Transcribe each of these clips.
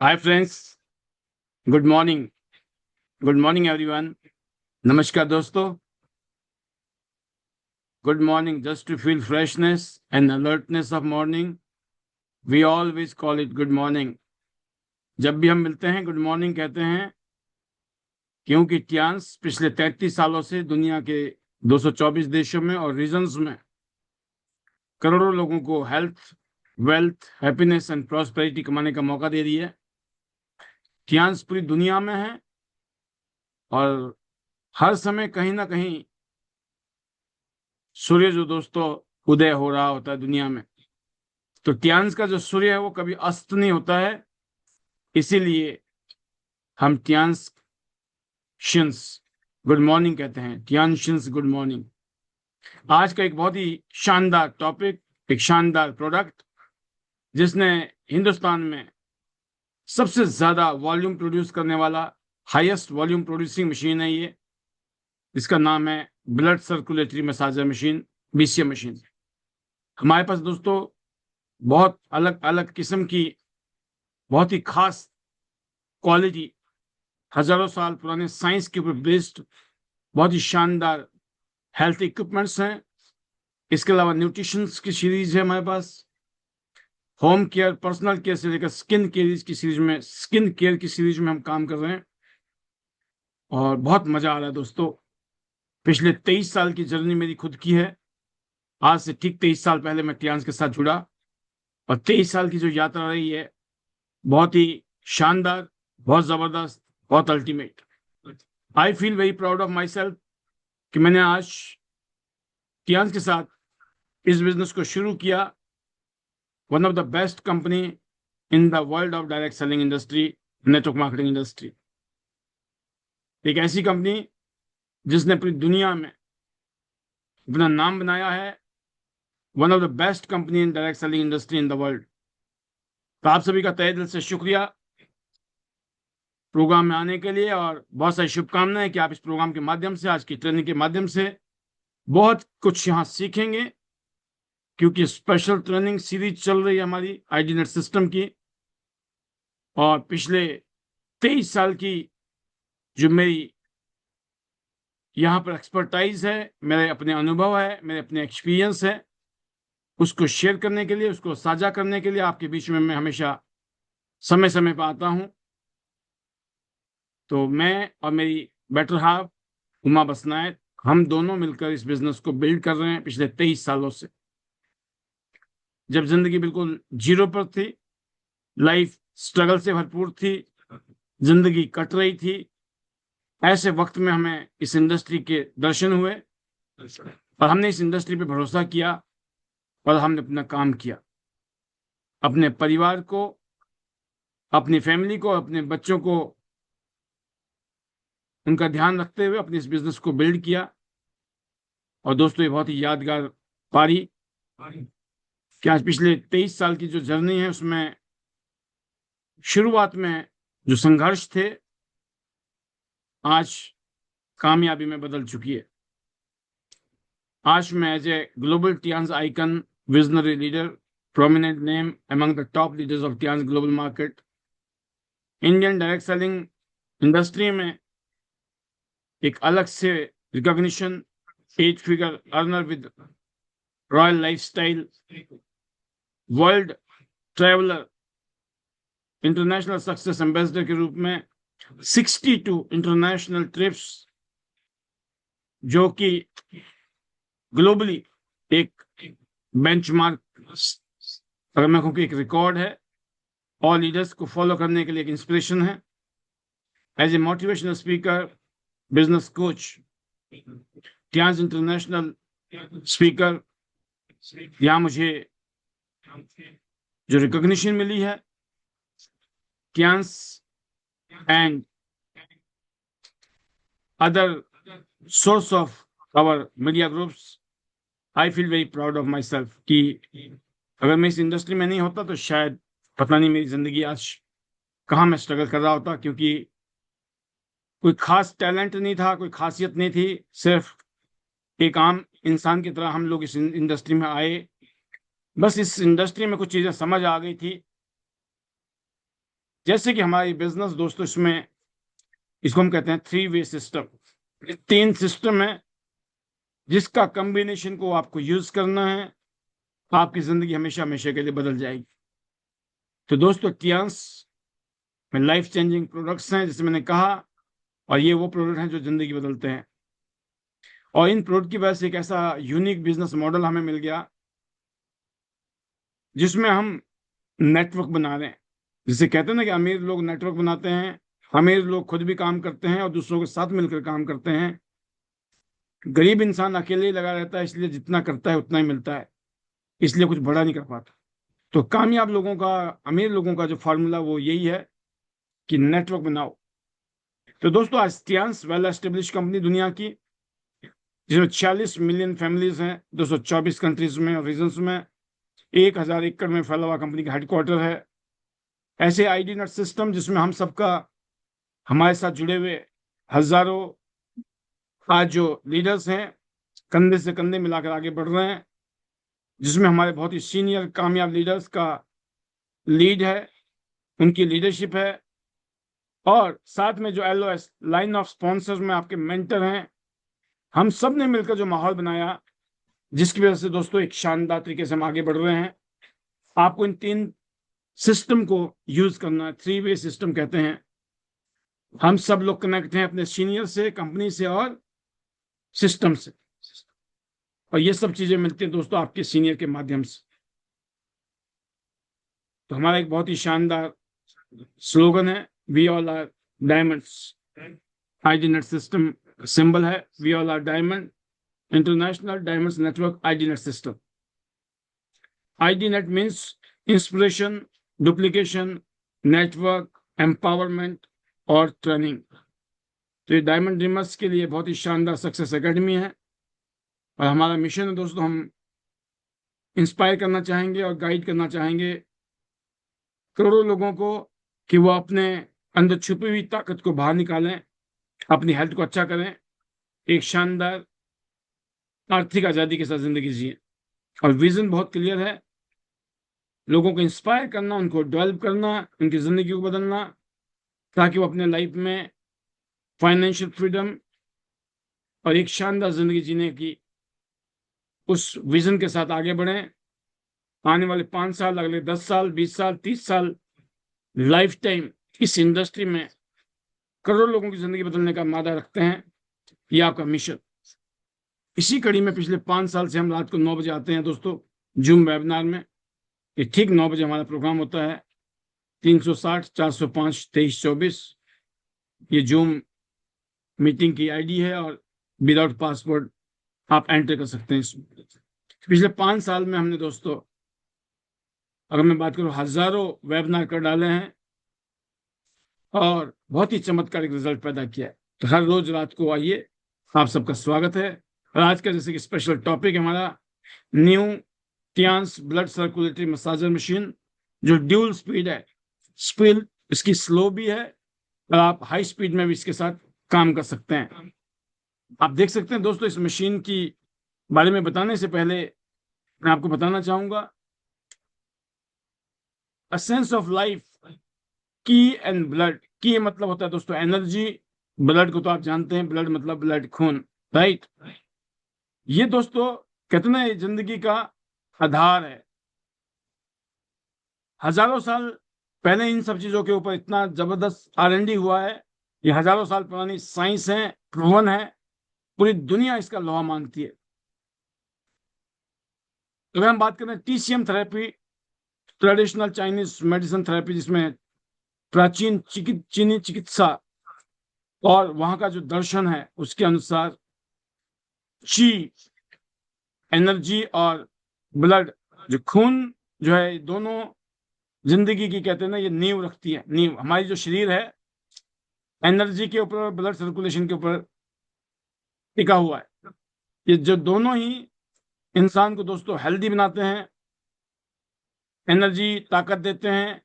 हाय friends, good morning. Good morning everyone. नमस्कार दोस्तों। Good morning. Just to feel freshness and alertness of morning, we always call it good morning. जब भी हम मिलते हैं good morning कहते हैं, क्योंकि टियान्स पिछले 33 सालों से दुनिया के 224 देशों में और रीजन्स में करोड़ों लोगों को health, wealth, happiness and prosperity कमाने का मौका दे रही है। टियान्स पूरी दुनिया में है और हर समय कहीं ना कहीं सूर्य जो दोस्तों उदय हो रहा होता है दुनिया में। तो टियान्स का जो सूर्य है वो कभी अस्त नहीं होता है, इसीलिए हम टियान्स शिन्स गुड मॉर्निंग कहते हैं। Tian शिन्स good morning. आज का एक बहुत ही शानदार टॉपिक, एक शानदार प्रोडक्ट जिसने हिंदुस्तान में सबसे ज्यादा वॉल्यूम प्रोड्यूस करने वाला हाईएस्ट वॉल्यूम प्रोड्यूसिंग मशीन है ये। इसका नाम है blood circulatory massager machine, BCM machine. हमारे पास दोस्तों बहुत अलग अलग किस्म की, बहुत ही खास क्वालिटी, हजारों साल पुराने साइंस के ऊपर बेस्ड बहुत ही शानदार हेल्थ इक्विपमेंट्स हैं। इसके अलावा न्यूट्रिशन की सीरीज है हमारे पास। होम केयर, पर्सनल केयर से लेकर स्किन केयर की सीरीज में हम काम कर रहे हैं और बहुत मजा आ रहा है दोस्तों। पिछले 23 साल की जर्नी मेरी खुद की है। आज से ठीक 23 साल पहले मैं टियान्स के साथ जुड़ा और 23 साल की जो यात्रा रही है, बहुत ही शानदार, बहुत जबरदस्त, बहुत ultimate. I feel very proud of myself कि मैंने आज टियान्स के साथ इस बिजनेस को शुरू किया। One of the best company in the world of direct selling industry, network marketing industry. एक ऐसी कंपनी जिसने पूरी दुनिया में अपना नाम बनाया है। One of the best company in direct selling industry in the world. तो आप सभी का तहे दिल से शुक्रिया प्रोग्राम में आने के लिए और बहुत सारी शुभकामनाएं कि आप इस प्रोग्राम के माध्यम से, आज की ट्रेनिंग के माध्यम से बहुत कुछ यहाँ सीखेंगे, क्योंकि स्पेशल ट्रेनिंग सीरीज चल रही है हमारी आईडीनेट सिस्टम की। और पिछले 23 साल की जो मेरी यहाँ पर एक्सपर्टाइज है, मेरे अपने अनुभव है, मेरे अपने एक्सपीरियंस है, उसको शेयर करने के लिए, उसको साझा करने के लिए आपके बीच में मैं हमेशा समय समय पर आता हूँ। तो मैं और मेरी बेटर हाफ उमा बसनायक, हम दोनों मिलकर इस बिजनेस को बिल्ड कर रहे हैं पिछले 23 सालों से। जब जिंदगी बिल्कुल जीरो पर थी, लाइफ स्ट्रगल से भरपूर थी, जिंदगी कट रही थी, ऐसे वक्त में हमें इस इंडस्ट्री के दर्शन हुए और हमने इस इंडस्ट्री पे भरोसा किया और हमने अपना काम किया। अपने परिवार को, अपनी फैमिली को, अपने बच्चों को, उनका ध्यान रखते हुए अपने इस बिजनेस को बिल्ड किया। और दोस्तों ये बहुत ही यादगार पारी कि आज पिछले 23 साल की जो जर्नी है उसमें शुरुआत में जो संघर्ष थे, आज कामयाबी में बदल चुकी है। आज मैं as a global Tiens icon, visionary leader, prominent name among the top leaders of Tiens global market, Indian direct selling industry में एक अलग से recognition, 8 figure earner with royal lifestyle, world traveller, international success ambassador के रूप में 62 international trips, जो कि globally एक बेंचमार्क, अगर मैं कहूँ कि एक रिकॉर्ड है, और लीडर्स को फॉलो करने के लिए एक इंस्पिरेशन है। As a motivational speaker, business coach, Tiens international speaker, यहाँ मुझे जो रिकॉग्निशन मिली है, Tiens and other source of our media groups, I feel very proud of myself कि अगर मैं इस इंडस्ट्री में नहीं होता तो शायद पता नहीं मेरी जिंदगी आज कहाँ मैं स्ट्रगल कर रहा होता, क्योंकि कोई खास टैलेंट नहीं था, कोई खासियत नहीं थी। सिर्फ एक आम इंसान की तरह हम लोग इस इंडस्ट्री में आए। बस इस इंडस्ट्री में कुछ चीजें समझ आ गई थी जैसे कि हमारी बिजनेस दोस्तों, इसमें इसको हम कहते हैं 3 वे सिस्टम। 3 सिस्टम है जिसका कॉम्बिनेशन को आपको यूज करना है, आपकी जिंदगी हमेशा हमेशा के लिए बदल जाएगी। तो दोस्तों, टियांस में लाइफ चेंजिंग प्रोडक्ट्स हैं, जैसे मैंने कहा, और ये वो प्रोडक्ट हैं जो जिंदगी बदलते हैं। और इन प्रोडक्ट की वजह से एक ऐसा यूनिक बिजनेस मॉडल हमें मिल गया जिसमें हम नेटवर्क बना रहे हैं। जिसे कहते हैं ना कि अमीर लोग नेटवर्क बनाते हैं, अमीर लोग खुद भी काम करते हैं और दूसरों के साथ मिलकर काम करते हैं। गरीब इंसान अकेले ही लगा रहता है, इसलिए जितना करता है उतना ही मिलता है, इसलिए कुछ बड़ा नहीं कर पाता। तो कामयाब लोगों का, अमीर लोगों का जो फार्मूला वो यही है कि नेटवर्क बनाओ। तो दोस्तों, आज टियांस वेल एस्टेब्लिश कंपनी दुनिया की, जिसमें 46 मिलियन फैमिलीज हैं 224 कंट्रीज में और रीजन्स में, 1000 एकड़ में फैला हुआ कंपनी का हेडक्वार्टर है। ऐसे आईडी नेट सिस्टम जिसमें हम सबका, हमारे साथ जुड़े हुए हजारों आज जो लीडर्स हैं, कंधे से कंधे मिलाकर आगे बढ़ रहे हैं, जिसमें हमारे बहुत ही सीनियर कामयाब लीडर्स का लीड है, उनकी लीडरशिप है, और साथ में जो LOS लाइन ऑफ स्पॉन्सर्स में आपके मेंटर हैं, हम सब ने मिलकर जो माहौल बनाया, जिसकी वजह से दोस्तों एक शानदार तरीके से हम आगे बढ़ रहे हैं। आपको इन 3 सिस्टम को यूज करना है। 3 वे सिस्टम कहते हैं। हम सब लोग कनेक्ट हैं अपने सीनियर से, कंपनी से और सिस्टम से, और ये सब चीजें मिलती हैं दोस्तों आपके सीनियर के माध्यम से। तो हमारा एक बहुत ही शानदार स्लोगन है, we all are diamonds. ID net system symbol है we all are diamond, international diamonds network ID net system. ID net means inspiration, duplication, network, empowerment और ट्रेनिंग। तो ये डायमंड ड्रीमर्स के लिए बहुत ही शानदार सक्सेस एकेडमी है, और हमारा मिशन है दोस्तों, हम इंस्पायर करना चाहेंगे और गाइड करना चाहेंगे करोड़ों लोगों को कि वो अपने अंदर छुपी हुई ताकत को बाहर निकालें, अपनी हेल्थ को अच्छा करें, एक शानदार आर्थिक आजादी के साथ जिंदगी जिए। और विजन बहुत क्लियर है, लोगों को इंस्पायर करना, उनको डेवलप करना, उनकी जिंदगी को बदलना, ताकि वो अपने लाइफ में फाइनेंशियल फ्रीडम और एक शानदार जिंदगी जीने की उस विजन के साथ आगे बढ़ें। आने वाले 5 साल, अगले 10 साल, 20 साल, 30 साल, लाइफ टाइम इस इंडस्ट्री में करोड़ों लोगों की जिंदगी बदलने का मादा रखते हैं। ये आपका मिशन। इसी कड़ी में पिछले 5 साल से हम रात को 9 बजे आते हैं दोस्तों, जूम वेबिनार में। ये ठीक 9 बजे हमारा प्रोग्राम होता है। 360 405 2324 ये जूम मीटिंग की आईडी है, और विदाउट पासवर्ड आप एंटर कर सकते हैं इसमें। पिछले 5 साल में हमने दोस्तों, अगर मैं बात करूं, हजारों वेबिनार कर डाले हैं और बहुत ही चमत्कारिक रिजल्ट पैदा किया है। तो हर रोज रात को आइए, आप सबका स्वागत है। और आज का जैसे कि स्पेशल टॉपिक है हमारा new Tiens blood circulatory massager machine, जो ड्यूल स्पीड है। स्पीड इसकी स्लो भी है और आप हाई स्पीड में भी इसके साथ काम कर सकते हैं। आप देख सकते हैं दोस्तों, इस मशीन की बारे में बताने से पहले मैं आपको बताना चाहूंगा, अ सेंस ऑफ लाइफ, की एंड ब्लड। की मतलब होता है दोस्तों एनर्जी, ब्लड को तो आप जानते हैं, ब्लड मतलब ब्लड, खून, राइट। ये दोस्तों कहते ना, ये जिंदगी का आधार है। हजारों साल पहले इन सब चीजों के ऊपर इतना जबरदस्त R&D हुआ है। ये हजारों साल पुरानी साइंस है, प्रूवन है, पूरी दुनिया इसका लोहा मानती है। अगर हम बात करें TCM therapy, traditional Chinese medicine therapy, जिसमें प्राचीन चीनी चिकित्सा और वहां का जो दर्शन है उसके अनुसार ची, एनर्जी और ब्लड, जो खून जो है, दोनों जिंदगी की कहते हैं ना, ये नींव रखती है। नींव हमारी जो शरीर है एनर्जी के ऊपर और ब्लड सर्कुलेशन के ऊपर टिका हुआ है। ये जो दोनों ही इंसान को दोस्तों हेल्दी बनाते हैं, एनर्जी, ताकत देते हैं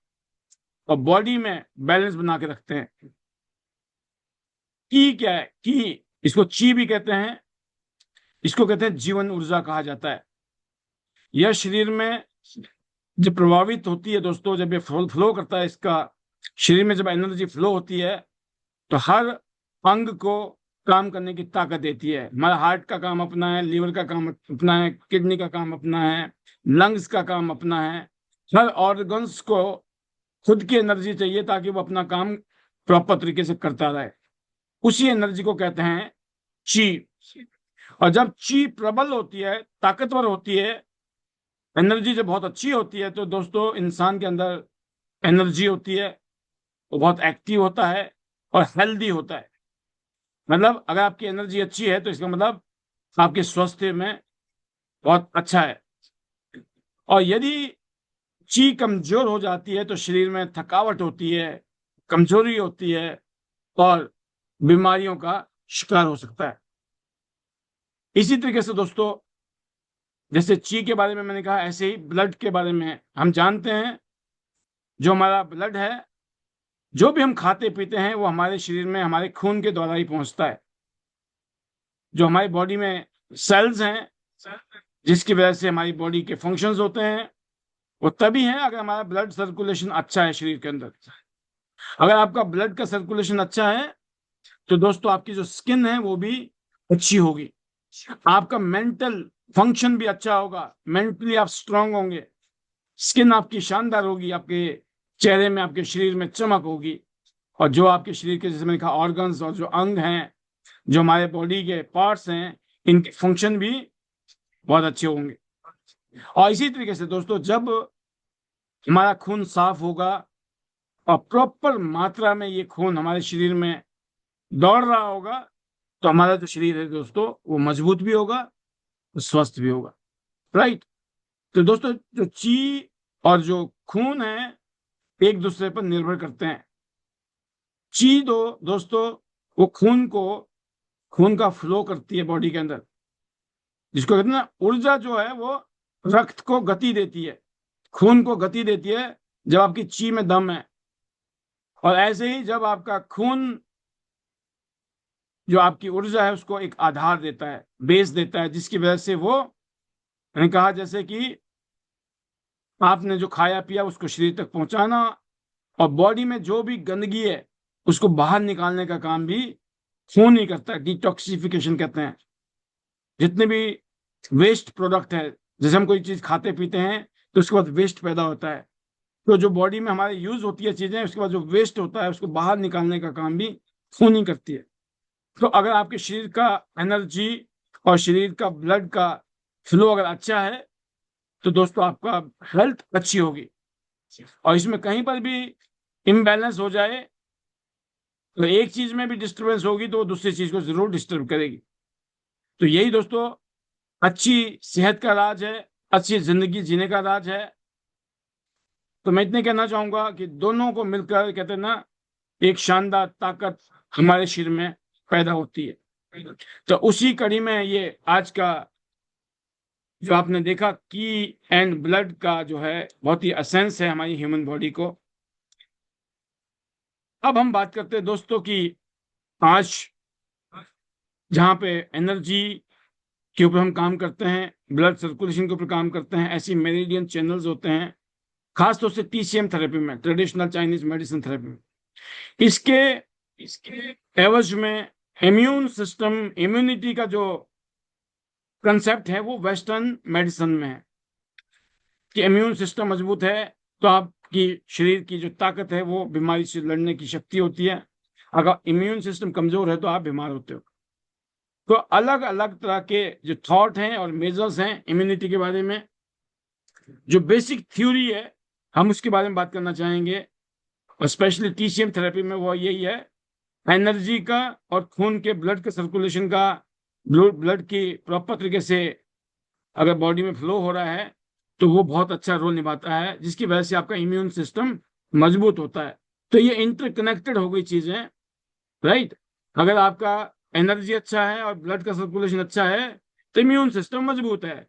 और बॉडी में बैलेंस बना के रखते हैं। की क्या है? की इसको ची भी कहते हैं, इसको कहते हैं जीवन ऊर्जा कहा जाता है। यह शरीर में जब प्रभावित होती है दोस्तों, जब ये फ्लो करता है इसका शरीर में जब एनर्जी फ्लो होती है तो हर अंग को काम करने की ताकत देती है। हमारा हार्ट का काम अपना है, लीवर का काम अपना है, किडनी का काम अपना है, लंग्स का काम अपना है। हर ऑर्गन्स को खुद की एनर्जी चाहिए ताकि वो अपना काम प्रॉपर तरीके से करता रहे। उसी एनर्जी को कहते हैं ची। और जब ची प्रबल होती है, ताकतवर होती है, एनर्जी जब बहुत अच्छी होती है, तो दोस्तों इंसान के अंदर एनर्जी होती है, वो बहुत एक्टिव होता है और हेल्दी होता है। मतलब अगर आपकी एनर्जी अच्छी है तो इसका मतलब आपके स्वास्थ्य में बहुत अच्छा है। और यदि ची कमजोर हो जाती है तो शरीर में थकावट होती है, कमजोरी होती है और बीमारियों का शिकार हो सकता है। इसी तरीके से दोस्तों, जैसे ची के बारे में मैंने कहा, ऐसे ही ब्लड के बारे में हम जानते हैं। जो हमारा ब्लड है, जो भी हम खाते पीते हैं, वो हमारे शरीर में हमारे खून के द्वारा ही पहुंचता है। जो हमारी बॉडी में सेल्स हैं, जिसकी वजह से हमारी बॉडी के फंक्शंस होते हैं, वो तभी है अगर हमारा ब्लड सर्कुलेशन अच्छा है शरीर के अंदर। अगर आपका ब्लड का सर्कुलेशन अच्छा है तो दोस्तों आपकी जो स्किन है वो भी अच्छी होगी, आपका मेंटल फंक्शन भी अच्छा होगा, मेंटली आप स्ट्रांग होंगे, स्किन आपकी शानदार होगी, आपके चेहरे में, आपके शरीर में चमक होगी। और जो आपके शरीर के, जैसे मैंने कहा, ऑर्गन्स और जो अंग हैं, जो हमारे बॉडी के पार्ट्स हैं, इनके फंक्शन भी बहुत अच्छे होंगे। और इसी तरीके से दोस्तों, जब हमारा खून साफ होगा और प्रॉपर मात्रा में ये खून हमारे शरीर में दौड़ रहा होगा, तो हमारा जो शरीर है दोस्तों वो मजबूत भी होगा, स्वस्थ भी होगा। राइट। तो दोस्तों, जो ची और जो खून है एक दूसरे पर निर्भर करते हैं। ची दोस्तों वो खून का फ्लो करती है बॉडी के अंदर, जिसको कहते हैं ना, ऊर्जा जो है वो रक्त को गति देती है, खून को गति देती है जब आपकी ची में दम है। और ऐसे ही जब आपका खून जो आपकी ऊर्जा है उसको एक आधार देता है, बेस देता है, जिसकी वजह से वो, मैंने कहा जैसे कि आपने जो खाया पिया उसको शरीर तक पहुंचाना, और बॉडी में जो भी गंदगी है उसको बाहर निकालने का काम भी खून ही करता है। डिटॉक्सिफिकेशन कहते हैं। जितने भी वेस्ट प्रोडक्ट है, जैसे हम कोई चीज खाते पीते हैं तो उसके बाद वेस्ट पैदा होता है, तो जो बॉडी में हमारे यूज होती है चीजें, उसके बाद जो वेस्ट होता है उसको बाहर निकालने का काम भी खून ही करती है। तो अगर आपके शरीर का एनर्जी और शरीर का ब्लड का फ्लो अगर अच्छा है तो दोस्तों आपका हेल्थ अच्छी होगी। और इसमें कहीं पर भी इम्बैलेंस हो जाए तो एक चीज में भी डिस्टर्बेंस होगी तो वो दूसरी चीज को जरूर डिस्टर्ब करेगी। तो यही दोस्तों अच्छी सेहत का राज है, अच्छी जिंदगी जीने का राज है। तो मैं इतने कहना चाहूंगा कि दोनों को मिलकर, कहते हैं ना, एक शानदार ताकत हमारे शरीर में पैदा होती है। तो उसी कड़ी में ये आज का जो आपने देखा की एंड ब्लड का जो है बहुत ही असेंस है हमारी ह्यूमन बॉडी को। अब हम बात करते हैं दोस्तों की, आज जहाँ पे एनर्जी के ऊपर हम काम करते हैं, ब्लड सर्कुलेशन के ऊपर काम करते हैं, ऐसी मेरिडियन चैनल्स होते हैं, खासतौर से टीसीएम थेरेपी में, ट्रेडिशनल चाइनीज मेडिसिन थेरेपी में। इसके इसके एवज में इम्यून सिस्टम, इम्यूनिटी का जो कंसेप्ट है वो वेस्टर्न मेडिसिन में है कि इम्यून सिस्टम मजबूत है तो आपकी शरीर की जो ताकत है वो बीमारी से लड़ने की शक्ति होती है। अगर इम्यून सिस्टम कमजोर है तो आप बीमार होते हो। तो अलग अलग तरह के जो थॉट हैं और मेजर्स हैं इम्यूनिटी के बारे में, जो बेसिक थ्योरी है हम उसके बारे में बात करना चाहेंगे। और स्पेशली टीसीएम थेरेपी में वो यही है, एनर्जी का और खून के ब्लड के सर्कुलेशन का, ब्लड की प्रॉपर तरीके से अगर बॉडी में फ्लो हो रहा है तो वो बहुत अच्छा रोल निभाता है, जिसकी वजह से आपका इम्यून सिस्टम मजबूत होता है। तो ये इंटरकनेक्टेड हो गई चीजें। राइट। अगर आपका एनर्जी अच्छा है और ब्लड का सर्कुलेशन अच्छा है तो इम्यून सिस्टम मजबूत है,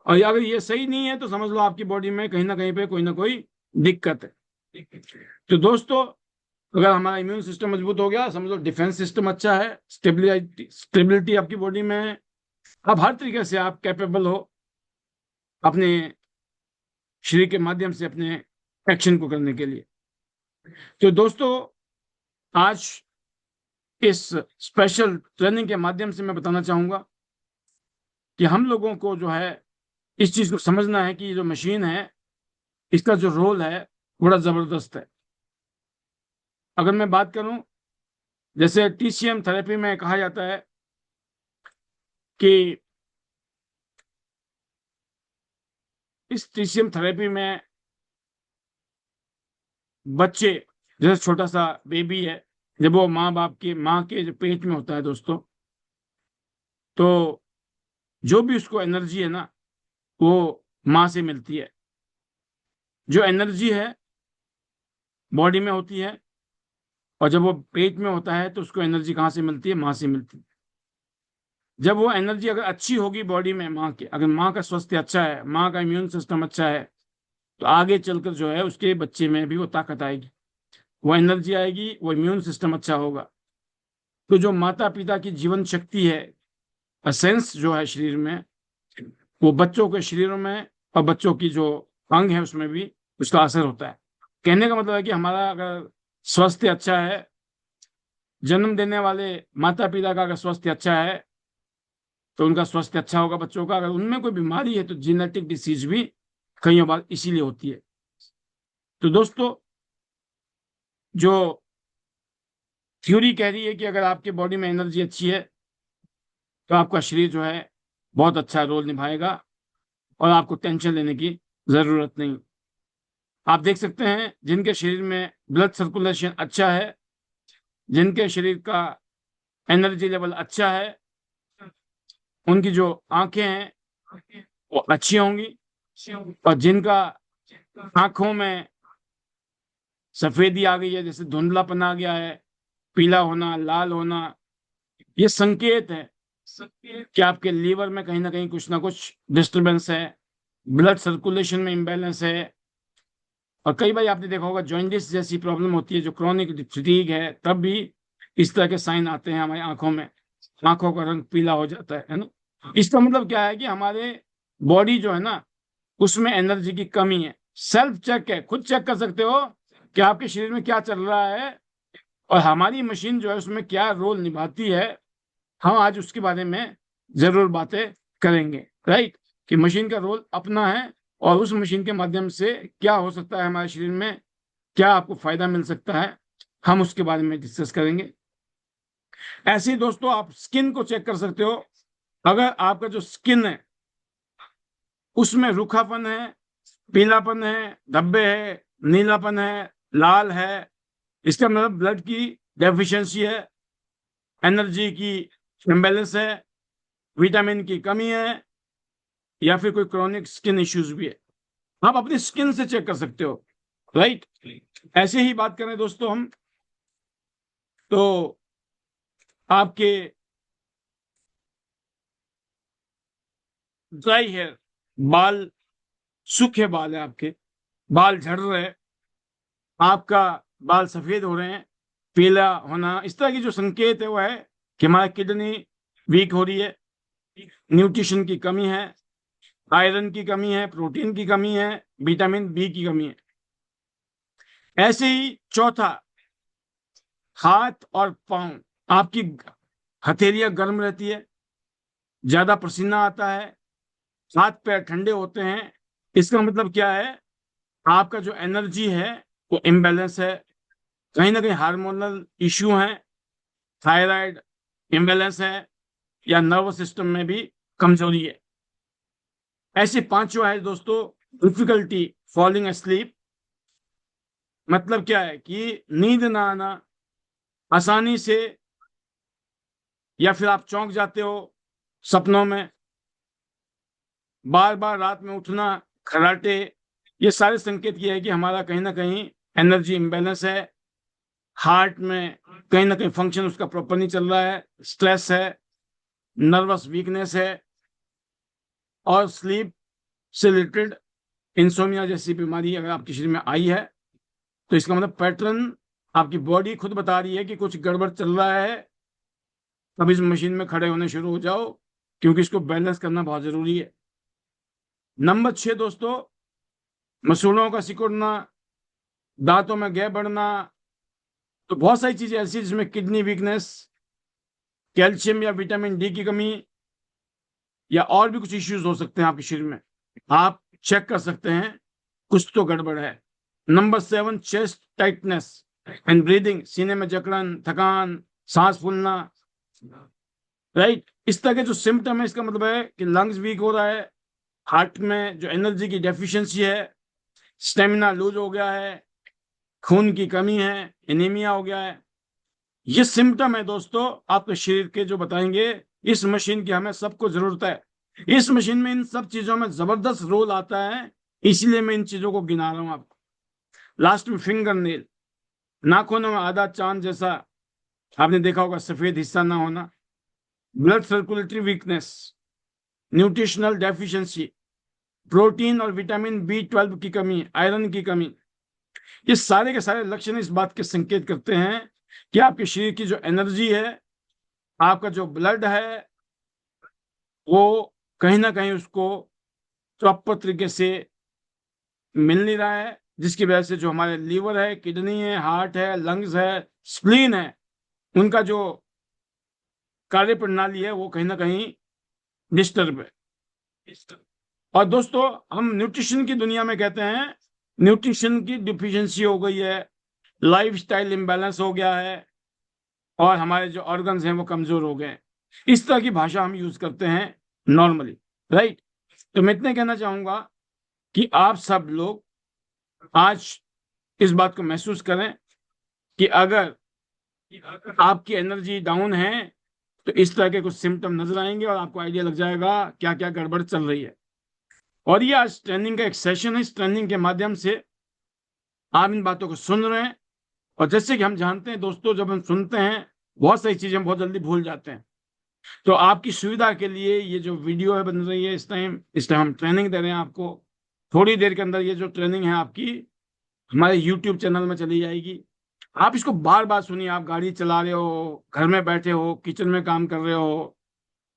और अगर ये सही नहीं है तो समझ लो आपकी बॉडी में कहीं ना कहीं पे कोई ना कोई दिक्कत है। तो दोस्तों, अगर हमारा इम्यून सिस्टम मजबूत हो गया, समझ लो डिफेंस सिस्टम अच्छा है, स्टेबिलिटी आपकी बॉडी में है, अब हर तरीके से आप कैपेबल हो अपने शरीर के माध्यम से अपने एक्शन को करने के लिए। तो दोस्तों, आज इस स्पेशल ट्रेनिंग के माध्यम से मैं बताना चाहूंगा कि हम लोगों को जो है इस चीज को समझना है कि ये जो मशीन है, इसका जो रोल है बड़ा जबरदस्त है। अगर मैं बात करूं, जैसे टीसीएम थेरेपी में कहा जाता है कि इस टीसीएम थेरेपी में बच्चे, जैसे छोटा सा बेबी है, जब वो माँ के जो पेट में होता है दोस्तों, तो जो भी उसको एनर्जी है ना, वो माँ से मिलती है। जो एनर्जी है बॉडी में होती है, और जब वो पेट में होता है तो उसको एनर्जी कहाँ से मिलती है? माँ से मिलती है। जब वो एनर्जी अगर अच्छी होगी बॉडी में, माँ के, अगर माँ का स्वास्थ्य अच्छा है, माँ का इम्यून सिस्टम अच्छा है, तो आगे चलकर जो है उसके बच्चे में भी वो ताकत आएगी, वो एनर्जी आएगी, वो इम्यून सिस्टम अच्छा होगा। तो जो माता पिता की जीवन शक्ति है, एसेंस जो है शरीर में, वो बच्चों के शरीरों में और बच्चों की जो अंग है उसमें भी उसका असर होता है। कहने का मतलब है कि हमारा अगर स्वास्थ्य अच्छा है, जन्म देने वाले माता पिता का अगर स्वास्थ्य अच्छा है, तो उनका स्वास्थ्य अच्छा होगा बच्चों का। अगर उनमें कोई बीमारी है तो जीनेटिक डिसीज भी कई बार इसीलिए होती है। तो दोस्तों, जो थ्योरी कह रही है कि अगर आपके बॉडी में एनर्जी अच्छी है तो आपका शरीर जो है बहुत अच्छा रोल निभाएगा और आपको टेंशन लेने की जरूरत नहीं। आप देख सकते हैं जिनके शरीर में ब्लड सर्कुलेशन अच्छा है, जिनके शरीर का एनर्जी लेवल अच्छा है, उनकी जो आंखें हैं वो अच्छी होंगी। और जिनका आंखों में सफेदी आ गई है, जैसे धुंधलापन आ गया है, पीला होना, लाल होना, ये संकेत है कि आपके लीवर में कहीं ना कुछ डिस्टरबेंस है, ब्लड सर्कुलेशन में इम्बैलेंस है। और कई बार आपने देखा होगा जॉइंटिस जैसी प्रॉब्लम होती है, जो क्रॉनिक फटीग है, तब भी इस तरह के साइन आते हैं हमारी आंखों में, आंखों का रंग पीला हो जाता है ना। इसका मतलब क्या है कि हमारे बॉडी जो है ना, उसमें एनर्जी की कमी है। सेल्फ चेक है, खुद चेक कर सकते हो कि आपके शरीर में क्या चल रहा है और हमारी मशीन जो है उसमें क्या रोल निभाती है। हम आज उसके बारे में जरूर बातें करेंगे, राइट, कि मशीन का रोल अपना है और उस मशीन के माध्यम से क्या हो सकता है हमारे शरीर में, क्या आपको फायदा मिल सकता है, हम उसके बारे में डिस्कस करेंगे। ऐसे ही दोस्तों, आप स्किन को चेक कर सकते हो। अगर आपका जो स्किन है उसमें रूखापन है, पीलापन है, धब्बे है, नीलापन है, लाल है, इसका मतलब ब्लड की डेफिशिएंसी है, एनर्जी की इम्बैलेंस है, विटामिन की कमी है, या फिर कोई क्रॉनिक स्किन इश्यूज भी है। आप अपनी स्किन से चेक कर सकते हो, राइट। ऐसे ही बात करें दोस्तों हम, तो आपके ड्राई हेयर, बाल, सूखे बाल है, आपके बाल झड़ रहे हैं, आपका बाल सफेद हो रहे हैं, पीला होना, इस तरह की जो संकेत है वो है कि हमारा किडनी वीक हो रही है, न्यूट्रिशन की कमी है, आयरन की कमी है, प्रोटीन की कमी है, विटामिन बी की कमी है। ऐसे ही चौथा, हाथ और पांव, आपकी हथेलियां गर्म रहती है, ज्यादा पसीना आता है, हाथ पैर ठंडे होते हैं। इसका मतलब क्या है? आपका जो एनर्जी है वो इम्बैलेंस है, कहीं ना कहीं हार्मोनल इश्यू है, थायराइड इम्बैलेंस है, या नर्वस सिस्टम में भी कमजोरी है। ऐसे पांचों है दोस्तों। डिफिकल्टी फॉलिंग asleep, मतलब क्या है कि नींद ना आना आसानी से, या फिर आप चौंक जाते हो सपनों में, बार बार रात में उठना, खर्राटे, ये सारे संकेत ये है कि हमारा कहीं ना कहीं एनर्जी इम्बैलेंस है, हार्ट में कहीं ना कहीं फंक्शन उसका प्रॉपर नहीं चल रहा है, स्ट्रेस है, नर्वस वीकनेस है, और स्लीप से रिलेटेड इंसोमिया जैसी बीमारी अगर आपके शरीर में आई है, तो इसका मतलब पैटर्न आपकी बॉडी खुद बता रही है कि कुछ गड़बड़ चल रहा है। अब इस मशीन में खड़े होने शुरू हो जाओ, क्योंकि इसको बैलेंस करना बहुत जरूरी है। नंबर 6 दोस्तों, मसूड़ों का सिकुड़ना, दांतों में गैप बढ़ना, तो बहुत सारी चीजें ऐसी जिसमें किडनी वीकनेस, कैल्शियम या विटामिन डी की कमी, या और भी कुछ इश्यूज हो सकते हैं आपके शरीर में। आप चेक कर सकते हैं, कुछ तो गड़बड़ है। Number 7, chest tightness and breathing, सीने में जकड़न, थकान, सांस फूलना, राइट। इस तरह के जो सिम्टम है, इसका मतलब है कि लंग्स वीक हो रहा है, हार्ट में जो एनर्जी की डेफिशिएंसी है, स्टेमिना लूज हो गया है, खून की कमी है, एनीमिया हो गया है। ये सिम्टम है दोस्तों आपके शरीर के, जो बताएंगे इस मशीन की हमें सबको जरूरत है। इस मशीन में इन सब चीजों में जबरदस्त रोल आता है, इसलिए मैं इन चीजों को गिना रहा हूं आपको। लास्ट में फिंगर नेल, नाखूनों में आधा चांद जैसा आपने देखा होगा सफेद हिस्सा ना होना, blood circulatory weakness, nutritional deficiency, protein और विटामिन B12 की कमी, आयरन की कमी। ये सारे के सारे लक्षण इस बात के संकेत करते हैं कि आपके शरीर की जो एनर्जी है, आपका जो ब्लड है, वो कहीं ना कहीं उसको प्रॉपर तरीके से मिल नहीं रहा है, जिसकी वजह से जो हमारे लीवर है, किडनी है, हार्ट है, लंग्स है, स्प्लीन है, उनका जो कार्य प्रणाली है वो कहीं ना कहीं डिस्टर्ब है। और दोस्तों, हम न्यूट्रिशन की दुनिया में कहते हैं न्यूट्रिशन की डिफिशिएंसी हो गई है, लाइफस्टाइल इम्बैलेंस हो गया है, और हमारे जो ऑर्गन्स हैं वो कमजोर हो गए। इस तरह की भाषा हम यूज करते हैं नॉर्मली, राइट। तो मैं इतने कहना चाहूंगा कि आप सब लोग आज इस बात को महसूस करें कि अगर आपकी एनर्जी डाउन है तो इस तरह के कुछ सिम्टम नजर आएंगे और आपको आइडिया लग जाएगा क्या क्या गड़बड़ चल रही है। और ये आज ट्रेनिंग का एक सेशन है, इस ट्रेनिंग के माध्यम से आप इन बातों को सुन रहे हैं। और जैसे कि हम जानते हैं दोस्तों, जब हम सुनते हैं बहुत सारी चीजें हम बहुत जल्दी भूल जाते हैं। तो आपकी सुविधा के लिए ये जो वीडियो है बन रही है, इस टाइम हम ट्रेनिंग दे रहे हैं आपको। थोड़ी देर के अंदर ये जो ट्रेनिंग है आपकी हमारे यूट्यूब चैनल में चली जाएगी। आप इसको बार बार सुनिए, आप गाड़ी चला रहे हो, घर में बैठे हो, किचन में काम कर रहे हो,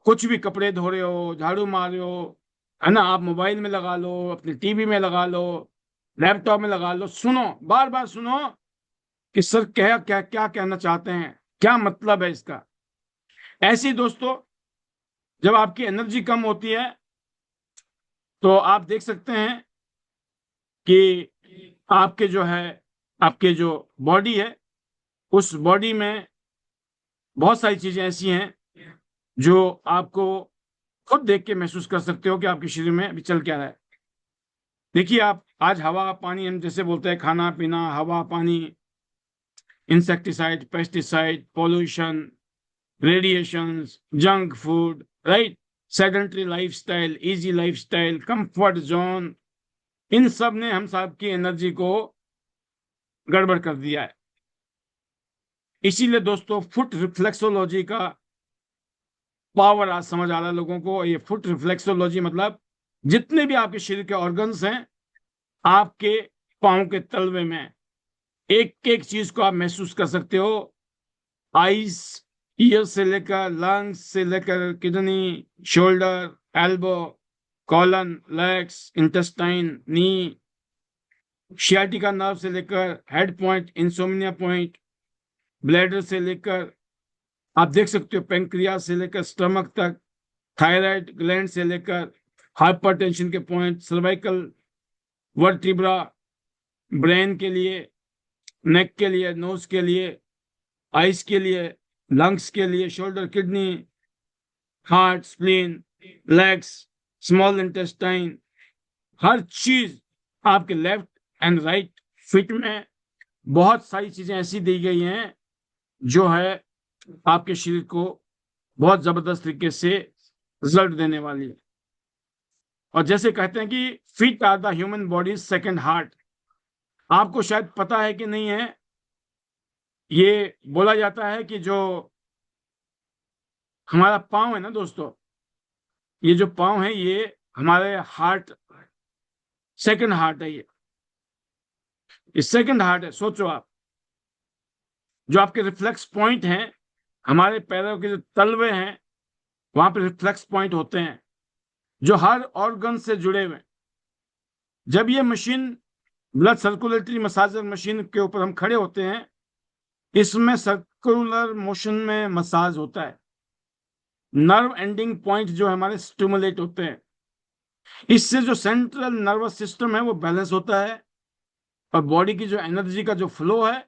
कुछ भी कपड़े धो रहे हो, झाड़ू मार रहे हो, है ना, आप मोबाइल में लगा लो, अपने टीवी में लगा लो, लैपटॉप में लगा लो, सुनो, बार बार सुनो कि सर क्या क्या क्या कहना चाहते हैं, क्या मतलब है इसका। ऐसे ही दोस्तों, जब आपकी एनर्जी कम होती है तो आप देख सकते हैं कि आपके जो है, आपके जो बॉडी है, उस बॉडी में बहुत सारी चीजें ऐसी हैं जो आपको खुद देख के महसूस कर सकते हो कि आपके शरीर में अभी चल क्या रहा है। देखिए, आप आज हवा पानी, हम जैसे बोलते हैं खाना पीना, हवा पानी, insecticide, pesticide, pollution, radiations, junk food, right, sedentary lifestyle, easy lifestyle, comfort zone, इन सब ने हम सब की एनर्जी को गड़बड़ कर दिया है। इसीलिए दोस्तों, फुट रिफ्लेक्सोलॉजी का पावर आज समझ आ रहा है लोगों को। ये फुट रिफ्लेक्सोलॉजी मतलब जितने भी आपके शरीर के ऑर्गन्स हैं, आपके पांव के तलवे में एक एक चीज को आप महसूस कर सकते हो। आईज, ईयर से लेकर लंग्स से लेकर kidney, shoulder, elbow, colon, legs, intestine, knee, sciatica nerve से लेकर head point, insomnia point, bladder से लेकर आप देख सकते हो पेंक्रियास से लेकर स्टमक तक, थायराइड ग्लैंड से लेकर हाइपरटेंशन के पॉइंट, सर्वाइकल वर्टिब्रा, ब्रेन के लिए, नेक के लिए, नोज के लिए, आइस के लिए, लंग्स के लिए, shoulder, kidney, heart, spleen, legs, small intestine, हर चीज आपके लेफ्ट एंड राइट फिट में बहुत सारी चीजें ऐसी दी गई हैं जो है आपके शरीर को बहुत जबरदस्त तरीके से रिजल्ट देने वाली है। और जैसे कहते हैं कि feet are the human body second heart, आपको शायद पता है कि नहीं है, ये बोला जाता है कि जो हमारा पाँव है ना दोस्तों, ये जो पाँव है ये हमारे हार्ट, सेकंड हार्ट है। ये सेकंड हार्ट है। सोचो आप, जो आपके रिफ्लेक्स पॉइंट हैं, हमारे पैरों के जो तलवे हैं वहां पे रिफ्लेक्स पॉइंट होते हैं जो हर ऑर्गन से जुड़े हुए हैं। जब ये machine blood circulatory massager machine के ऊपर हम खड़े होते हैं, इसमें सर्कुलर मोशन में मसाज होता है, नर्व एंडिंग पॉइंट जो हमारे स्टिमुलेट होते हैं, इससे जो सेंट्रल नर्वस सिस्टम है वो बैलेंस होता है और बॉडी की जो एनर्जी का जो फ्लो है,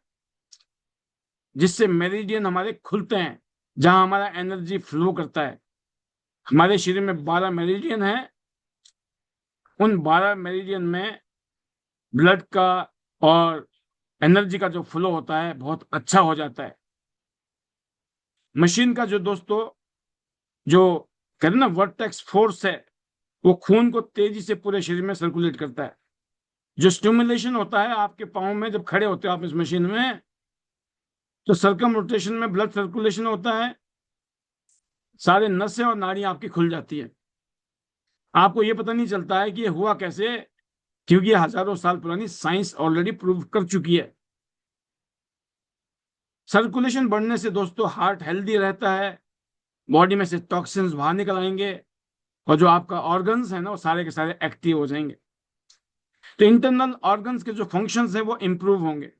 जिससे मेरिडियन हमारे खुलते हैं, जहां हमारा एनर्जी फ्लो करता है। हमारे शरीर में 12 मेरिडियन है, उन 12 मेरिडियन में ब्लड का और एनर्जी का जो फ्लो होता है बहुत अच्छा हो जाता है। मशीन का जो दोस्तों जो कहते हैं ना वर्टेक्स फोर्स है, वो खून को तेजी से पूरे शरीर में सर्कुलेट करता है। जो स्टिमुलेशन होता है आपके पाँव में, जब खड़े होते हो आप इस मशीन में, तो सर्कम रोटेशन में ब्लड सर्कुलेशन होता है, सारे नसें और नाड़ियां आपकी खुल जाती है। आपको ये पता नहीं चलता है कि ये हुआ कैसे, क्योंकि ये हजारों साल पुरानी साइंस ऑलरेडी प्रूव कर चुकी है। सर्कुलेशन बढ़ने से दोस्तों हार्ट हेल्दी रहता है, बॉडी में से टॉक्सिन्स बाहर निकल आएंगे और जो आपका ऑर्गन्स है ना वो सारे के सारे एक्टिव हो जाएंगे। तो इंटरनल ऑर्गन्स के जो फंक्शंस हैं वो इंप्रूव होंगे।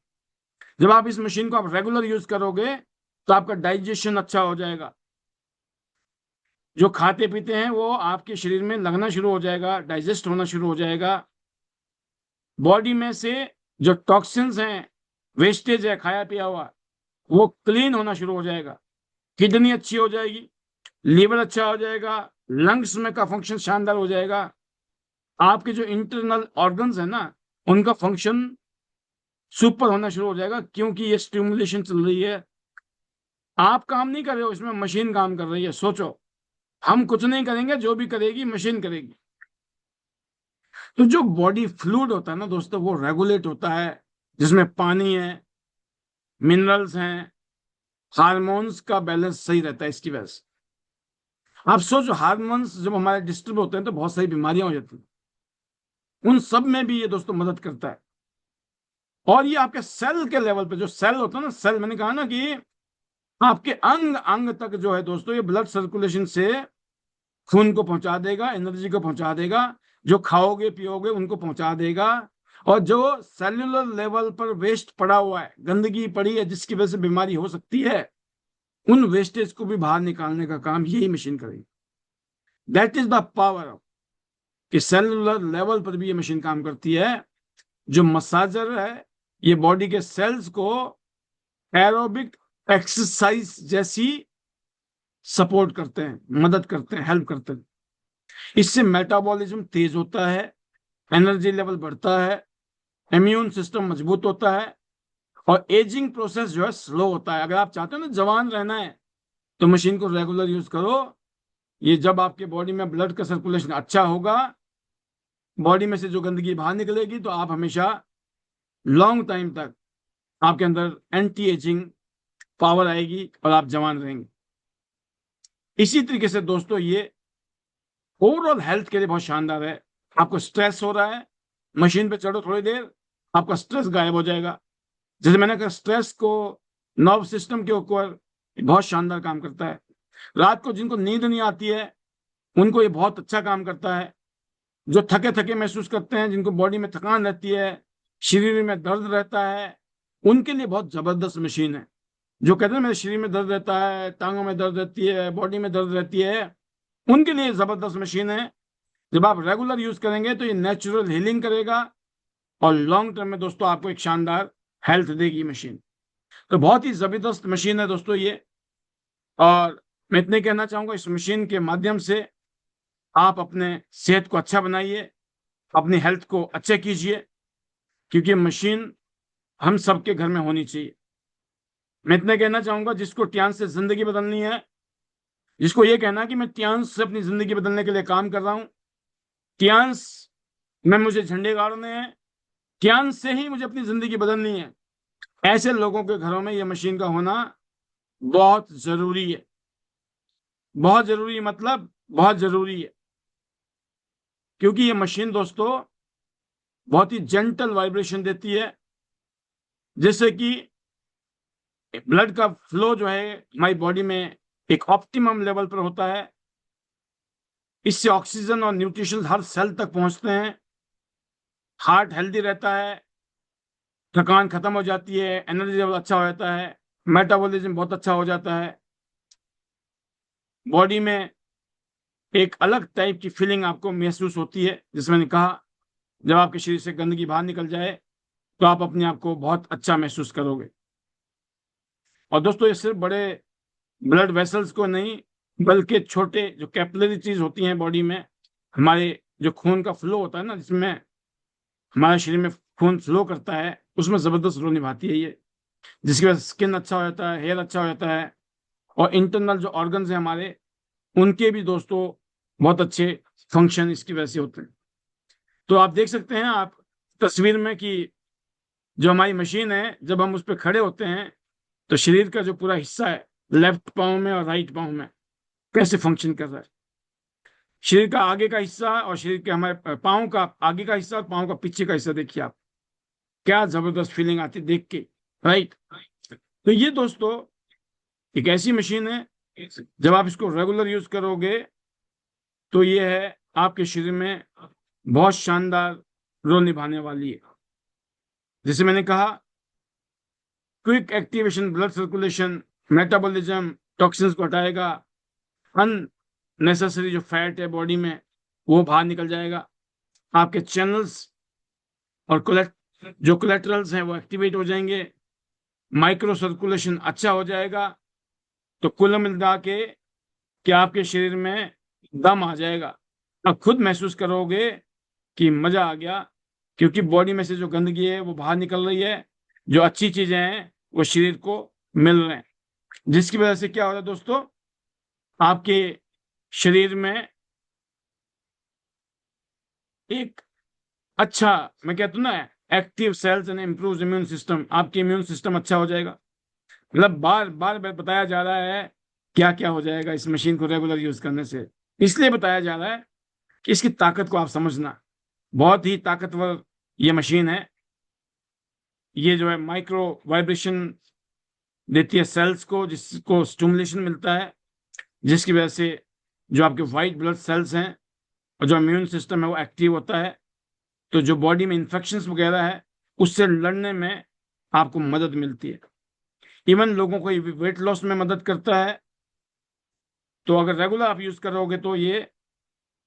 जब आप इस मशीन को आप रेगुलर यूज करोगे तो आपका डाइजेशन अच्छा हो जाएगा, जो खाते पीते हैं वो आपके शरीर में लगना शुरू हो जाएगा, डाइजेस्ट होना शुरू हो जाएगा। बॉडी में से जो टॉक्सिन्स हैं, वेस्टेज है खाया पिया हुआ, वो क्लीन होना शुरू हो जाएगा। किडनी अच्छी हो जाएगी, लीवर अच्छा हो जाएगा, लंग्स में का फंक्शन शानदार हो जाएगा। आपके जो इंटरनल ऑर्गन्स है ना उनका फंक्शन सुपर होना शुरू हो जाएगा, क्योंकि ये स्टिमुलेशन चल रही है। आप काम नहीं कर रहे हो, इसमें मशीन काम कर रही है। सोचो, हम कुछ नहीं करेंगे, जो भी करेगी मशीन करेगी। तो जो बॉडी फ्लूइड होता है ना दोस्तों वो रेगुलेट होता है, जिसमें पानी है, मिनरल्स हैं, हार्मोन्स का बैलेंस सही रहता है। इसकी वजह से आप सोचो, हार्मोन्स जब हमारे डिस्टर्ब होते हैं तो बहुत सारी बीमारियां हो जाती हैं। उन सब में भी ये दोस्तों मदद करता है। और ये आपके सेल के लेवल पे, जो सेल होता है ना, सेल मैंने कहा ना कि आपके अंग अंग तक जो है दोस्तों ये ब्लड सर्कुलेशन से खून को पहुंचा देगा, एनर्जी को पहुंचा देगा, जो खाओगे पियोगे उनको पहुंचा देगा। और जो सेल्यूलर लेवल पर वेस्ट पड़ा हुआ है, गंदगी पड़ी है जिसकी वजह से बीमारी हो सकती है, उन वेस्टेज को भी बाहर निकालने का काम यही मशीन करेगी। That is the power of, कि सेल्यूलर लेवल पर भी ये मशीन काम करती है। जो मसाजर है ये बॉडी के सेल्स को एरोबिक एक्सरसाइज जैसी सपोर्ट करते हैं, मदद करते हैं, हेल्प करते हैं। इससे मेटाबॉलिज्म तेज होता है, एनर्जी लेवल बढ़ता है, इम्यून सिस्टम मजबूत होता है और एजिंग प्रोसेस जो है स्लो होता है। अगर आप चाहते हो ना जवान रहना है तो मशीन को रेगुलर यूज करो। ये जब आपके बॉडी में ब्लड का सर्कुलेशन अच्छा होगा, बॉडी में से जो गंदगी बाहर निकलेगी, तो आप हमेशा लॉन्ग टाइम तक आपके अंदर एंटी एजिंग पावर आएगी और आप जवान रहेंगे। इसी तरीके से दोस्तों ये ओवरऑल हेल्थ के लिए बहुत शानदार है। आपको स्ट्रेस हो रहा है, मशीन पे चढ़ो थोड़ी देर, आपका स्ट्रेस गायब हो जाएगा। जैसे मैंने कहा, स्ट्रेस को नर्व सिस्टम के ऊपर बहुत शानदार काम करता है। रात को जिनको नींद नहीं आती है उनको ये बहुत अच्छा काम करता है। जो थके थके महसूस करते हैं, जिनको बॉडी में थकान रहती है, शरीर में दर्द रहता है, उनके लिए बहुत जबरदस्त मशीन है। जो कहते हैं मेरे शरीर में दर्द रहता है, टांगों में दर्द रहती है, बॉडी में दर्द रहती है, उनके लिए जबरदस्त मशीन है। जब आप रेगुलर यूज करेंगे तो ये नेचुरल हीलिंग करेगा और लॉन्ग टर्म में दोस्तों आपको एक शानदार हेल्थ देगी मशीन। तो बहुत ही जबरदस्त मशीन है दोस्तों ये। और मैं इतने कहना चाहूंगा, इस मशीन के माध्यम से आप अपने सेहत को अच्छा बनाइए, अपनी हेल्थ को अच्छे कीजिए, क्योंकि मशीन हम सबके घर में होनी चाहिए। मैं इतने कहना चाहूंगा, जिसको टियांस से जिंदगी बदलनी है, जिसको ये कहना कि मैं टियांस से अपनी जिंदगी बदलने के लिए काम कर रहा हूं, टियांस में मुझे झंडे गाड़ने हैं, टियांस से ही मुझे अपनी जिंदगी बदलनी है, ऐसे लोगों के घरों में ये मशीन का होना बहुत जरूरी है। बहुत जरूरी मतलब बहुत जरूरी है, क्योंकि ये मशीन दोस्तों बहुत ही जेंटल वाइब्रेशन देती है, जिससे कि ब्लड का फ्लो जो है हमारी बॉडी में एक ऑप्टिमम लेवल पर होता है। इससे ऑक्सीजन और न्यूट्रिशन हर सेल तक पहुंचते हैं, हार्ट हेल्दी रहता है, थकान खत्म हो जाती है, एनर्जी लेवल अच्छा हो जाता है, मेटाबॉलिज्म बहुत अच्छा हो जाता है, बॉडी में एक अलग टाइप की फीलिंग आपको महसूस होती है। जिसमें मैंने कहा, जब आपके शरीर से गंदगी बाहर निकल जाए तो आप अपने आप को बहुत अच्छा महसूस करोगे। और दोस्तों, ये सिर्फ बड़े ब्लड वेसल्स को नहीं, बल्कि छोटे जो कैपिलरी चीज होती हैं बॉडी में, हमारे जो खून का फ्लो होता है ना, जिसमें हमारे शरीर में खून फ्लो करता है, उसमें जबरदस्त रोल निभाती है ये। जिसकी वजह से स्किन अच्छा हो जाता है, हेयर अच्छा हो जाता है, और इंटरनल जो ऑर्गन्स हैं हमारे, उनके भी दोस्तों बहुत अच्छे फंक्शन इसकी वजह से होते हैं। तो आप देख सकते हैं आप तस्वीर में कि जो हमारी मशीन है, जब हम उस पर खड़े होते हैं तो शरीर का जो पूरा हिस्सा है, लेफ्ट पाँव में और राइट पाँव में, कैसे फंक्शन कर रहा है। शरीर का आगे का हिस्सा और शरीर के हमारे पाँव का आगे का हिस्सा और पाँव का पीछे का हिस्सा देखिए आप, क्या जबरदस्त फीलिंग आती है देख के, राइट। तो ये दोस्तों एक ऐसी मशीन है, जब आप इसको रेगुलर यूज करोगे तो ये है आपके शरीर में बहुत शानदार रोल निभाने वाली है। जैसे मैंने कहा, quick activation, blood circulation, metabolism, toxins को हटाएगा, अननेसेसरी जो फैट है बॉडी में वो बाहर निकल जाएगा, आपके चैनल्स और जो कोलेट्रल्स हैं वो एक्टिवेट हो जाएंगे, माइक्रो सर्कुलेशन अच्छा हो जाएगा। तो कुल मिला के कि आपके शरीर में दम आ जाएगा, आप खुद महसूस करोगे कि मजा आ गया, क्योंकि बॉडी में से जो गंदगी है वो बाहर निकल रही है, जो अच्छी चीजें हैं वो शरीर को मिल रहे हैं। जिसकी वजह से क्या हो रहा है दोस्तों, आपके शरीर में एक अच्छा, मैं कहता हूं ना, active cells and improve immune system, आपके इम्यून सिस्टम अच्छा हो जाएगा। मतलब बार बार बताया जा रहा है क्या क्या हो जाएगा इस मशीन को रेगुलर यूज करने से। इसलिए बताया जा रहा है कि इसकी ताकत को आप समझना, बहुत ही ताकतवर ये मशीन है। ये जो है माइक्रो वाइब्रेशन देती है सेल्स को, जिसको स्टिमुलेशन मिलता है, जिसकी वजह से जो आपके व्हाइट ब्लड सेल्स हैं और जो इम्यून सिस्टम है वो एक्टिव होता है। तो जो बॉडी में इंफेक्शंस वगैरह है उससे लड़ने में आपको मदद मिलती है। इवन लोगों को वेट लॉस में मदद करता है। तो अगर रेगुलर आप यूज करोगे तो ये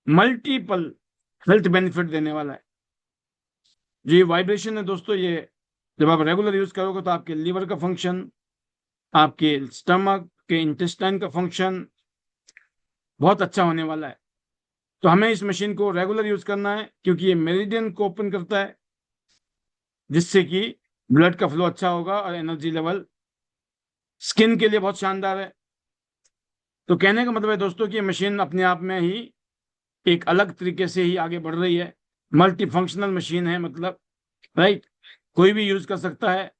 मल्टीपल हेल्थ बेनिफिट देने वाला है। जो ये वाइब्रेशन है दोस्तों, ये जब आप रेगुलर यूज करोगे तो आपके लीवर का फंक्शन, आपके स्टमक के इंटेस्टाइन का फंक्शन बहुत अच्छा होने वाला है। तो हमें इस मशीन को रेगुलर यूज करना है, क्योंकि ये मेरिडियन को ओपन करता है, जिससे कि ब्लड का फ्लो अच्छा होगा और एनर्जी लेवल स्किन के लिए बहुत शानदार है। तो कहने का मतलब है दोस्तों कि ये मशीन अपने आप में ही एक अलग तरीके से ही आगे बढ़ रही है, मल्टी फंक्शनल मशीन है, मतलब, राइट, कोई भी यूज कर सकता है।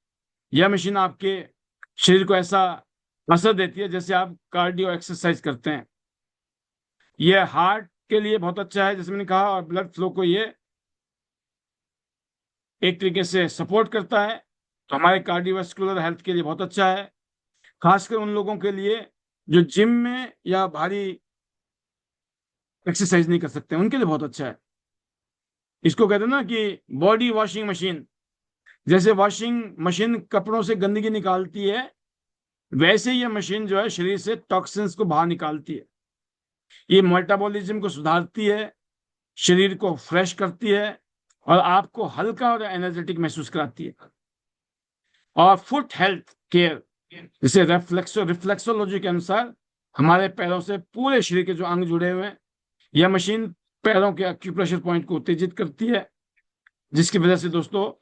यह मशीन आपके शरीर को ऐसा असर देती है जैसे आप कार्डियो एक्सरसाइज करते हैं। यह हार्ट के लिए बहुत अच्छा है, जैसे मैंने कहा, और ब्लड फ्लो को ये एक तरीके से सपोर्ट करता है। तो हमारे कार्डियोवास्कुलर हेल्थ के लिए बहुत अच्छा है, खासकर उन लोगों के लिए जो जिम में या भारी एक्सरसाइज नहीं कर सकते, उनके लिए बहुत अच्छा है। इसको कहते हैं ना कि बॉडी वॉशिंग मशीन। जैसे वॉशिंग मशीन कपड़ों से गंदगी निकालती है, वैसे ये मशीन जो है शरीर से टॉक्सिन्स को बाहर निकालती है। ये मेटाबॉलिज्म को सुधारती है, शरीर को फ्रेश करती है, और आपको हल्का और एनर्जेटिक महसूस कराती है। और फुट हेल्थ केयर, जैसे रिफ्लेक्सोलॉजी के अनुसार हमारे पैरों से पूरे शरीर के जो अंग जुड़े हुए हैं, यह मशीन पैरों के एक्यूप्रेशर पॉइंट को उत्तेजित करती है, जिसकी वजह से दोस्तों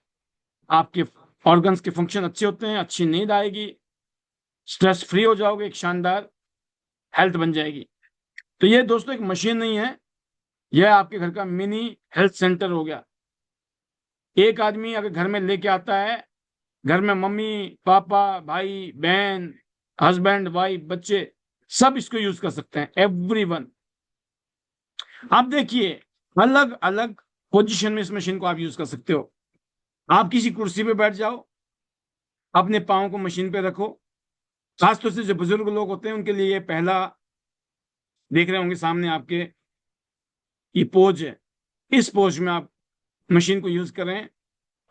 आपके ऑर्गन्स के फंक्शन अच्छे होते हैं, अच्छी नींद आएगी, स्ट्रेस फ्री हो जाओगे, एक शानदार हेल्थ बन जाएगी। तो ये दोस्तों एक मशीन नहीं है, यह आपके घर का मिनी हेल्थ सेंटर हो गया। एक आदमी अगर घर में लेके आता है, घर में मम्मी पापा भाई बहन, हस्बैंड वाइफ बच्चे सब इसको यूज कर सकते हैं, एवरीवन। आप देखिए, अलग अलग पोजीशन में इस मशीन को आप यूज कर सकते हो। आप किसी कुर्सी पे बैठ जाओ, अपने पाँव को मशीन पे रखो। खासतौर से जो बुजुर्ग लोग होते हैं उनके लिए ये पहला, देख रहे होंगे सामने आपके, ये पोज है। इस पोज में आप मशीन को यूज करें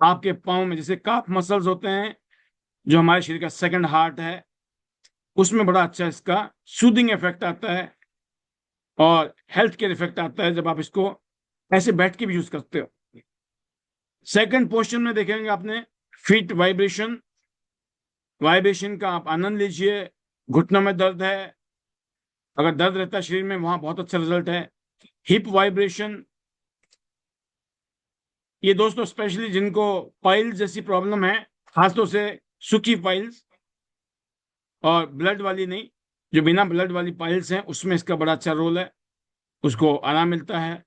आपके पाँव में, जैसे काफ मसल्स होते हैं जो हमारे शरीर का सेकंड हार्ट है, उसमें बड़ा अच्छा इसका सूदिंग इफेक्ट आता है और हेल्थ केयर इफेक्ट आता है जब आप इसको ऐसे बैठ के भी यूज करते हो। सेकंड पोस्चर में देखेंगे आपने फीट वाइब्रेशन, वाइब्रेशन का आप आनंद लीजिए। घुटनों में दर्द है, अगर दर्द रहता है शरीर में, वहां बहुत अच्छा रिजल्ट है। हिप वाइब्रेशन, ये दोस्तों स्पेशली जिनको पाइल्स जैसी प्रॉब्लम है, खासतौर से सूखी पाइल्स और ब्लड वाली नहीं, जो बिना ब्लड वाली पाइल्स हैं, उसमें इसका बड़ा अच्छा रोल है, उसको आराम मिलता है।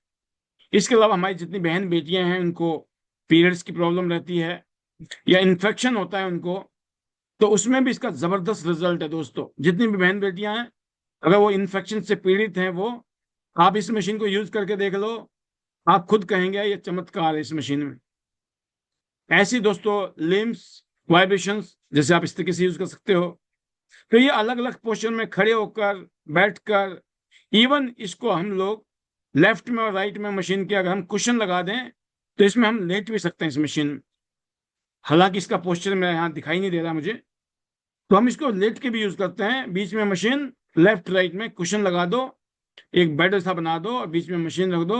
इसके अलावा हमारी जितनी बहन बेटियां हैं उनको पीरियड्स की प्रॉब्लम रहती है या इन्फेक्शन होता है उनको, तो उसमें भी इसका जबरदस्त रिजल्ट है दोस्तों। जितनी भी बहन बेटियां हैं, अगर वो इन्फेक्शन से पीड़ित हैं, वो आप इस मशीन को यूज करके देख लो, आप खुद कहेंगे ये चमत्कार है इस मशीन में। ऐसी दोस्तों लिम्स वाइब्रेशंस जैसे आप इस तरीके से यूज कर सकते हो। तो ये अलग अलग पोस्चर में खड़े होकर, बैठकर, इवन इसको हम लोग लेफ्ट में और राइट में मशीन के अगर हम कुशन लगा दें तो इसमें हम लेट भी सकते हैं इस मशीन में। हालांकि इसका पोस्चर मेरे यहाँ दिखाई नहीं दे रहा मुझे, तो हम इसको लेट के भी यूज करते हैं। बीच में मशीन, लेफ्ट राइट में कुशन लगा दो, एक बेड ऐसा बना दो और बीच में मशीन रख दो,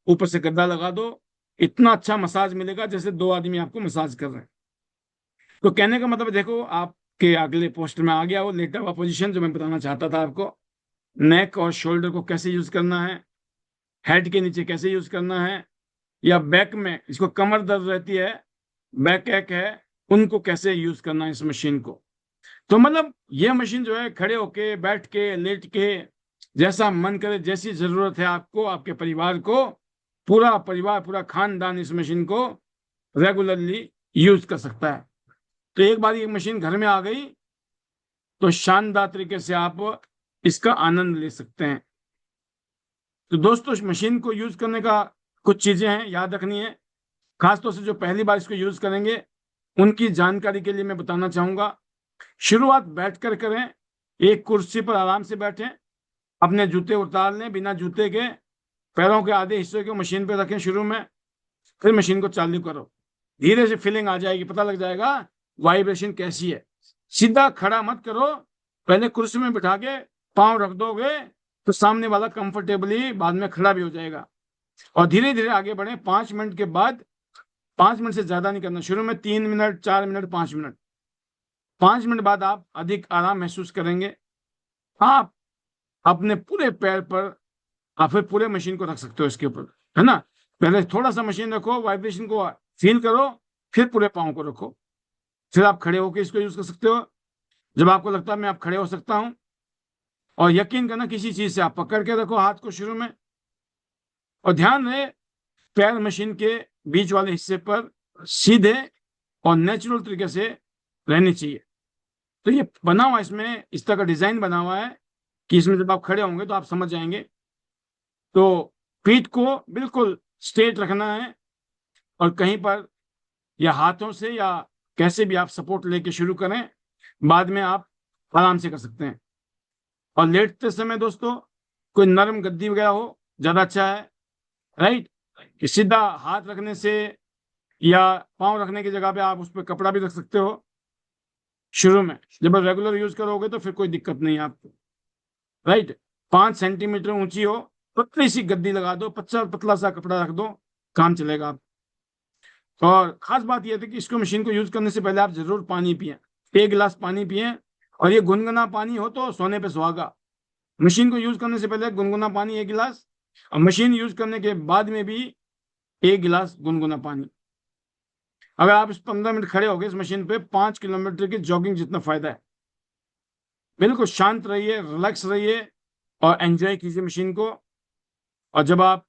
ऊपर से गद्दा लगा दो, इतना अच्छा मसाज मिलेगा जैसे दो आदमी आपको मसाज कर रहे हैं। तो कहने का मतलब देखो, आपके अगले पोस्टर में आ गया वो लेटा हुआ पोजीशन जो मैं बताना चाहता था आपको। नेक और शोल्डर को कैसे यूज करना है, हेड के नीचे कैसे यूज करना है, या बैक में इसको कमर दर्द रहती है, बैक एक है, उनको कैसे यूज करना है इस मशीन को। तो मतलब ये मशीन जो है, खड़े होके, बैठ के, लेट के, जैसा मन करे, जैसी जरूरत है आपको, आपके परिवार को, पूरा परिवार, पूरा खानदान इस मशीन को रेगुलरली यूज कर सकता है। तो एक बार ये मशीन घर में आ गई तो शानदार तरीके से आप इसका आनंद ले सकते हैं। तो दोस्तों इस मशीन को यूज करने का कुछ चीजें हैं, याद रखनी है। खासतौर से जो पहली बार इसको यूज करेंगे उनकी जानकारी के लिए मैं बताना चाहूंगा, शुरुआत बैठकर करें, एक कुर्सी पर आराम से बैठें, अपने जूते उतार लें, बिना जूते के पैरों के आधे हिस्से को मशीन पर रखें शुरू में, फिर मशीन को चालू करो। धीरे से फीलिंग आ जाएगी, पता लग जाएगा वाइब्रेशन कैसी है। सीधा खड़ा मत करो, पहले कुर्सी में बिठा के पांव रख दोगे तो सामने वाला कंफर्टेबली बाद में खड़ा भी हो जाएगा। और धीरे धीरे आगे बढ़े। 5 मिनट के बाद, 5 मिनट से ज्यादा नहीं करना, शुरू में 3 मिनट, 4 मिनट, 5 मिनट, 5 मिनट बाद आप अधिक आराम महसूस करेंगे। आप अपने पूरे पैर पर, आप फिर पूरे मशीन को रख सकते हो इसके ऊपर, है ना। पहले थोड़ा सा मशीन रखो, वाइब्रेशन को फील करो, फिर पूरे पाँव को रखो, फिर आप खड़े होकर इसको यूज कर सकते हो जब आपको लगता है मैं आप खड़े हो सकता हूं। और यकीन करना, किसी चीज से आप पकड़ के रखो हाथ को शुरू में, और ध्यान रहे पैर मशीन के बीच वाले हिस्से पर सीधे और नेचुरल तरीके से रहने चाहिए। तो ये बना हुआ, इसमें इस तरह का डिजाइन बना हुआ है कि इसमें जब आप खड़े होंगे तो आप समझ जाएंगे। तो पीठ को बिल्कुल स्ट्रेट रखना है, और कहीं पर या हाथों से या कैसे भी आप सपोर्ट लेके शुरू करें, बाद में आप आराम से कर सकते हैं। और लेटते समय दोस्तों कोई नरम गद्दी वगैरह हो, ज्यादा अच्छा है, राइट। कि सीधा हाथ रखने से या पांव रखने की जगह पे आप उस पर कपड़ा भी रख सकते हो शुरू में। जब आप रेगुलर यूज करोगे तो फिर कोई दिक्कत नहीं है आपको, राइट। 5 सेंटीमीटर ऊंची हो, पतली सी गद्दी लगा दो, पतला सा कपड़ा रख दो, काम चलेगा आप। और खास बात यह थी कि इसको मशीन को यूज करने से पहले आप जरूर पानी पिए, 1 गिलास पानी पिए, और ये गुनगुना पानी हो तो सोने पे सुहागा। मशीन को यूज करने से पहले गुनगुना पानी 1 गिलास, और मशीन यूज करने के बाद में भी 1 गिलास गुनगुना पानी। अगर आप इस 15 मिनट खड़े हो गए इस मशीन पे, 5 किलोमीटर की जॉगिंग जितना फायदा है। बिल्कुल शांत रहिए, रिलैक्स रहिए और एंजॉय कीजिए मशीन को। और जब आप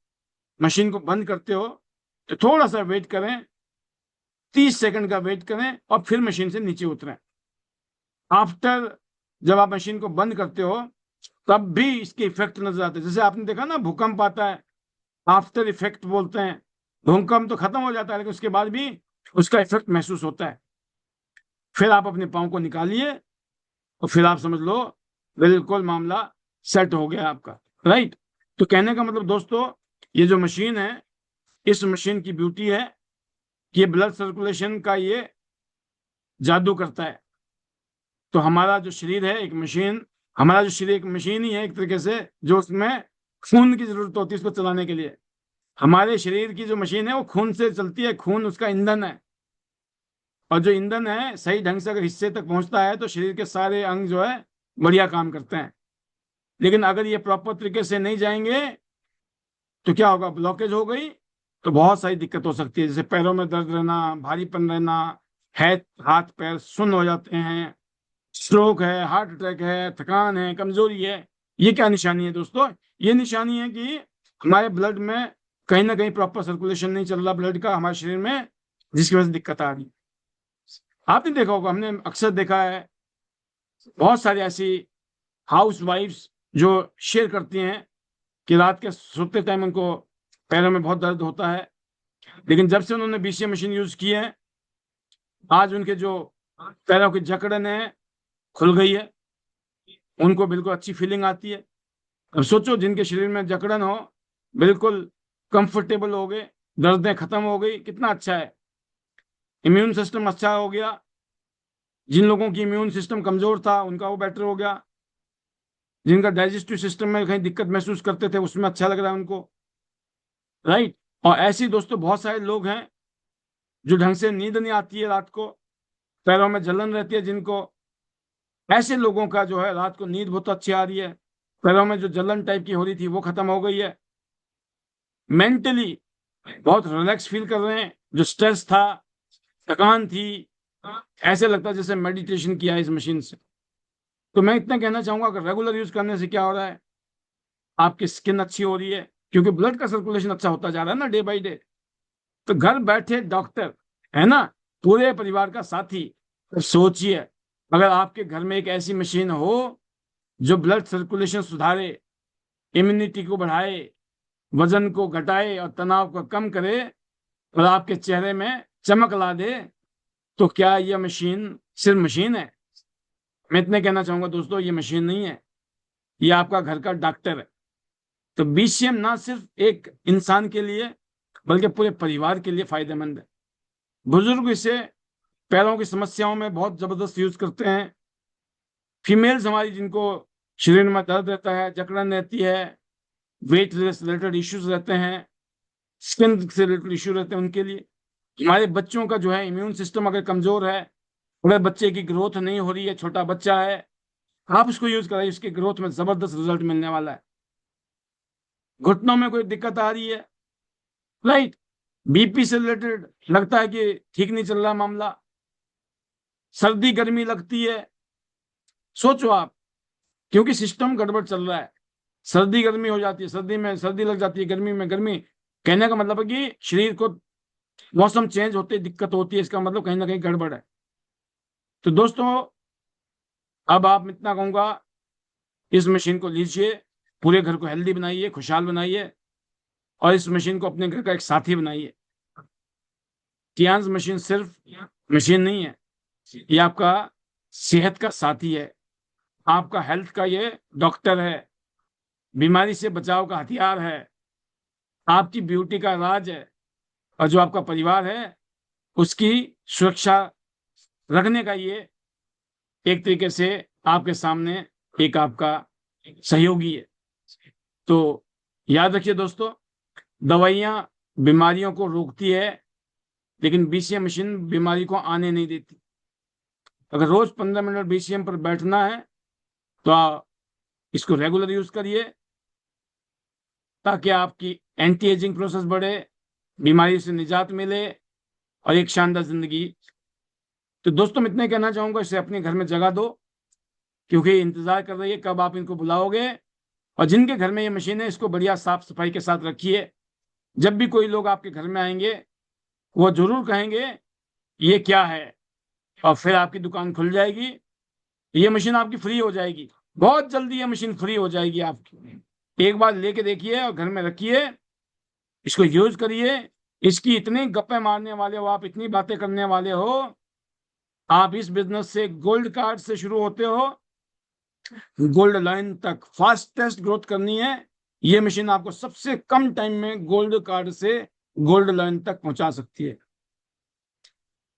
मशीन को बंद करते हो तो थोड़ा सा वेट करें, 30 सेकंड का वेट करें, और फिर मशीन से नीचे उतरें। आफ्टर, जब आप मशीन को बंद करते हो तब भी इसके इफेक्ट नजर आते हैं। जैसे आपने देखा ना, भूकंप आता है, आफ्टर इफेक्ट बोलते हैं। भूकंप तो खत्म हो जाता है लेकिन उसके बाद भी उसका इफेक्ट महसूस होता है। फिर आप अपने पाँव को निकालिए और फिर आप समझ लो बिल्कुल मामला सेट हो गया आपका, राइट। तो कहने का मतलब दोस्तों, ये जो मशीन है, इस मशीन की ब्यूटी है कि ये ब्लड सर्कुलेशन का ये जादू करता है। तो हमारा जो शरीर है एक मशीन, हमारा जो शरीर एक मशीन ही है एक तरीके से, जो उसमें खून की जरूरत होती है उसको चलाने के लिए। हमारे शरीर की जो मशीन है वो खून से चलती है, खून उसका ईंधन है। और जो ईंधन है सही ढंग से अगर हिस्से तक पहुंचता है तो शरीर के सारे अंग जो है बढ़िया काम करते हैं। लेकिन अगर ये प्रॉपर तरीके से नहीं जाएंगे तो क्या होगा, ब्लॉकेज हो गई तो बहुत सारी दिक्कत हो सकती है, जैसे पैरों में दर्द रहना, भारीपन रहना, है हाथ पैर सुन्न हो जाते हैं, स्ट्रोक है, हार्ट अटैक है, थकान है, कमजोरी है। ये क्या निशानी है दोस्तों? ये निशानी है कि हमारे ब्लड में कहीं ना कहीं प्रॉपर सर्कुलेशन नहीं चल रहा ब्लड का हमारे शरीर में, जिसकी वजह से दिक्कत आ रही है। आपने देखा होगा, हमने अक्सर देखा है बहुत सारी ऐसी हाउस वाइफ्स जो शेयर करती हैं कि रात के सोते टाइम उनको पैरों में बहुत दर्द होता है, लेकिन जब से उन्होंने बीसीए मशीन यूज की है आज उनके जो पैरों की जकड़न है खुल गई है, उनको बिल्कुल अच्छी फीलिंग आती है। अब सोचो जिनके शरीर में जकड़न हो बिल्कुल कंफर्टेबल हो गए, दर्दें खत्म हो गई, कितना अच्छा है। इम्यून सिस्टम अच्छा हो गया, जिन लोगों की इम्यून सिस्टम कमजोर था उनका वो बेटर हो गया, जिनका डाइजेस्टिव सिस्टम में कहीं दिक्कत महसूस करते थे उसमें अच्छा लग रहा है उनको, राइट। और ऐसे दोस्तों बहुत सारे लोग हैं जो ढंग से नींद नहीं आती है रात को, पैरों में जलन रहती है जिनको, ऐसे लोगों का जो है रात को नींद बहुत अच्छी आ रही है, पैरों में जो जलन टाइप की हो रही थी वो खत्म हो गई है, मेंटली बहुत रिलैक्स फील कर रहे हैं, जो स्ट्रेस था, थकान थी, ऐसे लगता है जैसे मेडिटेशन किया है इस मशीन से। तो मैं इतना कहना चाहूंगा कि रेगुलर यूज करने से क्या हो रहा है, आपकी स्किन अच्छी हो रही है क्योंकि ब्लड का सर्कुलेशन अच्छा होता जा रहा है ना डे बाई डे। तो घर बैठे डॉक्टर है ना, पूरे परिवार का साथी। तो सोचिए अगर आपके घर में एक ऐसी मशीन हो जो ब्लड सर्कुलेशन सुधारे, इम्यूनिटी को बढ़ाए, वजन को घटाए और तनाव को कम करे और आपके चेहरे में चमक ला दे, तो क्या यह मशीन सिर्फ मशीन है? मैं इतने कहना चाहूंगा दोस्तों, ये मशीन नहीं है, ये आपका घर का डॉक्टर है। तो बीसीएम ना सिर्फ एक इंसान के लिए बल्कि पूरे परिवार के लिए फायदेमंद है। बुजुर्ग इसे पैरों की समस्याओं में बहुत जबरदस्त यूज करते हैं। फीमेल्स हमारी जिनको शरीर में दर्द रहता है, जकड़न रहती है, वेट रिलेटेड इश्यूज रहते हैं, स्किन से रिलेटेड इश्यू रहते हैं, उनके लिए। हमारे बच्चों का जो है इम्यून सिस्टम अगर कमजोर है, अगर बच्चे की ग्रोथ नहीं हो रही है, छोटा बच्चा है, आप उसको यूज कराइए, उसकी ग्रोथ में जबरदस्त रिजल्ट मिलने वाला है। घुटनों में कोई दिक्कत आ रही है, राइट, बीपी से रिलेटेड लगता है कि ठीक नहीं चल रहा मामला, सर्दी गर्मी लगती है, सोचो आप, क्योंकि सिस्टम गड़बड़ चल रहा है, सर्दी गर्मी हो जाती है, सर्दी में सर्दी लग जाती है, गर्मी में गर्मी। कहने का मतलब है कि शरीर को मौसम चेंज होते दिक्कत होती है, इसका मतलब कहीं ना कहीं गड़बड़ है। तो दोस्तों अब आप इतना कहूंगा, इस मशीन को लीजिए, पूरे घर को हेल्दी बनाइए, खुशहाल बनाइए और इस मशीन को अपने घर का एक साथी बनाइए। टियान्स मशीन सिर्फ मशीन नहीं है, ये आपका सेहत का साथी है, आपका हेल्थ का ये डॉक्टर है, बीमारी से बचाव का हथियार है, आपकी ब्यूटी का राज है, और जो आपका परिवार है उसकी सुरक्षा रखने का ये एक तरीके से आपके सामने एक आपका सहयोगी है। तो याद रखिए दोस्तों, दवाइयां बीमारियों को रोकती है लेकिन बीसीएम मशीन बीमारी को आने नहीं देती। अगर रोज 15 मिनट बीसीएम पर बैठना है तो आप इसको रेगुलर यूज करिए ताकि आपकी एंटी एजिंग प्रोसेस बढ़े, बीमारी से निजात मिले और एक शानदार जिंदगी। तो दोस्तों मैं इतने कहना चाहूंगा, इसे अपने घर में जगह दो क्योंकि इंतजार कर रही है कब आप इनको बुलाओगे। और जिनके घर में ये मशीन है इसको बढ़िया साफ सफाई के साथ रखिए, जब भी कोई लोग आपके घर में आएंगे वो जरूर कहेंगे ये क्या है, और फिर आपकी दुकान खुल जाएगी, ये मशीन आपकी फ्री हो जाएगी, बहुत जल्दी ये मशीन फ्री हो जाएगी आपकी। एक बार लेके देखिए और घर में रखिए, इसको यूज करिए। इसकी इतनी गप्पे मारने वाले हो आप, इतनी बातें करने वाले हो आप, इस बिजनेस से गोल्ड कार्ड से शुरू होते हो गोल्ड लाइन तक फास्टेस्ट ग्रोथ करनी है, ये मशीन आपको सबसे कम टाइम में गोल्ड कार्ड से गोल्ड लाइन तक पहुंचा सकती है।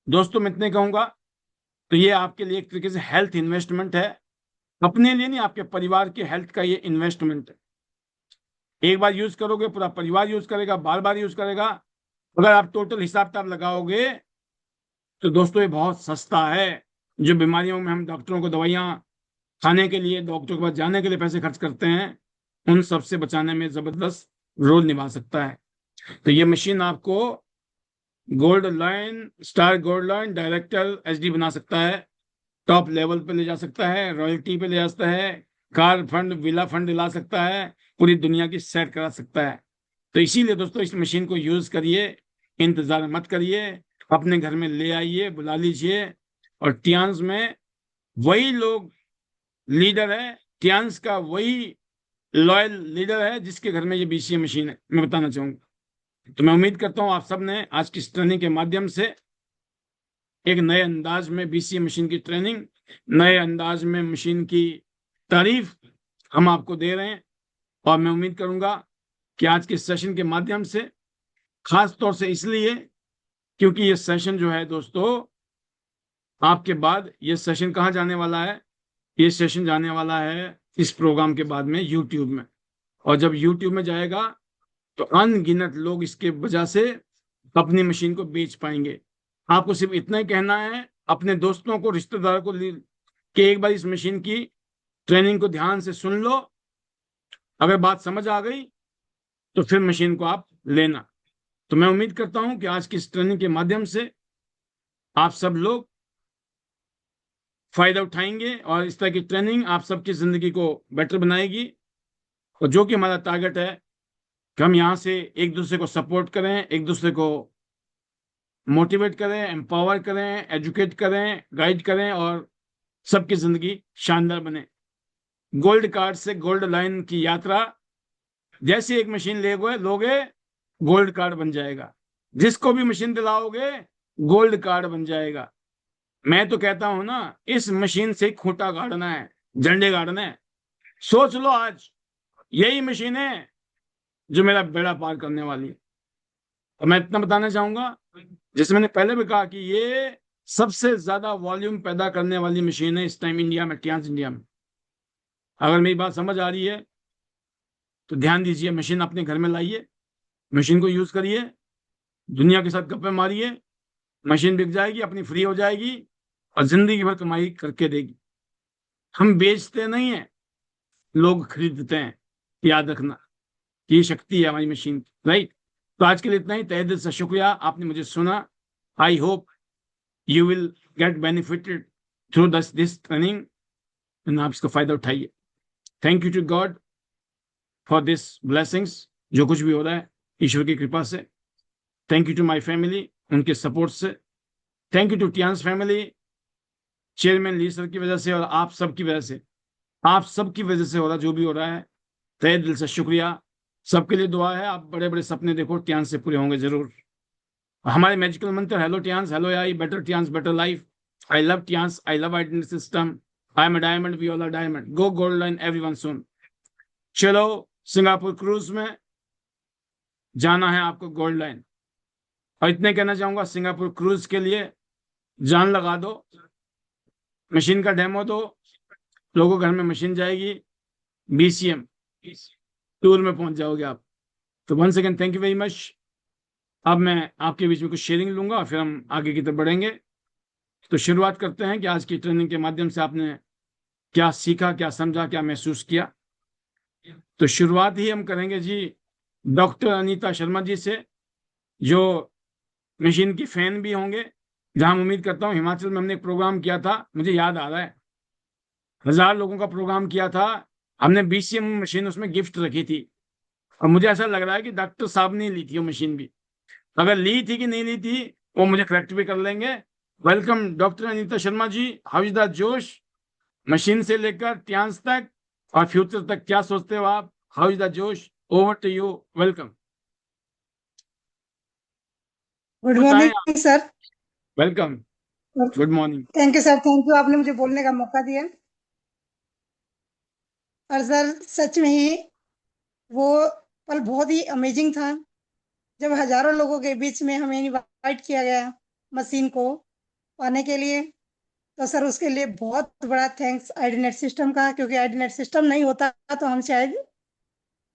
दोस्तों मैं इतने कहूंगा, तो ये आपके लिए एक तरीके से हेल्थ इन्वेस्टमेंट है, अपने लिए नहीं, आपके परिवार के हेल्थ का ये इन्वेस्टमेंट है। एक बार यूज करोगे, पूरा परिवार यूज करेगा, बार बार यूज करेगा। अगर आप टोटल हिसाब किताब लगाओगे तो दोस्तों ये बहुत सस्ता है। जो बीमारियों में हम डॉक्टरों को दवाइयाँ खाने के लिए, डॉक्टर के पास जाने के लिए पैसे खर्च करते हैं, उन सबसे बचाने में जबरदस्त रोल निभा सकता है। तो ये मशीन आपको gold line, star gold line, director HD बना सकता है, टॉप लेवल पे ले जा सकता है, रॉयल्टी पे ले जा सकता है, कार फंड, विला फंड दिला सकता है, पूरी दुनिया की सैर करा सकता है। तो इसीलिए दोस्तों इस मशीन को यूज करिए, इंतजार मत करिए, अपने घर में ले आइए, बुला लीजिए। और टियान्स में वही लोग लीडर है, टियान्स का वही लॉयल लीडर है जिसके घर में ये बीसीए मशीन है, मैं बताना चाहूंगा। तो मैं उम्मीद करता हूं आप सब ने आज की इस ट्रेनिंग के माध्यम से एक नए अंदाज में बीसीए मशीन की ट्रेनिंग, नए अंदाज में मशीन की तारीफ हम आपको दे रहे हैं। और मैं उम्मीद करूंगा कि आज के सेशन के माध्यम से, खास तौर से इसलिए क्योंकि ये सेशन जो है दोस्तों, आपके बाद ये सेशन कहाँ जाने वाला है, ये सेशन जाने वाला है इस प्रोग्राम के बाद में यूट्यूब में। और जब यूट्यूब में जाएगा तो अनगिनत लोग इसके वजह से अपनी मशीन को बेच पाएंगे। आपको सिर्फ इतना ही कहना है, अपने दोस्तों को, रिश्तेदारों को कि एक बार इस मशीन की ट्रेनिंग को ध्यान से सुन लो। अगर बात समझ आ गई तो फिर मशीन को आप लेना। तो मैं उम्मीद करता हूं कि आज की इस ट्रेनिंग के माध्यम से आप सब लोग फायदा उठाएंगे और इस तरह की ट्रेनिंग आप सबकी जिंदगी को बेटर बनाएगी। और जो कि हमारा टारगेट है कि हम यहाँ से एक दूसरे को सपोर्ट करें, एक दूसरे को मोटिवेट करें, एम्पावर करें, एजुकेट करें, गाइड करें और सबकी जिंदगी शानदार बने। गोल्ड कार्ड से गोल्ड लाइन की यात्रा, जैसे एक मशीन लोगे गोल्ड कार्ड बन जाएगा, जिसको भी मशीन दिलाओगे गोल्ड कार्ड बन जाएगा। मैं तो कहता हूं ना, इस मशीन से खूंटा गाड़ना है, झंडे गाड़ना है। सोच लो आज यही मशीन है जो मेरा बेड़ा पार करने वाली है। और मैं इतना बताना चाहूंगा, जैसे मैंने पहले भी कहा कि ये सबसे ज्यादा वॉल्यूम पैदा करने वाली मशीन है इस टाइम इंडिया में, टियान्स इंडिया में। अगर मेरी बात समझ आ रही है तो ध्यान दीजिए, मशीन अपने घर में लाइए, मशीन को यूज करिए, दुनिया के साथ गप्पे मारिए, मशीन बिक जाएगी, अपनी फ्री हो जाएगी और जिंदगी भर कमाई करके देगी। हम बेचते नहीं है, लोग खरीदते हैं। याद रखना, ये शक्ति है हमारी मशीन की, राइट। तो आज के लिए इतना ही, तहे दिल से शुक्रिया, आपने मुझे सुना। I hope you will get benefited through this training, आप इसका फायदा उठाइए। Thank you to God for this blessings, जो कुछ भी हो रहा है ईश्वर की कृपा से। Thank you to my family, उनके सपोर्ट से। Thank you to Tiens family, chairman Li sir की वजह से और आप सबकी वजह से, आप सबकी वजह से हो रहा जो भी हो रहा है। तहे दिल से शुक्रिया। सबके लिए दुआ है, आप बड़े बड़े सपने देखो, टियान्स से पूरे होंगे जरूर। हमारे मैजिकल मंत्र, hello Tiens, hello I, better Tiens, better life. I love Tiens, I love identity system, I am a diamond, we all are diamond, go gold line everyone soon. चलो सिंगापुर क्रूज में जाना है आपको, gold line. और इतने कहना चाहूंगा, Singapore cruise के लिए जान लगा दो, मशीन का डेमो दो, लोगों घर में मशीन जाएगी, बीसीएम टूर में पहुंच जाओगे आप। तो one second, thank you very much. अब मैं आपके बीच में कुछ शेयरिंग लूंगा और फिर हम आगे की तरफ बढ़ेंगे। तो शुरुआत करते हैं कि आज की ट्रेनिंग के माध्यम से आपने क्या सीखा, क्या समझा, क्या महसूस किया। तो शुरुआत ही हम करेंगे जी डॉक्टर अनीता शर्मा जी से, जो मशीन की फैन भी होंगे। जहां उम्मीद करता हूं, हिमाचल में हमने एक प्रोग्राम किया था, मुझे याद आ रहा है, 1000 लोगों का प्रोग्राम किया था, हमने बीसीएम मशीन उसमें गिफ्ट रखी थी। और मुझे ऐसा लग रहा है कि डॉक्टर साहब ने ली थी वो मशीन भी। अगर ली थी कि नहीं ली थी वो मुझे करेक्ट भी कर लेंगे। Welcome doctor Anita Sharma ji, how is the josh, machine से लेकर टियान्स तक और फ्यूचर तक क्या सोचते हो आप, हाउ इज द जोश, over to you, welcome. Good बताएं, morning sir. Welcome, good morning. Thank you sir, thank you, आपने मुझे बोलने का मौका दिया। और सर सच में ही वो पल बहुत ही अमेजिंग था, जब हजारों लोगों के बीच में हमें इनवाइट किया गया मशीन को पाने के लिए। तो सर उसके लिए बहुत बड़ा थैंक्स आईडीनेट सिस्टम का, क्योंकि आईडीनेट सिस्टम नहीं होता तो हम शायद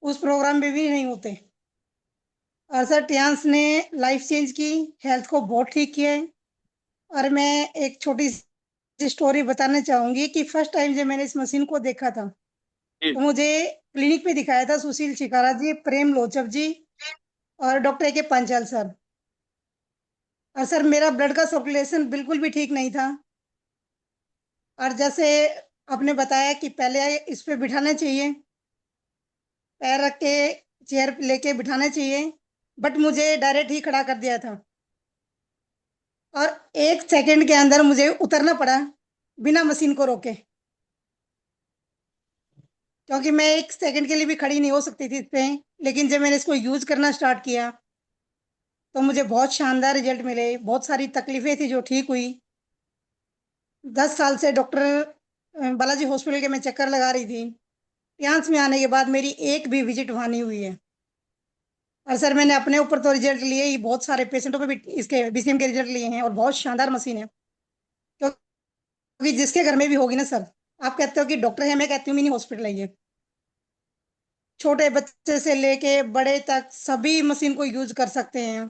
उस प्रोग्राम में भी नहीं होते। और सर टियान्स ने लाइफ चेंज की, हेल्थ को बहुत ठीक किया है। और मैं एक छोटी सी स्टोरी बताना चाहूंगी कि फर्स्ट टाइम जब मैंने इस मशीन को देखा था, जी तो मुझे क्लिनिक पे दिखाया था सुशील चिकारा जी, प्रेम लोचब जी और डॉक्टर के पांचाल सर। और सर मेरा ब्लड का सर्कुलेशन बिल्कुल भी ठीक नहीं था। और जैसे आपने बताया कि पहले इस पे बिठाना चाहिए, पैर रख के चेयर लेके बिठाना चाहिए, बट मुझे डायरेक्ट ही खड़ा कर दिया था। और 1 सेकंड के अंदर मुझे उतरना पड़ा बिना मशीन को रोके, क्योंकि मैं 1 सेकंड के लिए भी खड़ी नहीं हो सकती थी इस पे। लेकिन जब मैंने इसको यूज करना स्टार्ट किया तो मुझे बहुत शानदार रिजल्ट मिले, बहुत सारी तकलीफें थी जो ठीक हुई। 10 साल से डॉक्टर बालाजी हॉस्पिटल के मैं चक्कर लगा रही थी, यहाँ में आने के बाद मेरी एक भी विजिट वहाँ नहीं हुई है। और सर मैंने अपने ऊपर तो रिजल्ट लिए ही, बहुत सारे पेशेंटों पे भी इसके बीसीएम के रिजल्ट लिए हैं, और बहुत शानदार मशीन है। क्योंकि जिसके घर में भी होगी ना सर, आप कहते हो कि डॉक्टर है, मैं कहती हूँ मिनी हॉस्पिटल है ये। छोटे बच्चे से लेके बड़े तक सभी मशीन को यूज कर सकते हैं,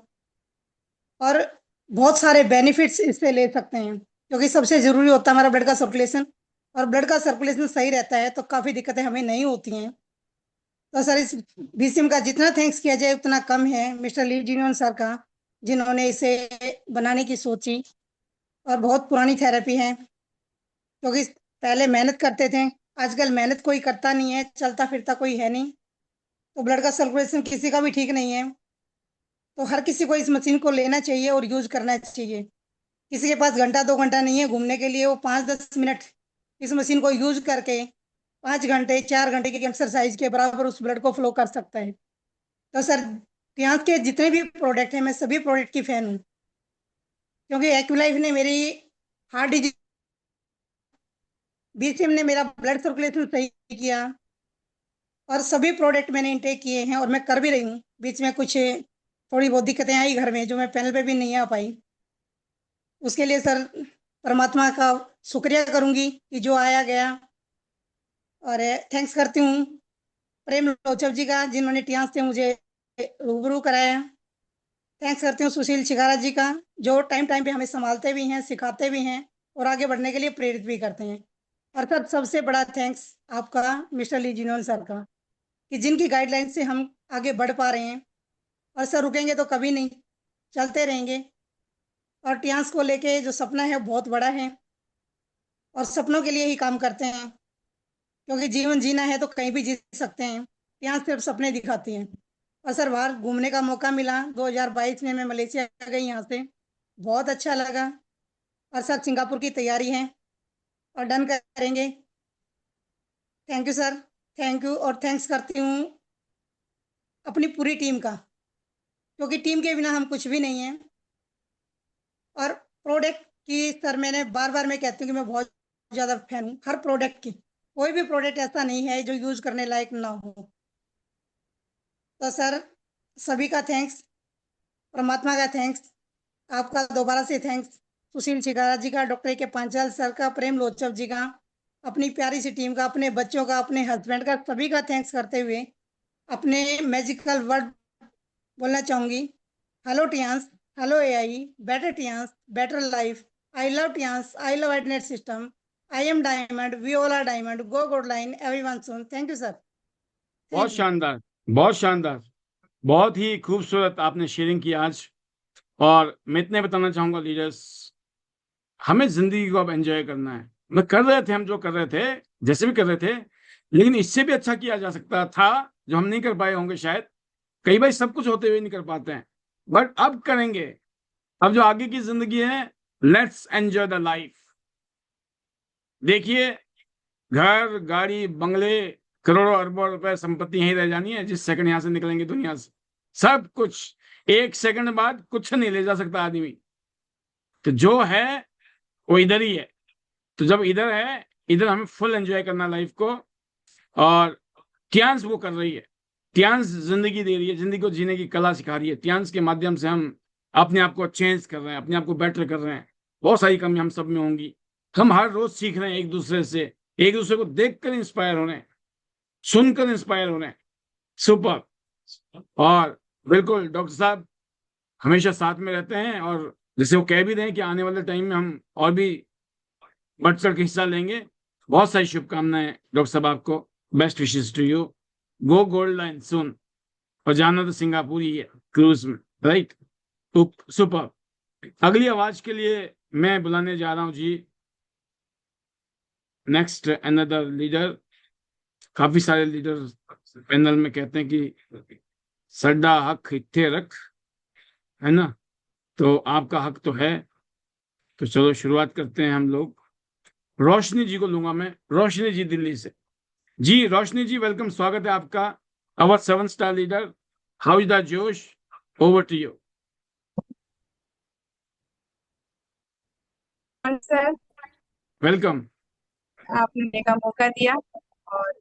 और बहुत सारे बेनिफिट्स इससे ले सकते हैं। क्योंकि सबसे जरूरी होता है हमारा ब्लड का सर्कुलेशन, और ब्लड का सर्कुलेशन सही रहता है तो काफी दिक्कतें हमें नहीं होती हैं। तो सर इस बीसीएम का जितना थैंक्स किया जाए उतना कम है, मिस्टर ली जिनोन सर का, जिन्होंने इसे बनाने की सोची। और बहुत पुरानी थेरेपी है, क्योंकि पहले मेहनत करते थे, आजकल मेहनत कोई करता नहीं है, चलता फिरता कोई है नहीं, तो ब्लड का सर्कुलेशन किसी का भी ठीक नहीं है। तो हर किसी को इस मशीन को लेना चाहिए और यूज करना चाहिए। किसी के पास घंटा 2 घंटा नहीं है घूमने के लिए, वो 5-10 मिनट इस मशीन को यूज करके 5 घंटे 4 घंटे की एक्सरसाइज के बराबर उस ब्लड को फ्लो कर सकता है। तो सर यहाँ के जितने भी प्रोडक्ट हैं, मैं सभी प्रोडक्ट की फैन हूँ, क्योंकि एक्यूलाइफ ने मेरी हार्ट डिजीज, बीसीएम ने मेरा ब्लड सर्कुलेशन सही किया, और सभी प्रोडक्ट मैंने इंटेक किए हैं और मैं कर भी रही हूँ। बीच में कुछ थोड़ी बहुत दिक्कतें आई घर में, जो मैं पैनल पे भी नहीं आ पाई। उसके लिए सर परमात्मा का शुक्रिया करूंगी कि जो आया गया। और थैंक्स करती हूँ प्रेम लोचब जी का, जिन्होंने टियास से मुझे रूबरू कराया। थैंक्स करती हूँ सुशील चिगारा जी का, जो टाइम टाइम पे हमें संभालते भी हैं, सिखाते भी हैं, और आगे बढ़ने के लिए प्रेरित भी करते हैं। और सर सबसे बड़ा थैंक्स आपका मिस्टर ली जिनोन सर का, कि जिनकी गाइडलाइन से हम आगे बढ़ पा रहे हैं। और सर रुकेंगे तो कभी नहीं, चलते रहेंगे। और टियास को लेके जो सपना है वो बहुत बड़ा है, और सपनों के लिए ही काम करते हैं, क्योंकि जीवन जीना है तो कहीं भी जी सकते हैं। यहाँ सिर्फ सपने दिखाती हैं। और सर बाहर घूमने का मौका मिला 2022 में, मैं मलेशिया गई यहाँ से, बहुत अच्छा लगा। और सर सिंगापुर की तैयारी है और डन करेंगे। Thank you sir, thank you. और थैंक्स करती हूँ अपनी पूरी टीम का, क्योंकि टीम के बिना हम कुछ भी नहीं है। और प्रोडक्ट की सर मैंने बार बार मैं कहती हूँ कि मैं बहुत ज़्यादा फैन हूँ हर प्रोडक्ट की। कोई भी प्रोडक्ट ऐसा नहीं है जो यूज करने लायक ना हो। तो सर सभी का थैंक्स, परमात्मा का थैंक्स, आपका दोबारा से थैंक्स, सुशील चिगारा जी का, डॉक्टर के पांचाल सर का, प्रेम लोचब जी का, अपनी प्यारी सी टीम का, अपने बच्चों का, अपने हस्बैंड का, सभी का थैंक्स करते हुए अपने मैजिकल वर्ड बोलना चाहूंगी। Hello Tiens, hello AI, better Tiens, better life. I love Tiens, I love ID net system. I am diamond, we all are diamond, go good line, everyone soon. Thank you sir, बहुत thank you. शानदार, बहुत शानदार, बहुत ही खूबसूरत आपने sharing की आज। और मैं इतने बताना चाहूंगा लीडर्स, हमें जिंदगी को अब एंजॉय करना है। मैं कर रहे थे, हम जो कर रहे थे जैसे भी कर रहे थे, लेकिन इससे भी अच्छा किया जा सकता था, जो हम नहीं कर पाए होंगे शायद। कई बार सब कुछ होते हुए नहीं कर पाते हैं, बट अब करेंगे। अब जो आगे की जिंदगी है, लेट्स एंजॉय द लाइफ। देखिए, घर गाड़ी बंगले, करोड़ों अरबों रुपए संपत्ति यहीं रह जानी है जिस सेकंड यहां से निकलेंगे दुनिया से। सब कुछ 1 सेकंड बाद कुछ नहीं ले जा सकता आदमी। तो जो है वो इधर ही है। तो जब इधर है, इधर हमें फुल एंजॉय करना लाइफ को। और टियांस वो कर रही है, टियांस जिंदगी दे रही है, जिंदगी को जीने की कला सिखा रही है। टियांस के माध्यम से हम अपने आप को चेंज कर रहे हैं, अपने आप को बेटर कर रहे हैं। बहुत सारी कमी हम सब में होंगी। हम हर रोज सीख रहे हैं एक दूसरे से, एक दूसरे को देखकर इंस्पायर हो रहे हैं, सुनकर इंस्पायर हो रहे हैं। सुपर। और बिल्कुल डॉक्टर साहब हमेशा साथ में रहते हैं, और जैसे वो कह भी रहे हैं कि आने वाले टाइम में हम और भी बढ़ चढ़ के हिस्सा लेंगे। बहुत सारी शुभकामनाएं डॉक्टर साहब आपको। Best wishes to you. Go gold line soon. और जाना तो सिंगापुर ही है क्रूज में, राइट। सुपर। अगली आवाज के लिए मैं बुलाने जा रहा हूं जी नेक्स्ट अनदर लीडर। काफी सारे लीडर पैनल में कहते हैं कि सड्डा हक इत्थे रख, है ना। तो आपका हक तो है। तो चलो शुरुआत करते हैं हम लोग। रोशनी जी को लूंगा मैं। रोशनी जी दिल्ली से। जी रोशनी जी वेलकम, स्वागत है आपका। Our 7 star leader, how is the जोश, over to you. Sir, welcome. आपने मेरे का मौका दिया। और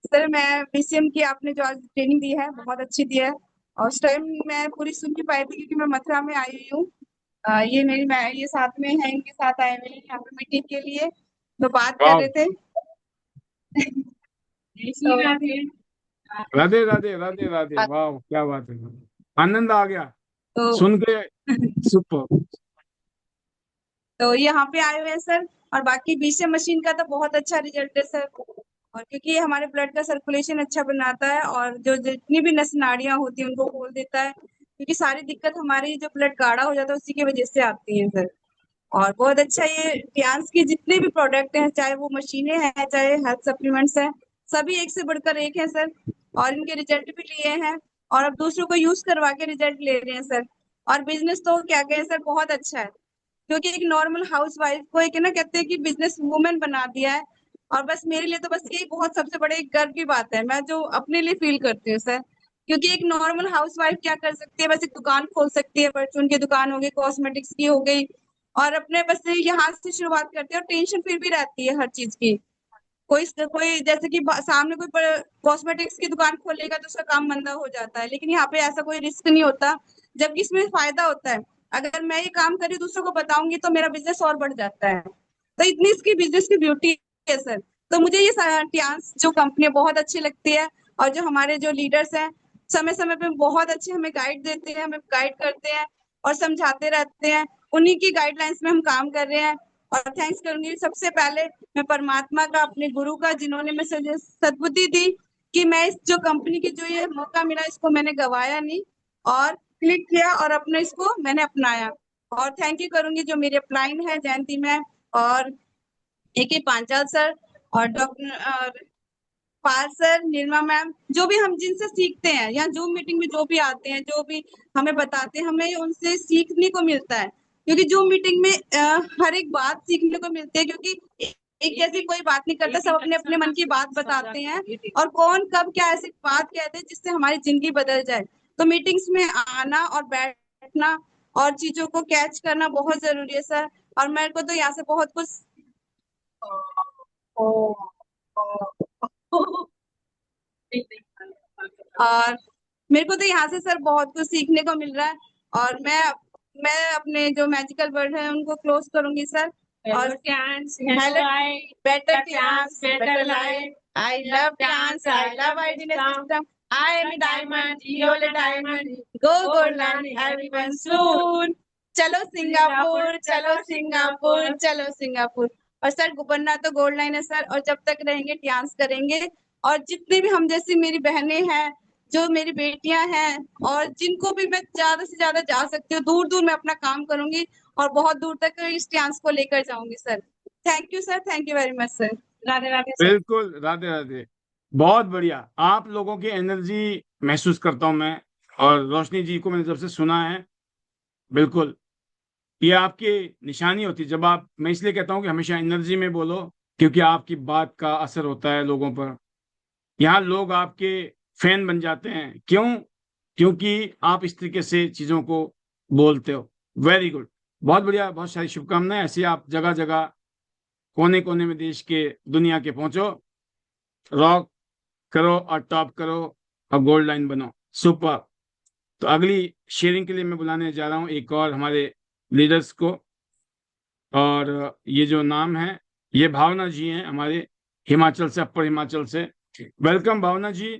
सर, मैं बीसीएम की आपने जो आज ट्रेनिंग दी है बहुत अच्छी दी है। और उस टाइम मैं पूरी सुन नहीं पाई थी क्योंकि मैं मथुरा में आई हुई हूँ। ये साथ में है, इनके साथ आए हुए हैं यहाँ पे मीटिंग के लिए, तो बात कर वाह, रहे थे। तो, राधे राधे राधे राधे, वाह क्या बात है, आनंद आ गया तो सुन के। सुपर। तो यहाँ पे आए हुए हैं सर। और बाकी बीसीएम मशीन का तो बहुत अच्छा रिजल्ट है सर। और क्योंकि ये हमारे ब्लड का सर्कुलेशन अच्छा बनाता है और जो जितनी भी नस नाड़ियां होती हैं उनको खोल देता है, क्योंकि सारी दिक्कत हमारी जो ब्लड गाढ़ा हो जाता है उसी की वजह से आती है सर। और बहुत अच्छा ये टियान्स की जितने भी प्रोडक्ट हैं, चाहे वो मशीनें हैं चाहे हेल्थ सप्लीमेंट्स हैं, सभी एक से बढ़कर एक हैं सर। और इनके रिजल्ट भी लिए हैं और अब दूसरों को यूज करवा के रिजल्ट ले रहे हैं सर। और बिजनेस तो क्या कहें सर, बहुत अच्छा है। क्योंकि एक नॉर्मल हाउस वाइफ को एक ना कहते हैं कि बिजनेस वुमेन बना दिया है। और बस मेरे लिए तो बस यही बहुत सबसे बड़े गर्व की बात है, मैं जो अपने लिए फील करती हूँ सर। क्योंकि एक नॉर्मल हाउस वाइफ क्या कर सकती है, बस एक दुकान खोल सकती है, परचून की दुकान हो गई, कॉस्मेटिक्स की हो गई, और अपने बस यहाँ से शुरुआत करती है। और टेंशन फिर भी रहती है हर चीज की। कोई कोई जैसे कि सामने कोई कॉस्मेटिक्स की दुकान खोलेगा तो उसका काम मंदा हो जाता है, लेकिन यहाँ पे ऐसा कोई रिस्क नहीं होता, जबकि इसमें फायदा होता है। अगर मैं ये काम करी दूसरों को बताऊंगी तो मेरा बिजनेस और बढ़ जाता है। तो इतनी इसकी बिजनेस की ब्यूटी है सर। तो मुझे ये टियान्स जो कंपनी है बहुत अच्छी लगती है। और जो हमारे जो लीडर्स हैं, समय समय पे बहुत अच्छे हमें गाइड देते हैं, हमें गाइड करते हैं और समझाते रहते हैं। उन्हीं की गाइडलाइंस में हम काम कर रहे हैं। और थैंक्स करूंगी सबसे पहले मैं परमात्मा का, अपने गुरु का, जिन्होंने मुझे सद्बुद्धि दी कि मैं इस जो कंपनी की जो ये मौका मिला इसको मैंने गवाया नहीं और क्लिक किया और अपने इसको मैंने अपनाया। और थैंक यू करूंगी जो मेरे अपलाइन है, जयंती मैम और AK पांचाल सर और डॉक्टर पाल सर, निर्मा मैम, जो भी हम जिनसे सीखते हैं या जूम मीटिंग में जो भी आते हैं, जो भी हमें बताते हैं, हमें उनसे सीखने को मिलता है। क्योंकि जूम मीटिंग में हर एक बात सीखने को मिलती है, क्योंकि एक जैसी कोई बात नहीं करता, सब अपने अपने मन की बात बताते हैं और कौन कब क्या ऐसी बात कहते हैं जिससे हमारी जिंदगी बदल जाए। तो मीटिंग्स में आना और बैठना और चीजों को कैच करना बहुत जरूरी है सर। और मेरे को तो यहाँ से बहुत कुछ और मेरे को तो यहाँ से सर बहुत कुछ सीखने को मिल रहा है। और मैं अपने जो मैजिकल वर्ड है उनको क्लोज करूंगी सर। और hello, better dance, better life, I love dance, I love idea system, I am diamond, you are diamond, go golden everyone soon. चलो सिंगापुर, चलो सिंगापुर, चलो सिंगापुर। और सर बनना तो गोल्ड लाइन है सर, और जब तक रहेंगे डांस करेंगे। और जितने भी हम जैसी मेरी बहनें हैं, जो मेरी बेटियां हैं, और जिनको भी मैं ज्यादा से ज्यादा जा सकती हूँ दूर दूर मैं अपना काम करूंगी और बहुत दूर तक इस डांस को लेकर जाऊंगी sir. Thank you sir, thank you very much sir. Radhe Radhe sir. बिल्कुल राधे राधे। बहुत बढ़िया, आप लोगों की एनर्जी महसूस करता हूं मैं। और रोशनी जी को मैंने जब से सुना है, बिल्कुल ये आपकी निशानी होती है। जब आप, मैं इसलिए कहता हूं कि हमेशा एनर्जी में बोलो, क्योंकि आपकी बात का असर होता है लोगों पर। यहाँ लोग आपके फैन बन जाते हैं। क्यों? क्योंकि आप इस तरीके से चीजों को बोलते हो। वेरी गुड, बहुत बढ़िया, बहुत सारी शुभकामनाएं। ऐसे आप जगह जगह, कोने कोने में देश के, दुनिया के पहुंचो, रॉक करो और टॉप करो और गोल्ड लाइन बनो। सुपर। तो अगली शेयरिंग के लिए मैं बुलाने जा रहा हूं एक और हमारे लीडर्स को। और ये जो नाम है, ये भावना जी हैं हमारे हिमाचल से, अपर हिमाचल से। वेलकम भावना जी।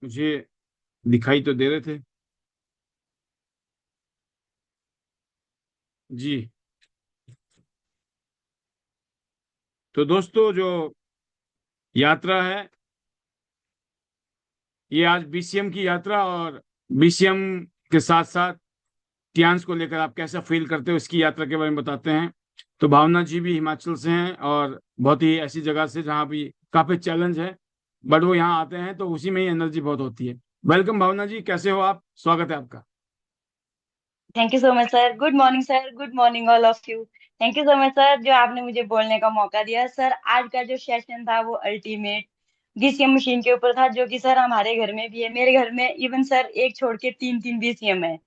मुझे दिखाई तो दे रहे थे जी। तो दोस्तों, जो यात्रा है, ये आज बीसीएम की यात्रा, और बीसीएम के साथ साथ टियांस को लेकर आप कैसा फील करते हो, इसकी यात्रा के बारे में बताते हैं। तो भावना जी भी हिमाचल से हैं, और बहुत ही ऐसी जगह से जहाँ भी काफी चैलेंज है, बट वो यहाँ आते हैं तो उसी में ही एनर्जी बहुत होती है। वेलकम भावना जी, कैसे हो आप? स्वागत है आपका। Thank you so much sir. Good morning sir. Good morning all of you. Thank you so much sir जो आपने मुझे बोलने का मौका दिया। सर आज का जो सेशन था वो अल्टीमेट बीसीएम मशीन के ऊपर था, जो कि सर हमारे घर में भी है, मेरे घर में इवन सर एक छोड़ के तीन तीन बीसीएम है।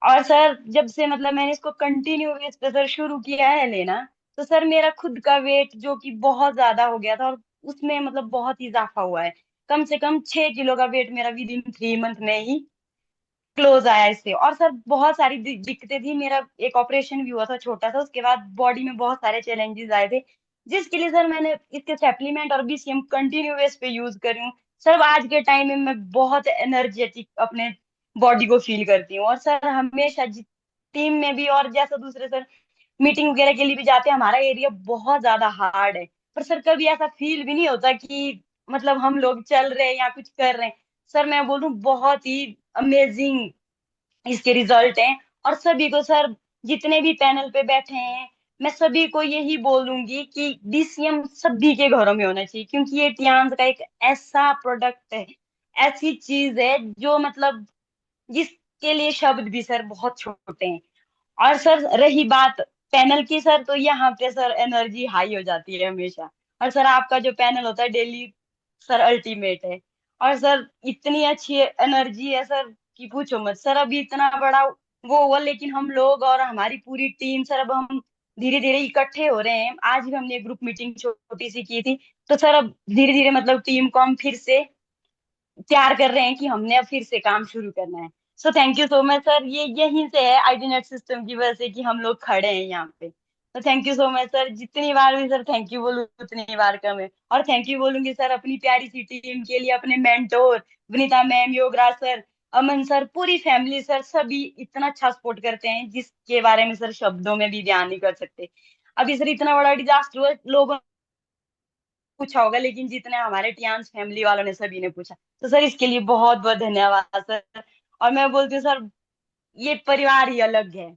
और सर जब से मतलब मैंने इसको कंटिन्यू बेस पे सर शुरू किया है लेना, तो सर मेरा खुद का वेट जो कि बहुत ज्यादा हो गया था, और उसमें मतलब बहुत इजाफा हुआ है। कम से कम 6 किलो का वेट मेरा विद इन 3 मंथ में ही क्लोज आया इससे। और सर बहुत सारी दिक्कतें थी। मेरा एक ऑपरेशन भी हुआ था छोटा सा, उसके बाद बॉडी में बहुत सारे चैलेंजेस आए थे, जिसके लिए सर मैंने इसके सप्लीमेंट और बीसीएम कंटिन्यू बेस पे यूज कर रही हूँ। सर आज के टाइम में मैं बहुत एनर्जेटिक अपने बॉडी को फील करती हूँ। और सर हमेशा टीम में भी, और जैसा दूसरे सर मीटिंग वगैरह के लिए भी जाते हैं, हमारा एरिया बहुत ज्यादा हार्ड है, पर सर कभी ऐसा फील भी नहीं होता कि मतलब हम लोग चल रहे हैं या कुछ कर रहे हैं। सर मैं बोलूँ बहुत ही अमेजिंग इसके रिजल्ट हैं। और सभी को सर, जितने भी पैनल पे बैठे हैं, मैं सभी को यही बोलूंगी कि डीसीएम सभी के घरों में होना चाहिए, क्योंकि ये टियांस का एक ऐसा प्रोडक्ट है, ऐसी चीज है जो मतलब जिसके लिए शब्द भी सर बहुत छोटे हैं। और सर रही बात पैनल की सर, तो यहाँ पे सर एनर्जी हाई हो जाती है हमेशा। और सर आपका जो पैनल होता है डेली, सर अल्टीमेट है। और सर इतनी अच्छी एनर्जी है सर कि पूछो मत सर। अभी इतना बड़ा वो हुआ, लेकिन हम लोग और हमारी पूरी टीम सर, अब हम धीरे धीरे इकट्ठे हो रहे हैं। आज भी हमने ग्रुप मीटिंग छोटी सी की थी, तो सर अब धीरे धीरे मतलब टीम को हम फिर से तैयार कर रहे हैं कि हमने अब फिर से काम शुरू करना है। So thank you so much sir. ये यहीं से है आईडीनेट सिस्टम की वजह से कि हम लोग खड़े हैं यहाँ पे। तो thank you so much sir. जितनी बार भी सर थैंक यू बोलूँ उतनी बार कम है। और थैंक यू बोलूंगी सर अपनी प्यारी सी टीम के लिए, अपने mentor Vanita ma'am, Yograj sir, Aman sir, पूरी फैमिली सर, सभी इतना अच्छा सपोर्ट करते हैं जिसके बारे में सर शब्दों में भी बयान नहीं कर सकते। अभी सर इतना बड़ा डिजास्टर हुआ, लोगों पूछा होगा, लेकिन जितने हमारे टियान्स फैमिली वालों ने सभी ने पूछा, तो सर इसके लिए बहुत बहुत धन्यवाद सर। और मैं बोलती हूँ सर, ये परिवार ही अलग है,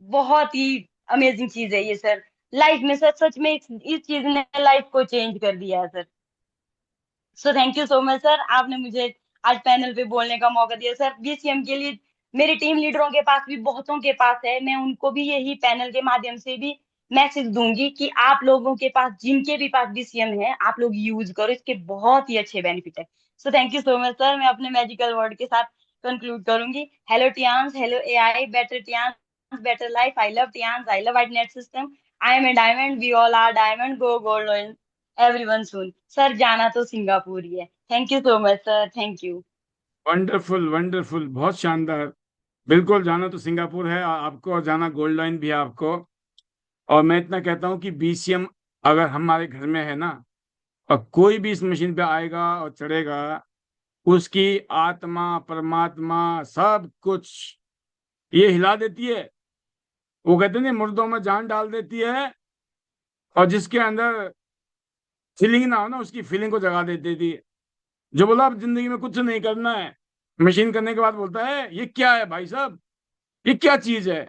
बहुत ही अमेजिंग चीज है ये सर। लाइफ में सर सच में इस चीज ने लाइफ को चेंज कर दिया है sir. So thank you so much sir, आपने मुझे आज पैनल पे बोलने का मौका दिया सर। बीसीएम के लिए मेरे टीम लीडरों के पास भी, बहुतों के पास है, मैं उनको भी यही पैनल के माध्यम से भी मैसेज दूंगी कि आप लोगों के पास, जिनके भी पास बीसीएम है, आप लोग यूज करो, इसके बहुत ही अच्छे बेनिफिट है। So thank you so much sir. मैं अपने मैजिकल वर्ड के साथ कंक्लूड करूंगी। Hello Tiens, hello AI, better Tiens, better life. I love Tiens, I love iNet system. I am a diamond, we all are diamond, go gold everyone soon. Sir जाना तो सिंगापुर ही है। Thank you so much sir. Thank you. Wonderful wonderful, बहुत शानदार। बिल्कुल, जाना तो Singapore है आपको, और जाना गोल्ड लाइन भी है आपको। और मैं इतना कहता हूँ कि बीसीएम अगर हमारे घर में है ना, और कोई भी इस मशीन पे आएगा और चढ़ेगा, उसकी आत्मा, परमात्मा, सब कुछ ये हिला देती है। वो कहते हैं ना, मुर्दों में जान डाल देती है, और जिसके अंदर फीलिंग ना हो ना, उसकी फीलिंग को जगा देती थी। जो बोला अब जिंदगी में कुछ नहीं करना है, मशीन करने के बाद बोलता है ये क्या है भाई साहब, ये क्या चीज है,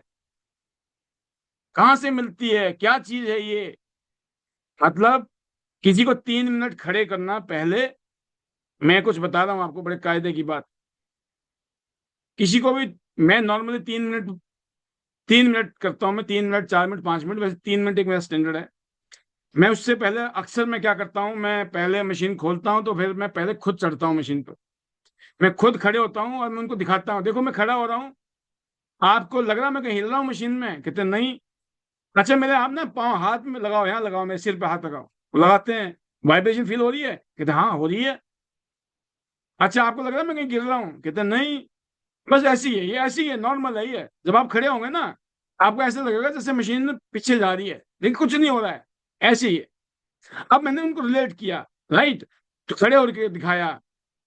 कहाँ से मिलती है, क्या चीज है ये। मतलब किसी को 3 मिनट खड़े करना पहले, मैं कुछ बता रहा हूँ आपको बड़े कायदे की बात। किसी को भी, मैं नॉर्मली 3 मिनट, 3 मिनट करता हूँ मैं, 3 मिनट, 4 मिनट, 5 मिनट, वैसे 3 मिनट एक मेरा स्टैंडर्ड है। मैं उससे पहले अक्सर मैं क्या करता हूँ, मैं पहले मशीन खोलता हूँ, तो फिर मैं पहले खुद चढ़ता हूँ मशीन पर। मैं खुद खड़े होता हूँ और मैं उनको दिखाता हूँ, देखो मैं खड़ा हो रहा हूँ, आपको लग रहा मैं कहीं हिल रहा हूँ मशीन में? कहते नहीं। अच्छा मेरे आप ना पाँव हाथ में लगाओ, यहाँ लगाओ, मेरे सिर पे हाथ लगाओ। वो लगाते हैं, वाइब्रेशन फील हो रही है? कहते हाँ हो रही है। अच्छा आपको लग रहा है मैं कहीं गिर रहा हूँ? कहते नहीं, बस ऐसी है, ये ऐसी है, नॉर्मल है ये। जब आप खड़े होंगे ना, आपको ऐसे लगेगा जैसे मशीन पीछे जा रही है, लेकिन कुछ नहीं हो रहा है, ऐसी ही है। अब मैंने उनको रिलेट किया, राइट, तो खड़े होकर दिखाया।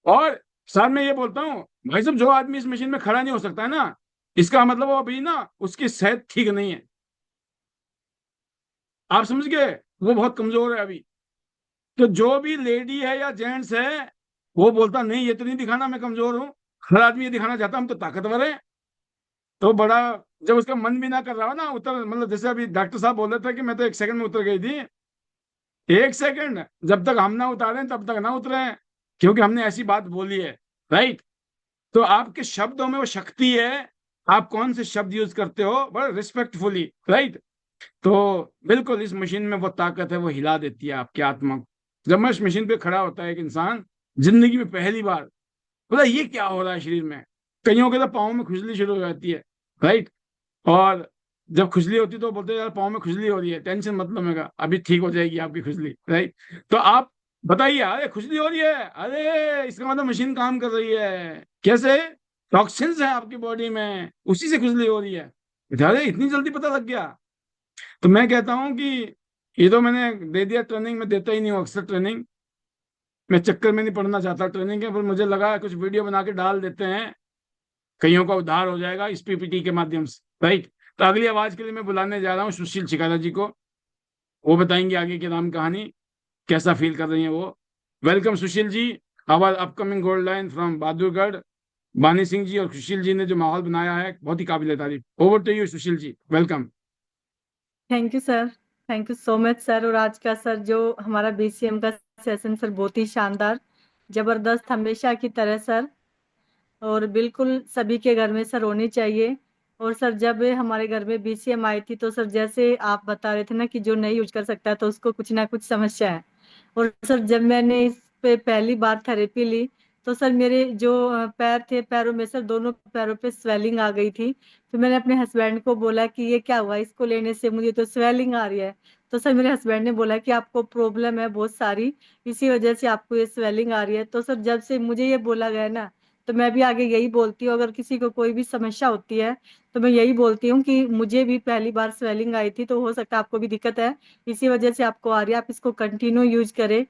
और सर मैं ये बोलता हूँ, भाई साहब जो आदमी इस मशीन में खड़ा नहीं हो सकता है ना, इसका मतलब वो अभी ना उसकी सेहत ठीक नहीं है। आप समझ गए, वो बहुत कमजोर है अभी। तो जो भी लेडी है या जेंट्स है, वो बोलता नहीं ये तो नहीं दिखाना मैं कमजोर हूँ, हर आदमी ये दिखाना चाहता हम तो ताकतवर है। तो बड़ा, जब उसका मन भी ना कर रहा हो ना उतर, मतलब जैसे अभी डॉक्टर साहब बोल रहे थे कि मैं तो 1 सेकंड में उतर गई थी, 1 सेकंड जब तक हम ना उतारें तब तक ना उतरे, क्योंकि हमने ऐसी बात बोली है, राइट। तो आपके शब्दों में वो शक्ति है, आप कौन से शब्द यूज करते हो, बड़े रिस्पेक्टफुली, राइट। तो बिल्कुल इस मशीन में वो ताकत है, वो हिला देती है आपकी आत्मा को। जब मैं इस मशीन पे खड़ा होता है एक इंसान, जिंदगी में पहली बार, बोला ये क्या हो रहा है शरीर में। कईयों के तो पाँव में खुजली शुरू हो जाती है, राइट। और जब खुजली होती है तो बोलते हैं यार पाँव में खुजली हो रही है, टेंशन मत लो, मैं कहा अभी ठीक हो जाएगी आपकी खुजली, राइट। तो आप बताइए, अरे खुजली हो रही है, अरे इसका मतलब मशीन काम कर रही है। कैसे? टॉक्सिन्स है आपकी बॉडी में, उसी से खुजली हो रही है। अरे इतनी जल्दी पता लग गया। तो मैं कहता हूँ कि ये तो मैंने दे दिया ट्रेनिंग, में देता ही नहीं हूँ अक्सर ट्रेनिंग, मैं चक्कर में नहीं पड़ना चाहता ट्रेनिंग के, पर मुझे लगा कुछ वीडियो बना के डाल देते हैं, कईयों का उद्धार हो जाएगा इस पीपीटी के माध्यम से, राइट। तो अगली आवाज के लिए मैं बुलाने जा रहा हूँ सुशील छिकारा जी को, वो बताएंगे आगे की राम कहानी, कैसा फील कर रही है वो। Welcome Sushil ji, our upcoming gold line from Bahadurgarh. Bani Singh जी और सुशील जी ने जो माहौल बनाया है बहुत ही काबिल तारीफ। Over to you Sushil ji, welcome. Thank you sir, thank you so much sir. और आज का सर जो हमारा बीसीएम का सेशन सर बहुत ही शानदार, जबरदस्त, हमेशा की तरह सर। और बिल्कुल सभी के घर में सर होनी चाहिए। और सर जब हमारे घर में बीसीएम आई थी तो सर जैसे आप बता रहे थे ना कि जो नहीं यूज कर सकता तो उसको कुछ ना कुछ समस्या है। और सर जब मैंने इस पे पहली बार थेरेपी ली तो सर मेरे जो पैर थे, पैरों में सर दोनों पैरों पे स्वेलिंग आ गई थी। फिर मैंने अपने हस्बैंड को बोला कि ये क्या हुआ, इसको लेने से मुझे तो स्वेलिंग आ रही है। तो सर मेरे हस्बैंड ने बोला कि आपको प्रॉब्लम है बहुत सारी, इसी वजह से आपको ये स्वेलिंग आ रही है। तो सर जब से मुझे ये बोला गया ना, तो मैं भी आगे यही बोलती हूँ, अगर किसी को कोई भी समस्या होती है तो मैं यही बोलती हूँ कि मुझे भी पहली बार स्वेलिंग आई थी, तो हो सकता है आपको भी दिक्कत है, इसी वजह से आपको आ रही है। आप इसको कंटिन्यू यूज करें।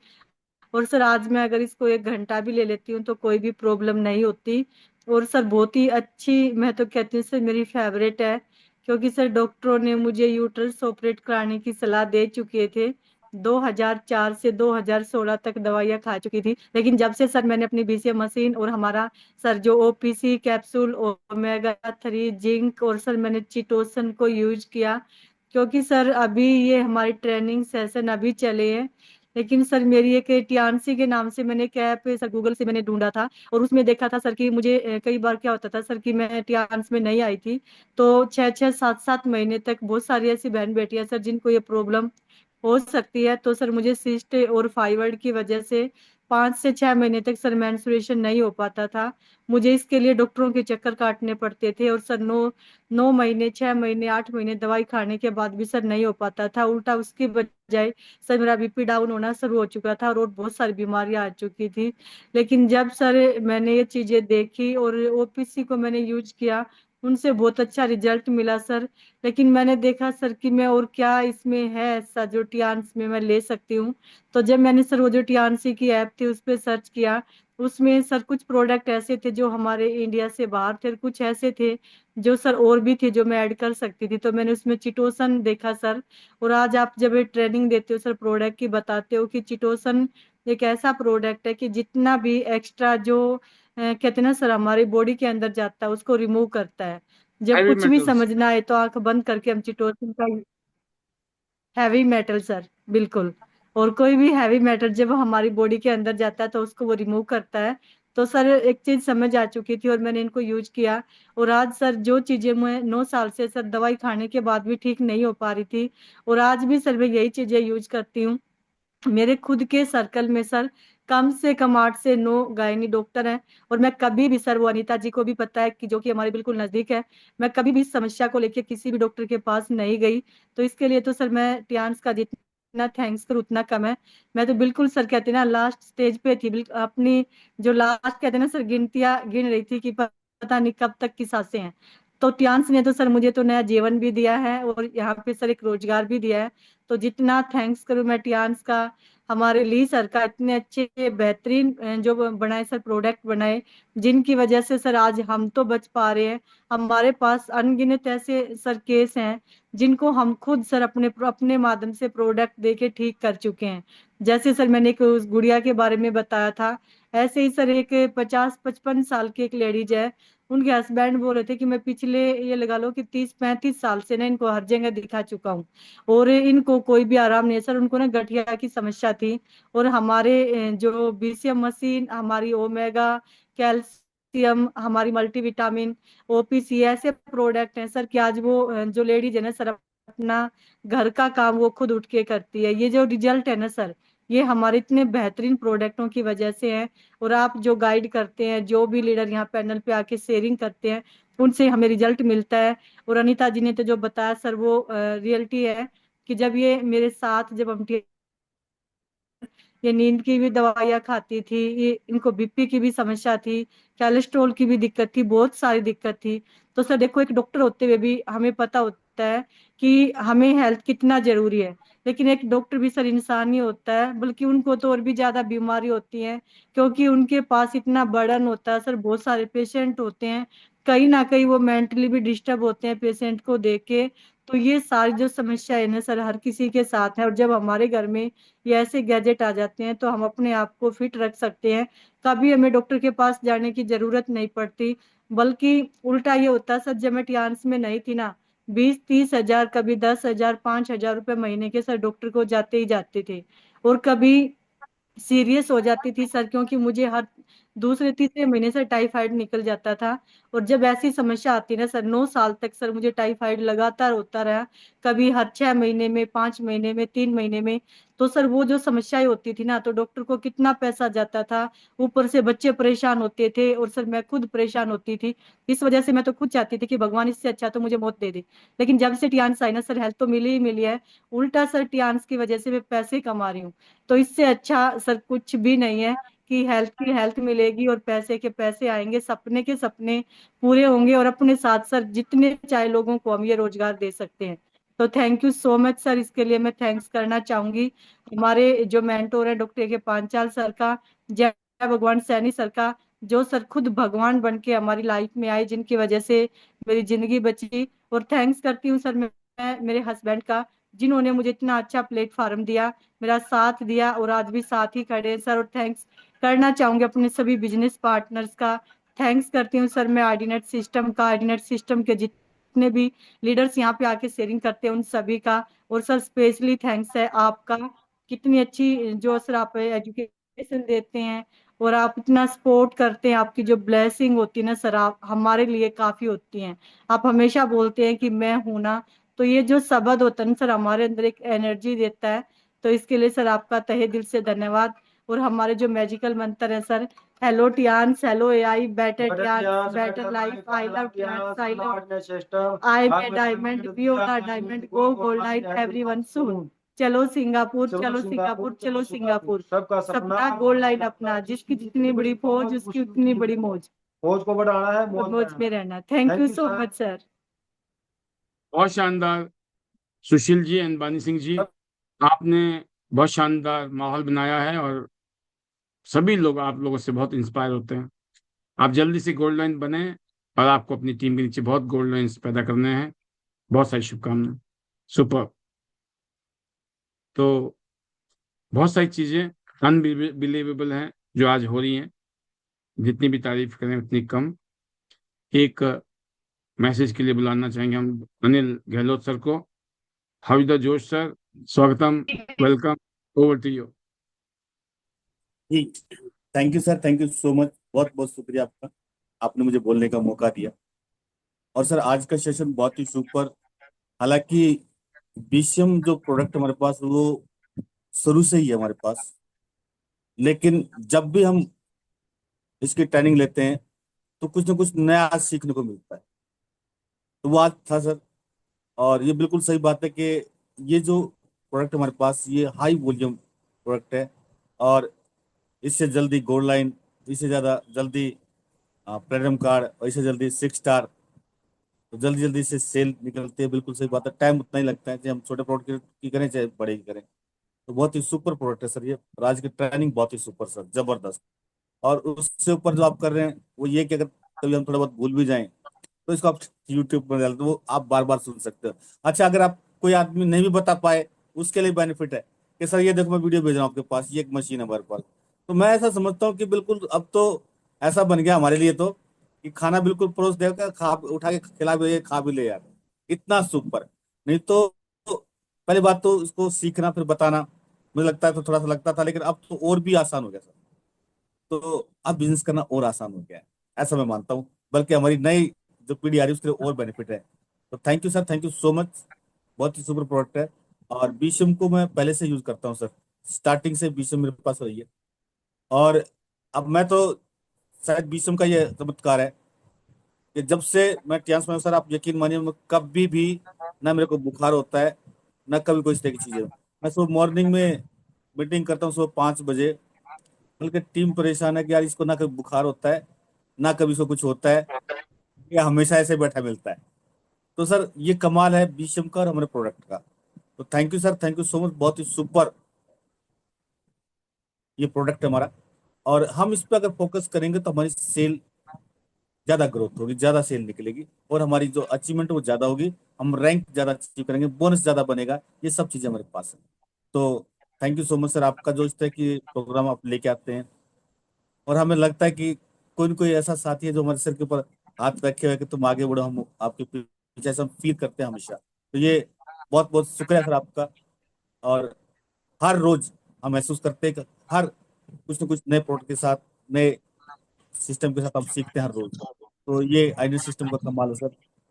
और सर आज मैं अगर इसको 1 घंटा भी ले लेती हूँ तो कोई भी प्रॉब्लम नहीं होती। और सर बहुत ही अच्छी, मैं तो कहती हूँ सर मेरी फेवरेट है, क्योंकि सर डॉक्टरों ने मुझे यूट्रस ऑपरेट कराने की सलाह दे चुके थे। 2004 से 2016 तक दवाइयाँ खा चुकी थी, लेकिन जब से सर मैंने अपनी बीसीएम मशीन और हमारा सर जो ओपीसी कैप्सूल, ओमेगा 3 जिंक, और सर मैंने चिटोसन को यूज किया, क्योंकि सर अभी ये हमारी ट्रेनिंग सेशन अभी चले हैं। लेकिन सर मेरी एक टियानसी के नाम से मैंने एक ऐप सर गूगल से मैंने ढूंढा था, और उसमें देखा था सर कि मुझे कई बार क्या होता था सर कि मैं टियान्स में नहीं आई थी, तो 6-6 7-7 महीने तक बहुत सारी ऐसी बहन बेटियां सर जिनको ये प्रॉब्लम हो सकती है। तो सर मुझे सिस्ट और फाइब्रॉइड की वजह से 5 से 6 महीने तक सर मेंस्ट्रुएशन नहीं हो पाता था। मुझे इसके लिए डॉक्टरों के चक्कर काटने पड़ते थे, और सर 9 9 महीने, 6 महीने, 8 महीने दवाई खाने के बाद भी सर नहीं हो पाता था। उल्टा उसकी बजाय सर मेरा बीपी डाउन होना शुरू हो चुका था और बहुत सारी बीमारियां आ चुकी थी। लेकिन जब सर मैंने ये चीजें देखी और ओपीसी को मैंने यूज किया, उनसे बहुत अच्छा रिजल्ट मिला सर। लेकिन मैंने देखा सर कि मैं और क्या इसमें है ऐसा जो टियान्स में मैं ले सकती हूँ। तो जब मैंने सर वो जो टियान्सी की ऐप थी उस पर सर्च किया, उसमें सर कुछ प्रोडक्ट ऐसे थे जो हमारे इंडिया से बाहर थे, और कुछ ऐसे थे जो सर और भी थे जो मैं ऐड कर सकती थी। तो मैंने उसमें चिटोसन देखा सर। और आज आप जब ये ट्रेनिंग देते हो सर प्रोडक्ट की, बताते हो कि चिटोसन एक ऐसा प्रोडक्ट है कि जितना भी एक्स्ट्रा जो कहते हैं ना सर हमारी बॉडी के अंदर जाता है उसको रिमूव करता है। जब हैवी कुछ भी मेटल्स। समझना है तो आंख बंद करके हम चिटोसन का, हैवी मेटल सर, बिल्कुल। और कोई भी हैवी मेटल जब हमारी बॉडी के अंदर जाता है तो उसको वो रिमूव करता है। तो सर एक चीज समझ आ चुकी थी और मैंने इनको यूज किया। और आज सर जो चीजें मैं 9 साल से सर दवाई खाने के बाद भी ठीक नहीं हो पा रही थी, और आज भी सर मैं यही चीजें यूज करती हूँ। मेरे खुद के सर्कल में सर कम से कम 8 से 9 गायनी डॉक्टर हैं। और मैं कभी भी सर, वो अनीता जी को भी पता है कि जो कि हमारे बिल्कुल नजदीक है, मैं कभी भी इस समस्या को लेकर किसी भी डॉक्टर के पास नहीं गई। तो इसके लिए तो सर मैं टियान्स का जितना थैंक्स करूँ उतना कम है। मैं तो बिल्कुल सर कहते हैं ना लास्ट स्टेज पे थी, बिल्कुल अपनी जो लास्ट कहते हैं ना सर गिनतियां गिन रही थी कि पता नहीं कब तक की सांसें हैं। तो टियांस ने तो सर मुझे तो नया जीवन भी दिया है और यहाँ पे सर एक रोजगार भी दिया है। तो जितना थैंक्स करूँ मैं टियांस का, हमारे ली सर का, इतने अच्छे बेहतरीन जो बनाए सर प्रोडक्ट बनाए, जिनकी वजह से सर आज हम तो बच पा रहे हैं। हमारे पास अनगिनत ऐसे सर केस हैं जिनको हम खुद सर अपने अपने माध्यम से प्रोडक्ट दे के ठीक कर चुके हैं। जैसे सर मैंने एक उस गुड़िया के बारे में बताया था, ऐसे ही सर एक 50-55 साल की एक लेडीज है, उनके हस्बैंड बोल रहे थे कि मैं पिछले ये लगा लो कि 30-35 साल से ना इनको हर जगह दिखा चुका हूँ और इनको कोई भी आराम नहीं है सर। उनको ना गठिया की समस्या थी और हमारे जो बीसीएम मशीन, हमारी ओमेगा, कैल्शियम, हमारी मल्टीविटामिन, ओपीसी ऐसे प्रोडक्ट हैं सर कि आज वो जो लेडीज है ना सर अपना घर का काम वो खुद उठ के करती है। ये जो रिजल्ट है ना सर, ये हमारे इतने बेहतरीन प्रोडक्टों की वजह से है। और आप जो गाइड करते हैं, जो भी लीडर यहाँ पैनल पे आके शेयरिंग करते हैं, उनसे हमें रिजल्ट मिलता है। और अनीता जी ने तो जो बताया सर वो रियलिटी है कि जब ये मेरे साथ जब हम ये नींद की भी दवाइयाँ खाती थी, ये इनको बीपी की भी समस्या थी, कोलेस्ट्रॉल की भी दिक्कत थी, बहुत सारी दिक्कत थी। तो सर देखो एक डॉक्टर होते हुए भी हमें पता होता है कि हमें हेल्थ कितना जरूरी है, लेकिन एक डॉक्टर भी सर इंसान ही होता है, बल्कि उनको तो और भी ज्यादा बीमारी होती है क्योंकि उनके पास इतना बर्डन होता है सर, बहुत सारे पेशेंट होते हैं, कहीं ना कहीं वो मेंटली भी डिस्टर्ब होते हैं पेशेंट को देख के। तो ये सारी जो समस्या है ना सर हर किसी के साथ है, और जब हमारे घर में ये ऐसे गैजेट आ जाते हैं तो हम अपने आप को फिट रख सकते हैं, कभी हमें डॉक्टर के पास जाने की जरूरत नहीं पड़ती। बल्कि उल्टा ये होता है सर, जब मैं टियान्स में नहीं थी ना, 20-30 हजार, कभी 10 हजार, 5 हजार रुपए महीने के सर डॉक्टर को जाते ही जाते थे। और कभी सीरियस हो जाती थी सर, क्योंकि मुझे हर दूसरे तीसरे महीने से टाइफाइड निकल जाता था। और जब ऐसी समस्या आती ना सर, 9 साल तक सर मुझे टाइफाइड लगातार होता रहा, कभी हर 6 महीने में, 5 महीने में, 3 महीने में। तो सर वो जो समस्याएं होती थी ना, तो डॉक्टर को कितना पैसा जाता था, ऊपर से बच्चे परेशान होते थे और सर मैं खुद परेशान होती थी। इस वजह से मैं तो खुद चाहती थी कि भगवान इससे अच्छा तो मुझे मौत दे दे। लेकिन जब से टियान्स आई ना सर, हेल्थ तो मिली ही मिली है, उल्टा सर टियान्स की वजह से मैं पैसे कमा रही हूँ। तो इससे अच्छा सर कुछ भी नहीं है कि हेल्थ की हेल्थ मिलेगी और पैसे के पैसे आएंगे, सपने के सपने पूरे होंगे, और अपने साथ सर जितने चाहे लोगों को हम ये रोजगार दे सकते हैं। तो thank you so much sir, इसके लिए मैं थैंक्स करना चाहूंगी हमारे जो मेंटोर है डॉक्टर के पांचाल सर का, जय भगवान सैनी सर का, जो सर खुद भगवान बन के हमारी लाइफ में आए, जिनकी वजह से मेरी जिंदगी बची। और थैंक्स करती हूँ सर मैं मेरे हस्बैंड का, जिन्होंने मुझे इतना अच्छा प्लेटफॉर्म दिया, मेरा साथ दिया और आज भी साथ ही खड़े हैं सर। और थैंक्स करना चाहूंगी अपने सभी बिजनेस पार्टनर्स का, थैंक्स करती हूँ सर मैं आर्डिनेट सिस्टम का, आर्डिनेट सिस्टम के जितने भी लीडर्स यहाँ पे आके शेयरिंग करते हैं उन सभी का। और सर स्पेशली थैंक्स है आपका, कितनी अच्छी जो सर आप एजुकेशन देते हैं और आप इतना सपोर्ट करते हैं, आपकी जो ब्लेसिंग होती है ना सर, आप हमारे लिए काफी होती हैं। आप हमेशा बोलते हैं कि मैं हूं ना, तो ये जो शब्द होता है ना सर हमारे अंदर एक एनर्जी देता है। तो इसके लिए सर आपका तहे दिल से धन्यवाद। और हमारे जो मैजिकल मंत्र है sir, hello Tiens, hello AI, better Tiens, better life, I love Tiens, I love, I am diamond, we are diamond, go gold light everyone soon. चलो सिंगापुर, चलो सिंगापुर, चलो सिंगापुर, सबका गोल्ड लाइन अपना, जिसकी जितनी बड़ी फौज उसकी उतनी बड़ी मौज, फौज को बढ़ाना है, मौज में रहना। Thank you so much sir. बहुत शानदार सुशील जी एंड बानी सिंह जी, आपने बहुत शानदार माहौल बनाया है और सभी लोग आप लोगों से बहुत इंस्पायर होते हैं। आप जल्दी से गोल्ड लाइन बने और आपको अपनी टीम के नीचे बहुत गोल्ड लाइन्स पैदा करने हैं। बहुत सारी शुभकामनाएं। सुपर। तो बहुत सारी चीजें अनबिलीवेबल हैं जो आज हो रही हैं, जितनी भी तारीफ करें उतनी कम। एक मैसेज के लिए बुलाना चाहेंगे हम अनिल गहलोत सर को। How is the josh sir, स्वागतम, वेलकम, ओवर टू यू। जी, thank you sir, thank you so much, बहुत बहुत शुक्रिया आपका, आपने मुझे बोलने का मौका दिया। और सर आज का सेशन बहुत ही सुपर। हालांकि बीसीएम जो प्रोडक्ट हमारे पास वो शुरू से ही है हमारे पास, लेकिन जब भी हम इसकी ट्रेनिंग लेते हैं तो कुछ ना कुछ नया सीखने को मिलता है। तो वो आज था सर। और ये बिल्कुल सही बात है कि ये जो प्रोडक्ट हमारे पास ये हाई वॉल्यूम प्रोडक्ट है, और इससे जल्दी गोल्ड लाइन, इससे ज़्यादा जल्दी प्लेटिनम कार्ड, और इससे जल्दी 6 स्टार, तो जल्दी जल्दी से सेल निकलते हैं। बिल्कुल सही बात है, टाइम उतना ही लगता है, चाहे हम छोटे प्रोडक्ट की करें चाहे बड़े की करें। तो बहुत ही सुपर प्रोडक्ट है सर ये, और आज की ट्रेनिंग बहुत ही सुपर सर, जबरदस्त। और उससे ऊपर जो आप कर रहे हैं वो ये कि अगर कभी हम थोड़ा बहुत भूल भी जाएं तो इसको आप यूट्यूब पर डाल दो, वो आप बार बार सुन सकते हो। अच्छा, अगर आप कोई आदमी नहीं भी बता पाए उसके लिए बेनिफिट है कि सर ये देखो मैं वीडियो भेज रहा हूँ आपके पास, ये एक मशीन है हमारे पास। तो मैं ऐसा समझता हूँ कि बिल्कुल अब तो ऐसा बन गया हमारे लिए तो, कि खाना बिल्कुल परोस देगा, खा उठा के खिला भी ले, खा भी ले यार, इतना सुपर। नहीं तो पहली बात तो इसको सीखना फिर बताना, मुझे लगता है तो थोड़ा सा लगता था, लेकिन अब तो और भी आसान हो गया सर। तो अब बिजनेस करना और आसान हो गया है, ऐसा मैं मानता हूँ। बल्कि हमारी नई जो पीढ़ी आ रही है उसके लिए और बेनिफिट है। तो thank you sir, thank you so much, बहुत ही सुपर प्रोडक्ट है। और बीशम को मैं पहले से यूज करता हूँ सर, स्टार्टिंग से बीशम मेरे पास रही है। और अब मैं तो शायद बीशम का ये चमत्कार है कि जब से मैं टियान्स में हूं सर, आप यकीन मानिए, मैं कभी भी ना मेरे को बुखार होता है, ना कभी कोई इस तरह की चीजें। मैं सुबह मॉर्निंग में मीटिंग करता हूँ सुबह 5 बजे, बल्कि टीम परेशान है कि यार इसको ना कभी बुखार होता है, ना कभी इसको कुछ होता है, ये हमेशा ऐसे बैठा मिलता है। तो सर ये कमाल है बीशम का और हमारे प्रोडक्ट का। तो thank you sir, thank you so much, बहुत ही सुपर ये प्रोडक्ट है हमारा। और हम इस पर अगर फोकस करेंगे तो हमारी सेल ज्यादा ग्रोथ होगी, ज्यादा सेल निकलेगी, और हमारी जो अचीवमेंट वो ज्यादा होगी, हम रैंक ज्यादा अचीव करेंगे, बोनस ज्यादा बनेगा, ये सब चीजें हमारे पास है। तो thank you so much sir, आपका जो इस तरह की प्रोग्राम आप लेके आते हैं, और हमें लगता है कि कोई न कोई ऐसा साथी है जो हमारे सिर के ऊपर हाथ रखे हुए कि तुम आगे बढ़ो, हम आपके पीछे, ऐसा हम फील करते हैं हमेशा। तो ये बहुत बहुत शुक्रिया सर आपका। और हर रोज हम महसूस करते हैं कि हर कुछ न कुछ नए प्रोडक्ट के साथ, नए सिस्टम के साथ हम सीखते हैं हर रोज। तो ये आइडिया सिस्टम का कमाल है सर।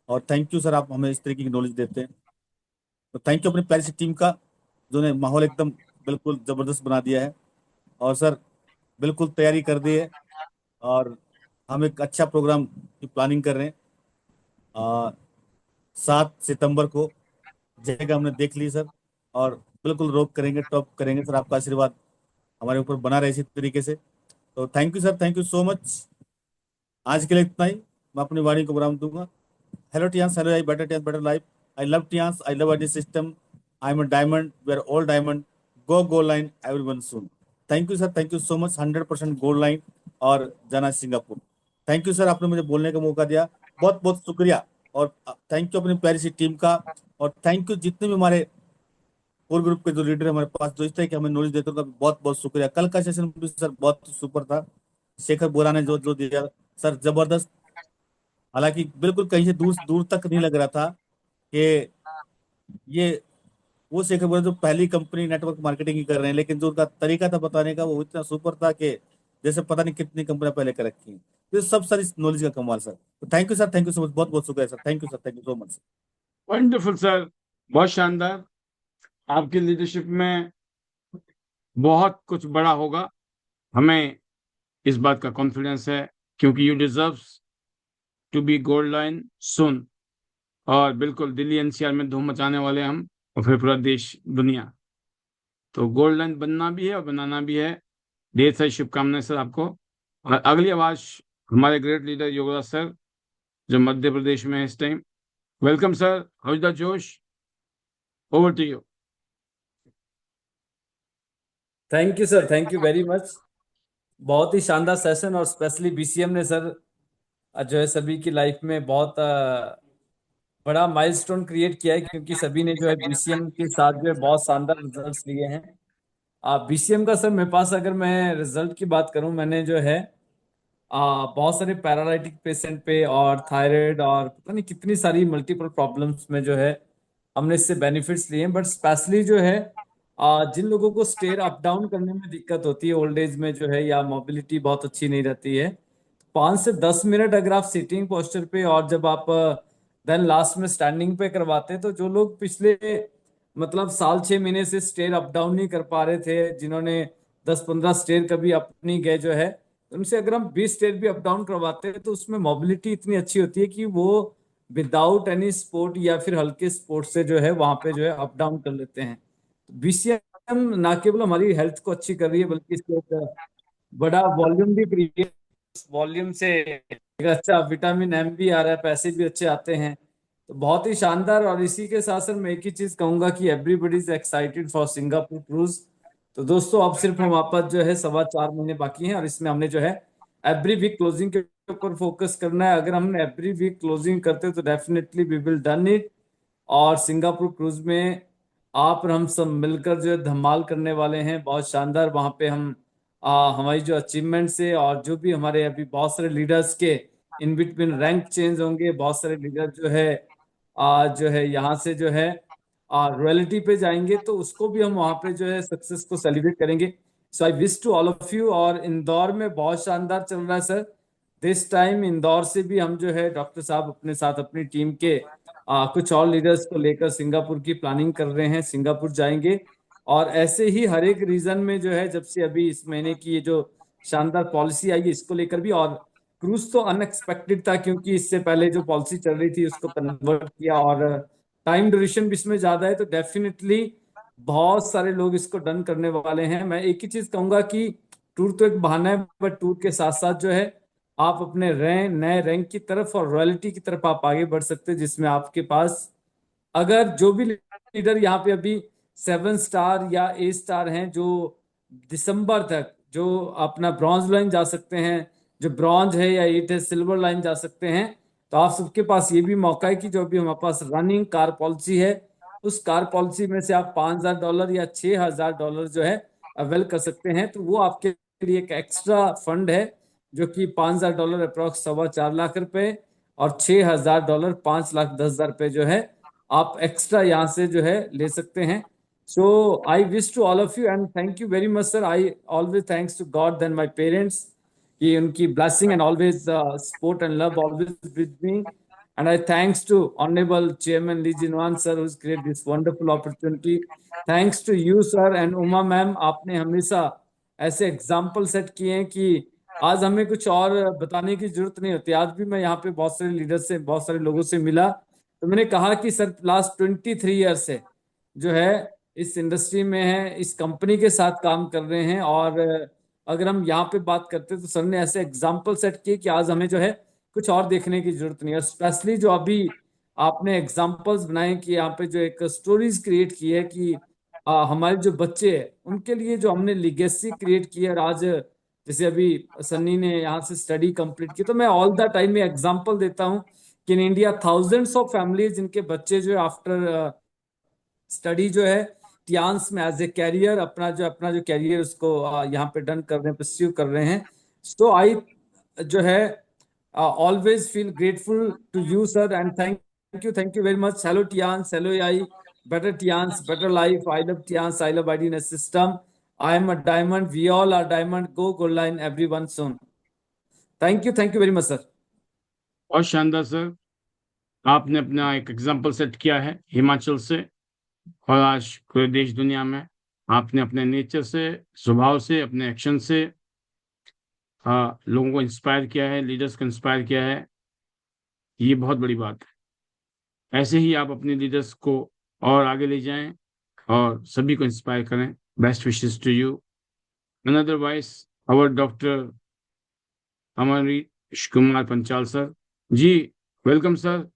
और थैंक यू सर, आप हमें इस तरीके की नॉलेज देते हैं। तो थैंक यू अपनी प्यारी सी टीम का, जो ने माहौल एकदम बिल्कुल जबरदस्त बना दिया है। और सर बिल्कुल तैयारी कर दी है, और हम एक अच्छा प्रोग्राम की प्लानिंग कर रहे हैं। 7 सितंबर को जगह हमने देख ली सर, और बिल्कुल रोक करेंगे, टॉप करेंगे सर। आपका आशीर्वाद हमारे ऊपर बना रहे इसी तरीके से। तो thank you sir, thank you so much. आज के लिए इतना ही, मैं अपनी वाणी को विराम दूंगा। Hello Tiens, hello I better Tiens, better life. I love Tiens, I love ID system. I am a diamond, we are all diamond. Go gold line everyone soon. Thank you sir, thank you so much. 100% gold line और जाना Singapore. Thank you sir, आपने मुझे बोलने का मौका दिया, बहुत बहुत शुक्रिया। और थैंक यू अपनी प्यारी सी टीम का। और थैंक यू जितने भी हमारे कोर ग्रुप के जो लीडर है हमारे पास, जो इस तरह की हमें नॉलेज देते हैं, उनका बहुत बहुत शुक्रिया। कल का सेशन भी सर बहुत सुपर था, शेखर बोरा ने जो जो दिया सर, जबरदस्त। हालांकि बिल्कुल कहीं से दूर दूर तक नहीं लग रहा था कि ये वो शेखर बोरा जो पहली कंपनी नेटवर्क मार्केटिंग की कर रहे हैं, लेकिन जो उनका तरीका था बताने का वो इतना सुपर था कि जैसे पता नहीं कितनी कंपनियां पहले कर रखी हैं। तो ये सब सर इस नॉलेज का कमाल सर। तो thank you sir, thank you so much, बहुत बहुत शुक्रिया sir, thank you sir, thank you so much. Wonderful sir, बहुत शानदार। आपकी लीडरशिप में बहुत कुछ बड़ा होगा, हमें इस बात का कॉन्फिडेंस है, क्योंकि you deserve to be gold line soon. और बिल्कुल दिल्ली एनसीआर में धूम मचाने वाले हम, और फिर पूरा देश दुनिया। तो गोल्ड लाइन बनना भी है और बनाना भी है। ढेर सारी शुभकामनाएं सर आपको। और अगली आवाज हमारे ग्रेट लीडर योगराज सर, जो मध्य प्रदेश में है इस time. Welcome sir, how is the जोश, over to you. Thank you sir, thank you very much. बहुत ही शानदार सेशन, और स्पेशली बीसीएम ने सर जो है सभी की लाइफ में बहुत बड़ा माइलस्टोन क्रिएट किया है, क्योंकि सभी ने जो है बीसीएम के साथ जो है बहुत शानदार रिजल्ट्स लिए हैं। बीसीएम का सर मेरे पास अगर मैं रिजल्ट की बात करूं, मैंने जो है बहुत सारे पैरालिटिक पेशेंट पे और थायराइड और पता नहीं कितनी सारी मल्टीपल प्रॉब्लम्स में जो है हमने इससे बेनिफिट्स लिए हैं। बट स्पेशली जो है जिन लोगों को स्टेयर अप डाउन करने में दिक्कत होती है ओल्ड एज में जो है, या मोबिलिटी बहुत अच्छी नहीं रहती है, 5 से 10 मिनट अगर आप सिटिंग पोस्चर पे, और जब आप देन लास्ट में स्टैंडिंग पे करवाते हैं, तो जो लोग पिछले मतलब साल 6 महीने से स्टेयर अप डाउन नहीं कर पा रहे थे, जिन्होंने 10-15 स्टेयर कभी अप नहीं गए जो है, उनसे अगर हम 20 स्टेयर भी अप डाउन करवाते हैं, तो उसमें मोबिलिटी इतनी अच्छी होती है कि वो विदाउट एनी स्पोर्ट या फिर हल्के स्पोर्ट से जो है वहां पे जो है अप डाउन कर लेते हैं। बीसीएम ना केवल हमारी हेल्थ को अच्छी कर रही है बल्कि इससे एक बड़ा वॉल्यूम भी क्रिएट, वॉल्यूम से एक अच्छा विटामिन एम भी आ रहा है, पैसे भी अच्छे आते हैं। तो बहुत ही शानदार। और इसी के साथ साथ मैं एक ही चीज कहूंगा कि everybody is excited for Singapore cruise. तो दोस्तों अब सिर्फ हमारे पास जो है 4.25 महीने बाकी हैं और इसमें हमने जो है एवरी वीक क्लोजिंग के ऊपर फोकस करना है। अगर हम एवरी वीक क्लोजिंग करते तो definitely we will done it. और सिंगापुर क्रूज में आप और हम सब मिलकर जो है धमाल करने वाले हैं, बहुत शानदार। वहां पे हम हमारी जो अचीवमेंट्स है और जो भी हमारे अभी बहुत सारे लीडर्स के इन बिटवीन रैंक चेंज होंगे, बहुत सारे लीडर जो है यहाँ से जो है रॉयल्टी पे जाएंगे, तो उसको भी हम वहाँ पे जो है सक्सेस को सेलिब्रेट करेंगे। So I wish to all of you. और इंदौर में बहुत शानदार चल रहा है सर दिस टाइम। इंदौर से भी हम जो है डॉक्टर साहब अपने साथ अपनी टीम के कुछ और लीडर्स को लेकर सिंगापुर की प्लानिंग कर रहे हैं, सिंगापुर जाएंगे। और ऐसे ही हर एक रीजन में जो है, जब से अभी इस महीने की ये जो शानदार पॉलिसी आई है इसको लेकर भी, और क्रूज तो अनएक्सपेक्टेड था क्योंकि इससे पहले जो पॉलिसी चल रही थी उसको कन्वर्ट किया और टाइम ड्यूरेशन भी इसमें ज्यादा है, तो डेफिनेटली बहुत सारे लोग इसको डन करने वाले हैं। मैं एक ही चीज कहूंगा कि टूर तो एक बहाना है, बट टूर के साथ साथ जो है आप अपने नए रैंक की तरफ और रॉयल्टी की तरफ आप आगे बढ़ सकते हैं, जिसमें आपके पास अगर जो भी लीडर यहाँ पे अभी 7 स्टार या 8 स्टार हैं, जो दिसंबर तक जो अपना ब्रॉन्ज लाइन जा सकते हैं, जो ब्रॉन्ज है या 8 है सिल्वर लाइन जा सकते हैं, तो आप सबके पास ये भी मौका है कि जो भी हमारे पास रनिंग कार पॉलिसी है उस कार पॉलिसी में से आप $5,000 या $6,000 जो है अवेल कर सकते हैं। तो वो आपके लिए एक एक्स्ट्रा फंड है जो कि $5,000 अप्रोक्स 4.25 लाख और $6,000 5,10,000 जो है आप एक्स्ट्रा यहाँ से जो है ले सकते हैं। So I wish to all of you and thank you very much sir. I always thanks to God then my parents कि उनकी blessing and always support and love always with me. And I thanks to honourable chairman Li Jinyuan sir who's created this wonderful opportunity. Thanks to you sir and Uma ma'am, आपने हमेशा ऐसे example set किए हैं कि आज हमें कुछ और बताने की जरूरत नहीं होती। आज भी मैं यहाँ पे बहुत सारे लीडर से, बहुत सारे लोगों से मिला, तो मैंने कहा कि सर लास्ट 23 ईयर से जो है इस इंडस्ट्री में है, इस कंपनी के साथ काम कर रहे हैं। और अगर हम यहाँ पे बात करते तो सर ने ऐसे एग्जाम्पल सेट किए कि आज हमें जो है कुछ और देखने की जरूरत नहीं है। स्पेशली जो अभी आपने एग्जाम्पल्स बनाए कि यहाँ पे जो एक स्टोरीज क्रिएट की है कि हमारे जो बच्चे हैं उनके लिए जो हमने लिगेसी क्रिएट की है। और आज जैसे अभी सन्नी ने यहाँ से स्टडी कंप्लीट की, तो मैं ऑल द टाइम में एग्जांपल देता हूँ कि in India thousands of families जिनके बच्चे जो है आफ्टर स्टडी जो है टियान्स में एज ए कैरियर अपना जो कैरियर उसको यहाँ पे डन कर रहे हैं, परस्यू कर रहे हैं। सो आई जो है always feel grateful to you sir and thank you very much. Hello Tiens, hello I, better Tians, better life. I love Tians. I love IDNS system. I am a diamond. We all are diamond. Go gold line, everyone soon. Thank you very much, sir. और शानदार sir, आपने अपना एक example set किया है हिमाचल से, और आज पूरे देश दुनिया में आपने अपने नेचर से, स्वभाव से, अपने एक्शन से लोगों को इंस्पायर किया है, लीडर्स को इंस्पायर किया है। ये बहुत बड़ी बात है। ऐसे ही आप अपने लीडर्स को और आगे ले जाएं और सभी को इंस्पायर करें। Best wishes to you. Otherwise our doctor Amrish Kumar Panchal sir ji, welcome sir,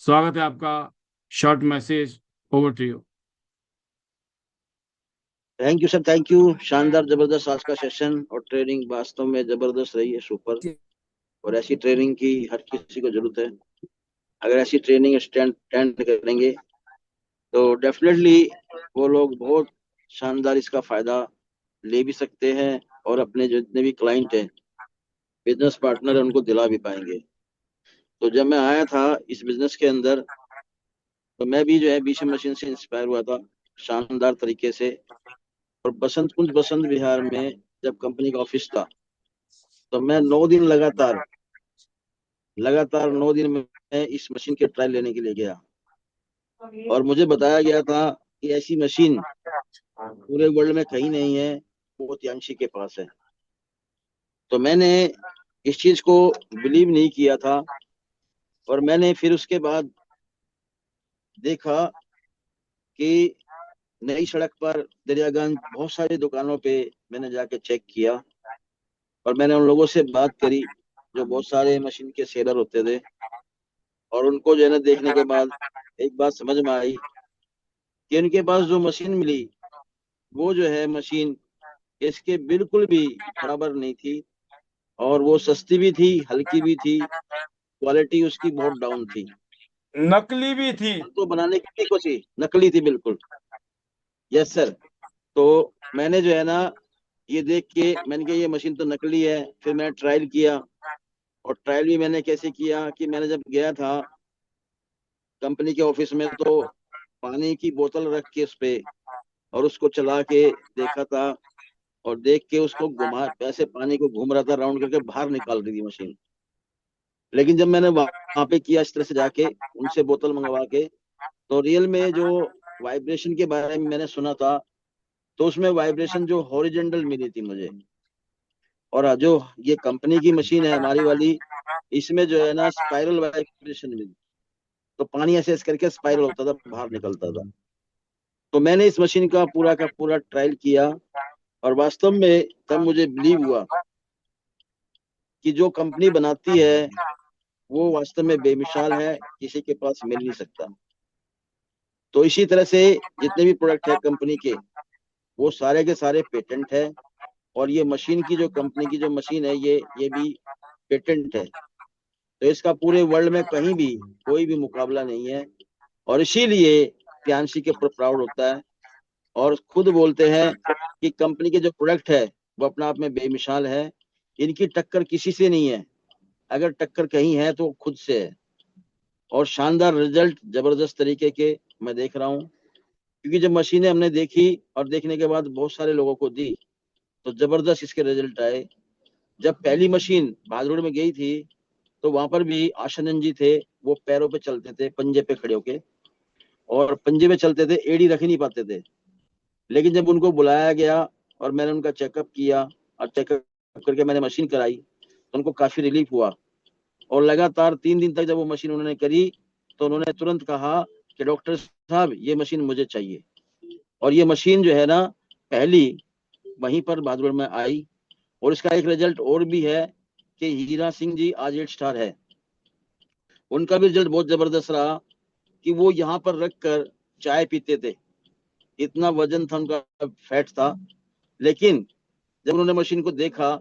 स्वागत है आपका। Short message, over to you. Thank you sir, thank you. शानदार जबरदस्त आज का सेशन और ट्रेनिंग वास्तव में जबरदस्त रही है, सुपर। और ऐसी ट्रेनिंग की हर किसी को जरूरत है। अगर ऐसी ट्रेनिंग स्टैंड करेंगे तो डेफिनेटली वो लोग बहुत शानदार इसका फायदा ले भी सकते हैं और अपने जितने भी क्लाइंट हैं, बिजनेस पार्टनर है, उनको दिला भी पाएंगे। तो जब मैं आया था इस बिजनेस के अंदर तो मैं भी जो है बीसीएम मशीन से इंस्पायर हुआ था शानदार तरीके से। और बसंत कुंज बसंत विहार में जब कंपनी का ऑफिस था तो मैं 9 दिन लगातार 9 दिन में इस मशीन के ट्रायल लेने के लिए गया। और मुझे बताया गया था कि ऐसी मशीन पूरे वर्ल्ड में कहीं नहीं है, वो त्यांशी के पास है। तो मैंने इस चीज को बिलीव नहीं किया था। और मैंने फिर उसके बाद देखा कि नई सड़क पर दरियागंज बहुत सारी दुकानों पे मैंने जाके चेक किया और मैंने उन लोगों से बात करी जो बहुत सारे मशीन के सेलर होते थे, और उनको जो है ना देखने के बाद एक बात समझ में आई कि उनके पास जो मशीन मिली वो जो है मशीन इसके बिल्कुल भी बराबर नहीं थी, और वो सस्ती भी थी, हल्की भी थी, क्वालिटी उसकी बहुत डाउन थी, नकली भी थी। तो बनाने की कोशिश नकली थी बिल्कुल। Yes sir. तो मैंने जो है ना ये देख के मैंने कहा ये मशीन तो नकली है। फिर मैंने ट्रायल किया, और ट्रायल भी मैंने कैसे किया कि मैंने जब गया था कंपनी के ऑफिस में तो पानी की बोतल रख के उस पे और उसको चला के देखा था, और देख के उसको घुमा ऐसे पानी को घूम रहा था राउंड करके, बाहर निकाल रही थी मशीन। लेकिन जब मैंने वहां पे किया इस तरह से जाके उनसे बोतल मंगवा के, तो रियल में जो वाइब्रेशन के बारे में मैंने सुना था तो उसमें वाइब्रेशन जो हॉरिजेंटल मिली थी मुझे, और जो ये कंपनी की मशीन है हमारी वाली, इसमें जो है ना स्पाइरल वाइब्रेशन मिली, तो पानी ऐसे ऐसे करके स्पाइरल होता था, बाहर निकलता था। तो मैंने इस मशीन का पूरा ट्रायल किया, और वास्तव में तब मुझे बिलीव हुआ कि जो कंपनी बनाती है वो वास्तव में बेमिसाल है, किसी के पास मिल नहीं सकता। तो इसी तरह से जितने भी प्रोडक्ट है कंपनी के वो सारे के सारे पेटेंट है, और ये मशीन की जो कंपनी की जो मशीन है ये भी पेटेंट है। तो इसका पूरे वर्ल्ड में कहीं भी कोई भी मुकाबला नहीं है, और इसीलिए प्रियांशी के ऊपर प्राउड होता है, और खुद बोलते हैं कि कंपनी के जो प्रोडक्ट है वो अपना आप में बेमिसाल है, इनकी टक्कर किसी से नहीं है, अगर टक्कर कहीं है तो खुद से है। और शानदार रिजल्ट जबरदस्त तरीके के मैं देख रहा हूँ, क्योंकि जब मशीनें हमने देखी और देखने के बाद बहुत सारे लोगों को दी तो जबरदस्त इसके रिजल्ट आए। जब पहली मशीन भादरोड में गई थी तो वहां पर भी आशानंद जी थे, वो पैरों पे चलते थे, पंजे पे खड़े होके, और पंजे पे चलते थे, एड़ी रख नहीं पाते थे। लेकिन जब उनको बुलाया गया और मैंने उनका चेकअप किया और चेकअप करके मैंने मशीन कराई तो उनको काफी रिलीफ हुआ, और लगातार 3 दिन तक जब वो मशीन उन्होंने करी तो उन्होंने तुरंत कहा कि डॉक्टर साहब ये मशीन मुझे चाहिए। और ये मशीन जो है ना पहली वहीं पर बहादुर में आई। और इसका एक रिजल्ट और भी है कि हीरा सिंह जी आज 8 स्टार है, उनका भी रिजल्ट बहुत जबरदस्त रहा कि वो यहाँ पर रख कर चाय पीते थे, इतना वजन था उनका, फैट था, लेकिन जब उन्होंने मशीन को देखा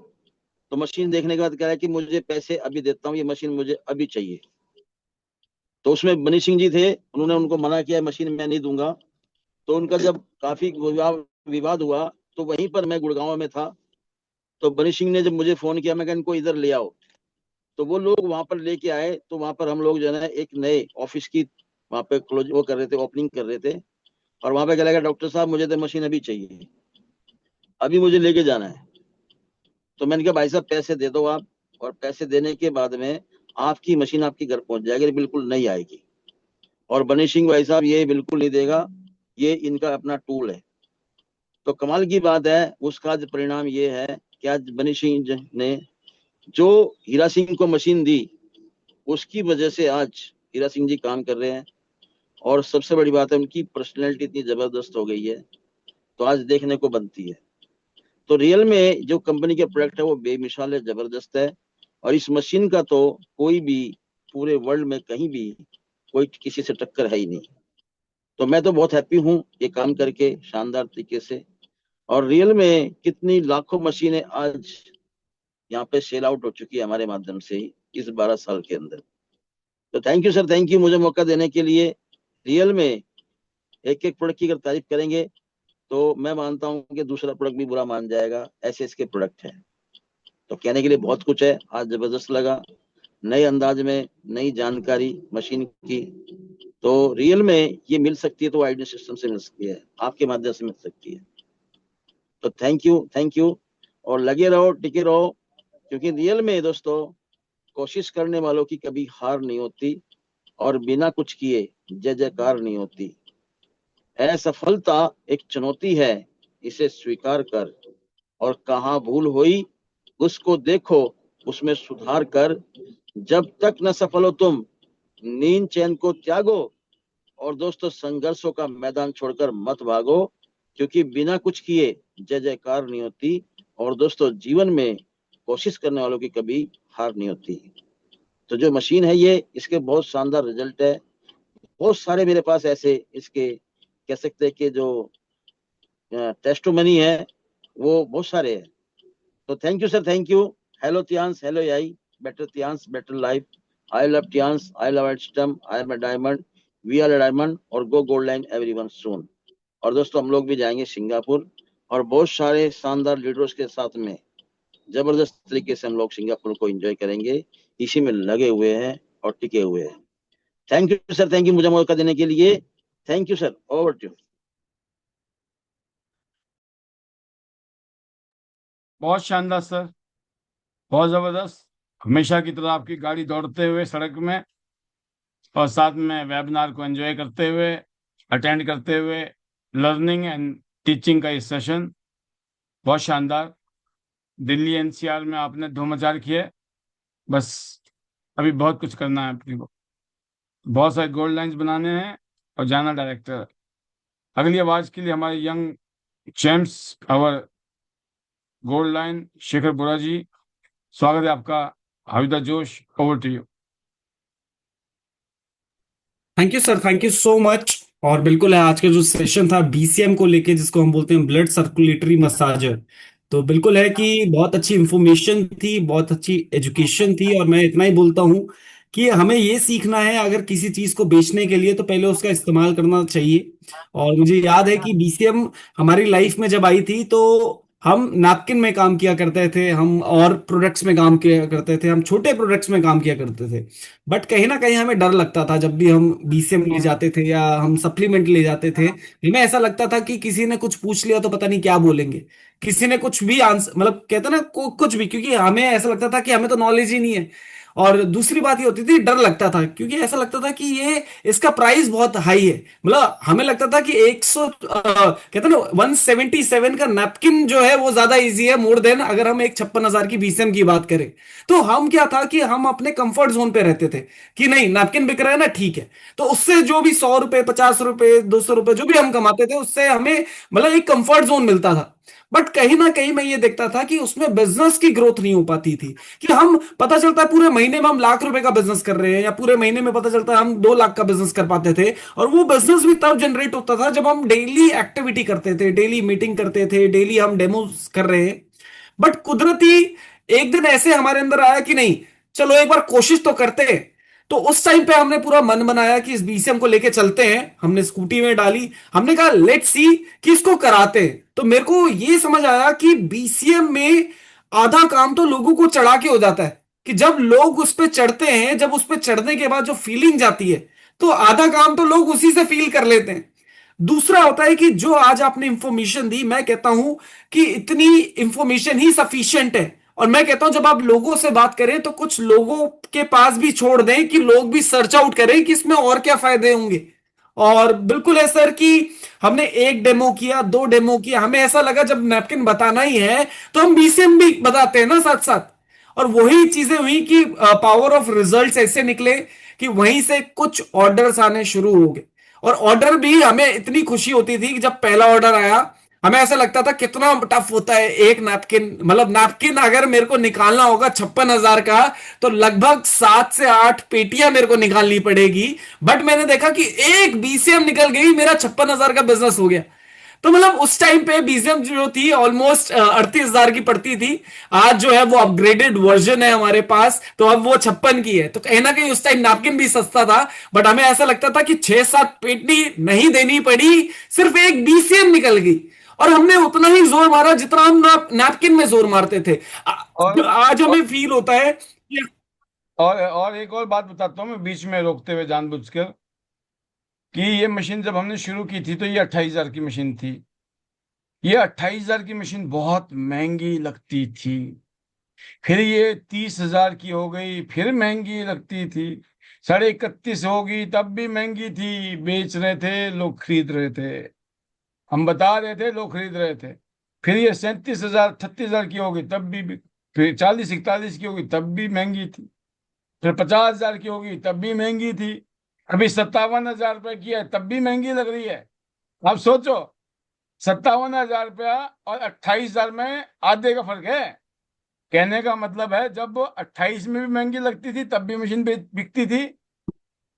तो मशीन देखने के बाद कह रहा है कि मुझे पैसे अभी देता हूँ, ये मशीन मुझे अभी चाहिए। तो उसमें मनीष सिंह जी थे, उन्होंने उनको मना किया मशीन मैं नहीं दूंगा। तो उनका जब काफी विवाद हुआ तो वहीं पर मैं गुड़गांव में था, तो मनीष सिंह ने जब मुझे फोन किया, मैं कहा इनको इधर ले आओ, तो वो लोग वहां पर लेके आए। तो वहां पर हम लोग जो है ना एक नए ऑफिस की वहां पे क्लोज वो कर रहे थे, ओपनिंग कर रहे थे, और वहां पे कह लगा डॉक्टर साहब मुझे तो मशीन अभी चाहिए, अभी मुझे लेके जाना है। तो मैंने कहा भाई साहब पैसे दे दो आप, और पैसे देने के बाद में आपकी मशीन आपके घर पहुंच जाएगी, बिल्कुल नहीं आएगी। और बनी सिंह भाई साहब ये बिल्कुल नहीं देगा, ये इनका अपना टूल है। तो कमाल की बात है, उसका आज परिणाम ये है कि आज बनी सिंह ने जो हीरा सिंह को मशीन दी उसकी वजह से आज हीरा सिंह जी काम कर रहे हैं, और सबसे बड़ी बात है उनकी पर्सनैलिटी इतनी जबरदस्त हो गई है तो आज देखने को बनती है। तो रियल में जो कंपनी के प्रोडक्ट है वो बेमिसाल है, जबरदस्त है, और इस मशीन का तो कोई भी पूरे वर्ल्ड में कहीं भी कोई किसी से टक्कर है ही नहीं। तो मैं तो बहुत हैप्पी हूँ ये काम करके शानदार तरीके से, और रियल में कितनी लाखों मशीनें आज यहाँ पे सेल आउट हो चुकी है हमारे माध्यम से ही इस 12 साल के अंदर। तो thank you sir, thank you मुझे मौका देने के लिए। रियल में एक एक प्रोडक्ट की अगर तारीफ करेंगे तो मैं मानता हूँ कि दूसरा प्रोडक्ट भी बुरा मान जाएगा, ऐसे इसके प्रोडक्ट है। तो कहने के लिए बहुत कुछ है, आज जबरदस्त लगा, नए अंदाज में नई जानकारी मशीन की। तो रियल में ये मिल सकती है तो आइडिया सिस्टम से मिल सकती है, आपके माध्यम से मिल सकती है। तो थैंक यू, और लगे रहो, टिके रहो, क्योंकि रियल में दोस्तों कोशिश करने वालों की कभी हार नहीं होती, और बिना कुछ किए जय जयकार नहीं होती। असफलता एक चुनौती है, इसे स्वीकार कर, और कहाँ भूल हुई उसको देखो, उसमें सुधार कर। जब तक न सफल हो तुम नींद चैन को त्यागो, और दोस्तों संघर्षों का मैदान छोड़कर मत भागो, क्योंकि बिना कुछ किए जय जयकार नहीं होती। और दोस्तों जीवन में कोशिश करने वालों की कभी हार नहीं होती। तो जो मशीन है ये, इसके बहुत शानदार रिजल्ट है। बहुत सारे मेरे पास ऐसे इसके कह सकते हैं कि जो टेस्टोमनी है वो बहुत सारे हैं। तो thank you sir, thank you. Hello Tiens, hello I, better Tiens, better life. I love Tiens, I love एडस्टम, I am a diamond, we are a diamond, और go gold line everyone soon. और दोस्तों हम लोग भी जाएंगे Singapore, और बहुत सारे शानदार लीडर्स के साथ में जबरदस्त तरीके से हम लोग सिंगापुर को एंजॉय करेंगे। इसी में लगे हुए हैं और टिके हुए हैं। Thank you sir, thank you मुझे मौका देने के लिए। Thank you sir, over to you. बहुत शानदार सर, बहुत जबरदस्त। हमेशा की तरह आपकी गाड़ी दौड़ते हुए सड़क में, और साथ में वेबिनार को एंजॉय करते हुए, अटेंड करते हुए, लर्निंग एंड टीचिंग का ये सेशन बहुत शानदार। दिल्ली एनसीआर में आपने धूम मचा रखी है। बस अभी बहुत कुछ करना है अपने को, बहुत सारे गोल्ड लाइन्स बनाने हैं और जाना डायरेक्टर। अगली आवाज के लिए हमारे young champs, our gold line Shekhar Bora ji, स्वागत है आपका। हाविदा जोश, over to you. Thank you sir, thank you so much. और बिल्कुल है, आज का जो सेशन था बीसीएम को लेके, जिसको हम बोलते हैं ब्लड सर्कुलेटरी मसाजर, तो बिल्कुल है कि बहुत अच्छी इंफॉर्मेशन थी, बहुत अच्छी एजुकेशन थी। और मैं इतना ही बोलता हूँ कि हमें ये सीखना है, अगर किसी चीज को बेचने के लिए तो पहले उसका इस्तेमाल करना चाहिए। और मुझे याद है कि बीसीएम हमारी लाइफ में जब आई थी तो हम नैपकिन में काम किया करते थे, हम और प्रोडक्ट्स में काम किया करते थे, हम छोटे प्रोडक्ट्स में काम किया करते थे। बट कहीं ना कहीं हमें डर लगता था जब भी हम बीसीएम ले जाते थे या हम सप्लीमेंट ले जाते थे। हमें ऐसा लगता था कि किसी ने कुछ पूछ लिया तो पता नहीं क्या बोलेंगे, किसी ने कुछ भी आंसर, मतलब कहते ना कुछ भी, क्योंकि हमें ऐसा लगता था कि हमें तो नॉलेज ही नहीं है। और दूसरी बात ये होती थी, डर लगता था, क्योंकि ऐसा लगता था कि ये इसका प्राइस बहुत हाई है। मतलब हमें लगता था कि 100 कहते ना 177 का नैपकिन जो है वो ज्यादा इजी है मोर देन अगर हम एक 56,000 की बीसीएम की बात करें। तो हम क्या था कि हम अपने कंफर्ट जोन पे रहते थे कि नहीं, नैपकिन बिक रहा है ना, ठीक है। तो उससे जो भी 100 रुपए, 50 रुपए, 200 रुपए जो भी हम कमाते थे, उससे हमें मतलब एक कंफर्ट जोन मिलता था। बट कहीं ना कहीं मैं ये देखता था कि उसमें बिजनेस की ग्रोथ नहीं हो पाती थी। कि हम, पता चलता है पूरे महीने में हम लाख रुपए का बिजनेस कर रहे हैं, या पूरे महीने में पता चलता है हम 2 लाख का बिजनेस कर पाते थे। और वो बिजनेस भी तब जनरेट होता था जब हम डेली एक्टिविटी करते थे, डेली मीटिंग करते थे, डेली हम डेमो कर रहे हैं। बट कुदरती एक दिन ऐसे हमारे अंदर आया कि नहीं, चलो एक बार कोशिश तो करते हैं। तो उस टाइम पे हमने पूरा मन बनाया कि इस बीसीएम को लेके चलते हैं। हमने स्कूटी में डाली, हमने कहा लेट्स सी कि इसको कराते हैं। तो मेरे को ये समझ आया कि बीसीएम में आधा काम तो लोगों को चढ़ा के हो जाता है, कि जब लोग उस पर चढ़ते हैं, जब उस पर चढ़ने के बाद जो फीलिंग जाती है, तो आधा काम तो लोग उसी से फील कर लेते हैं। दूसरा होता है कि जो आज आपने इंफॉर्मेशन दी, मैं कहता हूं कि इतनी इंफॉर्मेशन ही सफिशिएंट है। और मैं कहता हूं जब आप लोगों से बात करें तो कुछ लोगों के पास भी छोड़ दें कि लोग भी सर्च आउट करें कि इसमें और क्या फायदे होंगे। और बिल्कुल है सर कि हमने एक डेमो किया, 2 डेमो किया, हमें ऐसा लगा जब नैपकिन बताना ही है तो हम बीसीएम भी बताते हैं ना साथ साथ। और वही चीजें हुई कि पावर ऑफ रिजल्ट्स ऐसे निकले कि वहीं से कुछ ऑर्डर्स आने शुरू हो गए। और ऑर्डर भी हमें इतनी खुशी होती थी कि जब पहला ऑर्डर आया, हमें ऐसा लगता था कितना टफ होता है एक नैपकिन। मतलब नैपकिन अगर मेरे को निकालना होगा 56,000 का, तो लगभग 7 से 8 पेटियां मेरे को निकालनी पड़ेगी। बट मैंने देखा कि एक बीसीएम निकल गई, मेरा 56,000 का बिजनेस हो गया। तो मतलब उस टाइम पे बीजीएम जो थी ऑलमोस्ट 38,000 की पड़ती थी। आज जो है वो अपग्रेडेड वर्जन है हमारे पास, तो अब वो 56 की है। तो कहीं ना कहीं उस टाइम नैपकिन भी सस्ता था, बट हमें ऐसा लगता था कि 6-7 पेटी नहीं देनी पड़ी, सिर्फ एक बीसीएम निकल गई। और हमने उतना ही जोर मारा जितना हम नैपकिन में जोर मारते थे। और आज हमें फील होता है कि और एक और बात बताता हूँ मैं, बीच में रोकते हुए जानबूझकर, कि ये मशीन जब हमने शुरू की थी तो ये 28,000 की मशीन थी। ये 28,000 की मशीन बहुत महंगी लगती थी। फिर ये 30,000 की हो गई, फिर महंगी लगती थी। 31,500 होगी, तब भी महंगी थी। बेच रहे थे, लोग खरीद रहे थे, हम बता रहे थे, लोग खरीद रहे थे। फिर ये 37,000 38,000 की होगी, तब भी। फिर 40-41 की होगी, तब भी महंगी थी। फिर 50,000 की होगी, तब भी महंगी थी। अभी 57,000 रुपए की है, तब भी महंगी लग रही है। आप सोचो, 57,000 रुपया और 28,000 में आधे का फर्क है। कहने का मतलब है, जब 28 में भी महंगी लगती थी तब भी मशीन बिकती थी,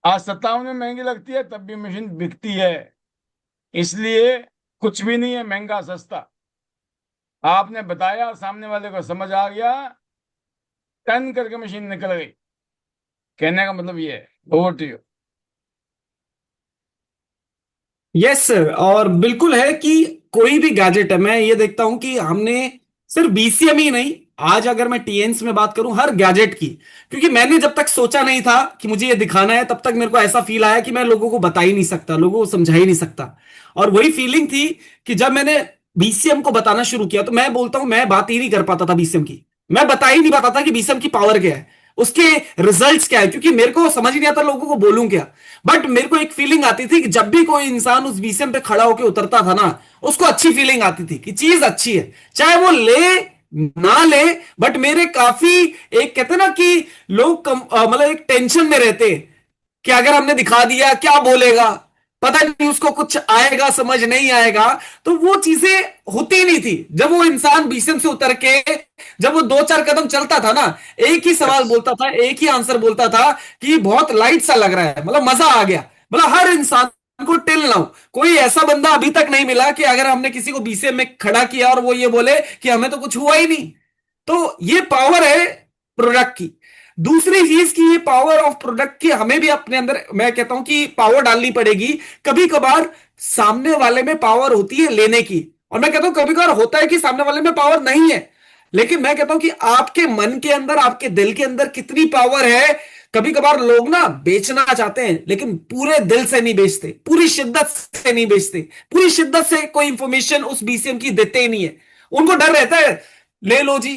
आज 57 में महंगी लगती है तब भी मशीन बिकती है। इसलिए कुछ भी नहीं है महंगा सस्ता। आपने बताया, सामने वाले को समझ आ गया, टन करके मशीन निकल गई। कहने का मतलब ये है। Over to you. Yes sir, और बिल्कुल है कि कोई भी गैजेट है, मैं ये देखता हूं कि हमने सिर्फ बीसीएम ही नहीं, आज अगर मैं टीएन्स में बात करूं हर गैजेट की, क्योंकि मैंने जब तक सोचा नहीं था कि मुझे ये दिखाना है, तब तक मेरे को ऐसा फील आया कि मैं लोगों को बता ही नहीं सकता, लोगों को समझा ही नहीं सकता। और वही फीलिंग थी कि जब मैंने बीसीएम को बताना शुरू किया, तो मैं बोलता हूं मैं बात ही नहीं कर पाता था बीसीएम की, मैं बता ही नहीं पाता था कि बीसीएम की पावर क्या है, उसके रिजल्ट्स क्या है, क्योंकि मेरे को समझ ही नहीं आता लोगों को बोलूं क्या। बट मेरे को एक फीलिंग आती थी कि जब भी कोई इंसान उस बीसीएम पे खड़ा होकर उतरता था ना, उसको अच्छी फीलिंग आती थी कि चीज अच्छी है, चाहे वो ले ना ले। बट मेरे काफी, एक कहते ना कि लोग मतलब एक टेंशन में रहते कि अगर हमने दिखा दिया क्या बोलेगा, पता नहीं उसको कुछ आएगा समझ नहीं आएगा, तो वो चीजें होती नहीं थी। जब वो इंसान बीसीएम से उतर के जब वो 2-4 कदम चलता था ना, एक ही सवाल बोलता था, एक ही आंसर बोलता था कि बहुत लाइट सा लग रहा है, मतलब मजा आ गया। मतलब हर इंसान को, टिल नाउ कोई ऐसा बंदा अभी तक नहीं मिला कि अगर हमने किसी को बीसीएम में खड़ा किया और वो ये बोले कि हमें तो कुछ हुआ ही नहीं। तो ये पावर है प्रोडक्ट की। दूसरी चीज की, ये पावर ऑफ प्रोडक्ट की हमें भी अपने अंदर, मैं कहता हूं कि पावर डालनी पड़ेगी। कभी कभार सामने वाले में पावर होती है लेने की, और मैं कहता हूं कभी कभार होता है कि सामने वाले में पावर नहीं है, लेकिन मैं कहता हूं कि आपके मन के अंदर, आपके दिल के अंदर कितनी पावर है। कभी कभार लोग ना बेचना चाहते हैं, लेकिन पूरे दिल से नहीं बेचते, पूरी शिद्दत से नहीं बेचते, पूरी शिद्दत से कोई इंफॉर्मेशन उस बीसीएम की देते ही नहीं है। उनको डर रहता है, ले लो जी,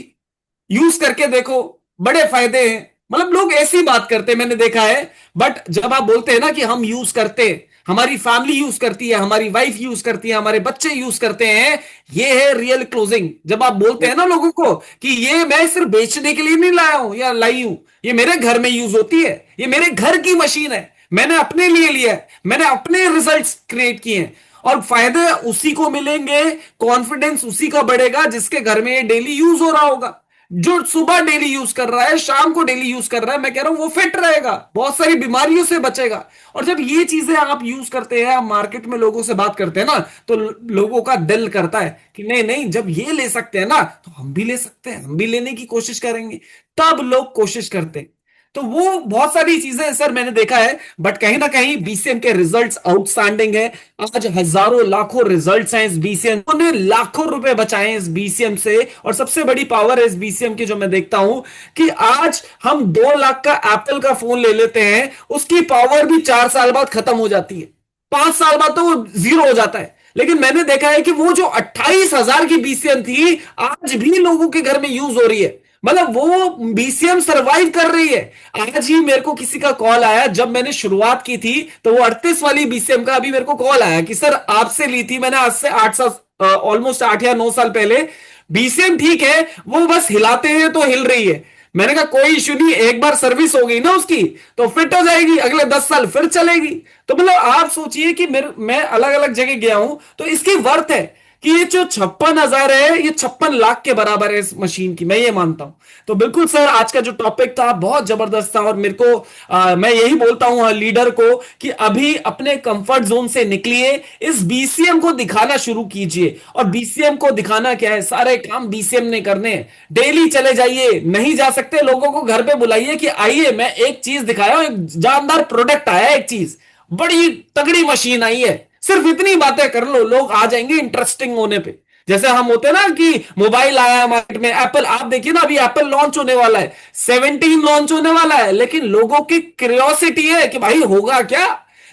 यूज करके देखो, बड़े फायदे हैं, मतलब लोग ऐसी बात करते हैं, मैंने देखा है। बट जब आप बोलते हैं ना कि हम यूज करते हैं, हमारी फैमिली यूज करती है, हमारी वाइफ यूज करती है, हमारे बच्चे यूज करते हैं, ये है रियल क्लोजिंग। जब आप बोलते हैं ना लोगों को कि ये मैं सिर्फ बेचने के लिए नहीं लाया हूं या लाई हूं, ये मेरे घर में यूज होती है, ये मेरे घर की मशीन है, मैंने अपने लिए लिया है, मैंने अपने रिजल्ट्स क्रिएट किए हैं, और फायदे उसी को मिलेंगे, कॉन्फिडेंस उसी का बढ़ेगा जिसके घर में ये डेली यूज हो रहा होगा। जो सुबह डेली यूज कर रहा है, शाम को डेली यूज कर रहा है, मैं कह रहा हूं वो फिट रहेगा, बहुत सारी बीमारियों से बचेगा। और जब ये चीजें आप यूज करते हैं, आप मार्केट में लोगों से बात करते हैं ना, तो लोगों का दिल करता है कि नहीं नहीं, जब ये ले सकते हैं ना तो हम भी ले सकते हैं, हम भी लेने की कोशिश करेंगे। तब लोग कोशिश करते हैं। तो वो बहुत सारी चीजें सर मैंने देखा है, बट कहीं ना कहीं बीसीएम के रिजल्ट्स आउटस्टैंडिंग है। आज हजारों लाखों रिजल्ट्स हैं इस बीसीएम, उन्होंने लाखों रुपए बचाए हैं इस बीसीएम से। और सबसे बड़ी पावर है इस बीसीएम की जो मैं देखता हूं कि आज हम 2 लाख का एप्पल का फोन ले लेते हैं, उसकी पावर भी 4 साल बाद खत्म हो जाती है, 5 साल बाद तो वो जीरो हो जाता है। लेकिन मैंने देखा है कि वो जो 28,000 की बीसीएम थी, आज भी लोगों के घर में यूज हो रही है, मतलब वो बीसीएम सरवाइव कर रही है। आज ही मेरे को किसी का कॉल आया, जब मैंने शुरुआत की थी तो वो 38 वाली बीसीएम का अभी मेरे को कॉल आया कि सर आपसे ली थी मैंने, आज से 8 साल, ऑलमोस्ट 8 या 9 साल पहले। बीसीएम ठीक है, वो बस हिलाते हैं तो हिल रही है। मैंने कहा कोई इश्यू नहीं, एक बार सर्विस हो गई ना उसकी तो फिट हो जाएगी, अगले 10 साल फिर चलेगी। तो मतलब आप सोचिए कि मैं अलग अलग जगह गया हूं, तो इसकी वर्थ है कि ये जो 56,000 है, ये 56 लाख के बराबर है इस मशीन की, मैं ये मानता हूं। तो बिल्कुल सर, आज का जो टॉपिक था बहुत जबरदस्त था, और मेरे को मैं यही बोलता हूं लीडर को कि अभी अपने कंफर्ट जोन से निकलिए, इस बीसीएम को दिखाना शुरू कीजिए। और बीसीएम को दिखाना क्या है, सारे काम बीसीएम ने करने हैं। डेली चले जाइए, नहीं जा सकते लोगों को घर पे बुलाइए कि आइए मैं एक चीज दिखाया हूं, एक जानदार प्रोडक्ट आया है, एक चीज बड़ी तगड़ी मशीन आई है, सिर्फ इतनी बातें कर लो, लोग आ जाएंगे इंटरेस्टिंग होने पे। जैसे हम होते हैं ना कि मोबाइल आया है मार्केट में, एप्पल, आप देखिए ना अभी एप्पल लॉन्च होने वाला है, 17 लॉन्च होने वाला है, लेकिन लोगों की क्यूरियोसिटी है कि भाई होगा क्या।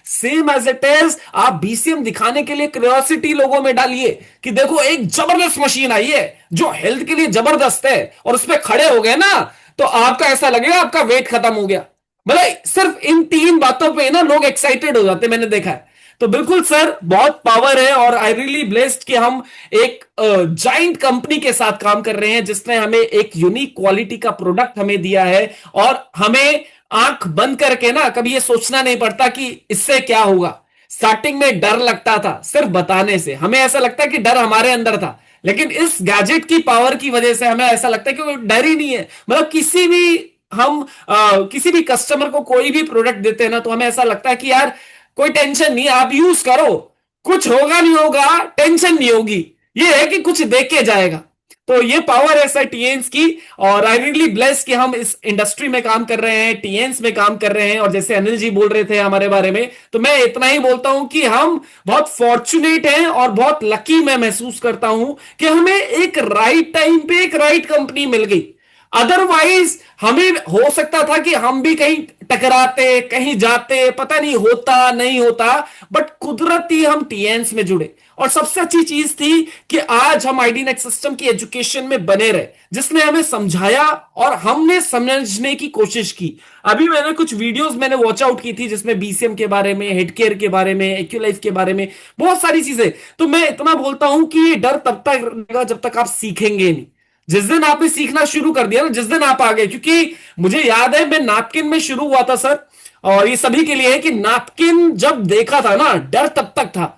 सेम एज इट इज, आप बीसीएम दिखाने के लिए क्यूरियोसिटी लोगों में डालिए कि देखो एक जबरदस्त मशीन आई है जो हेल्थ के लिए जबरदस्त है, और उस पर खड़े हो गए ना तो आपका ऐसा लगेगा आपका वेट खत्म हो गया। मतलब सिर्फ इन 3 बातों पे ना लोग एक्साइटेड हो जाते हैं, मैंने देखा है। तो बिल्कुल सर, बहुत पावर है, और आई रियली ब्लेस्ड कि हम एक जाइंट कंपनी के साथ काम कर रहे हैं जिसने हमें एक यूनिक क्वालिटी का प्रोडक्ट हमें दिया है, और हमें आंख बंद करके ना कभी ये सोचना नहीं पड़ता कि इससे क्या होगा। स्टार्टिंग में डर लगता था सिर्फ बताने से, हमें ऐसा लगता है कि डर हमारे अंदर था, लेकिन इस गैजेट की पावर की वजह से हमें ऐसा लगता है कि वो डर ही नहीं है। मतलब किसी भी हम किसी भी कस्टमर को कोई भी प्रोडक्ट देते हैं ना, तो हमें ऐसा लगता है कि यार कोई टेंशन नहीं, आप यूज करो, कुछ होगा नहीं होगा, टेंशन नहीं होगी, ये है कि कुछ देख के जाएगा। तो ये पावर है सर टीएन्स की, और आई रियली ब्लेस कि हम इस इंडस्ट्री में काम कर रहे हैं, टीएन्स में काम कर रहे हैं। और जैसे अनिल जी बोल रहे थे हमारे बारे में, तो मैं इतना ही बोलता हूं कि हम बहुत फॉर्चुनेट हैं और बहुत लकी मैं महसूस करता हूं कि हमें एक राइट टाइम पे एक राइट कंपनी मिल गई। अदरवाइज हमें हो सकता था कि हम भी कहीं टकराते, कहीं जाते, पता नहीं होता नहीं होता, बट कुदरती हम टीएन्स में जुड़े। और सबसे अच्छी चीज थी कि आज हम आईडीनेट सिस्टम की एजुकेशन में बने रहे, जिसने हमें समझाया और हमने समझने की कोशिश की। अभी मैंने कुछ वीडियोस मैंने वॉच आउट की थी जिसमें बीसीएम के बारे में, हेड केयर के बारे में, एक्यूलाइफ के बारे में, बहुत सारी चीजें। तो मैं इतना बोलता हूं कि ये डर तब तक रहेगा जब तक आप सीखेंगे नहीं। जिस दिन आपने सीखना शुरू कर दिया ना, जिस दिन आप आ गए, क्योंकि मुझे याद है मैं नैपकिन में शुरू हुआ था सर, और ये सभी के लिए है कि नैपकिन जब देखा था ना, डर तब तक था,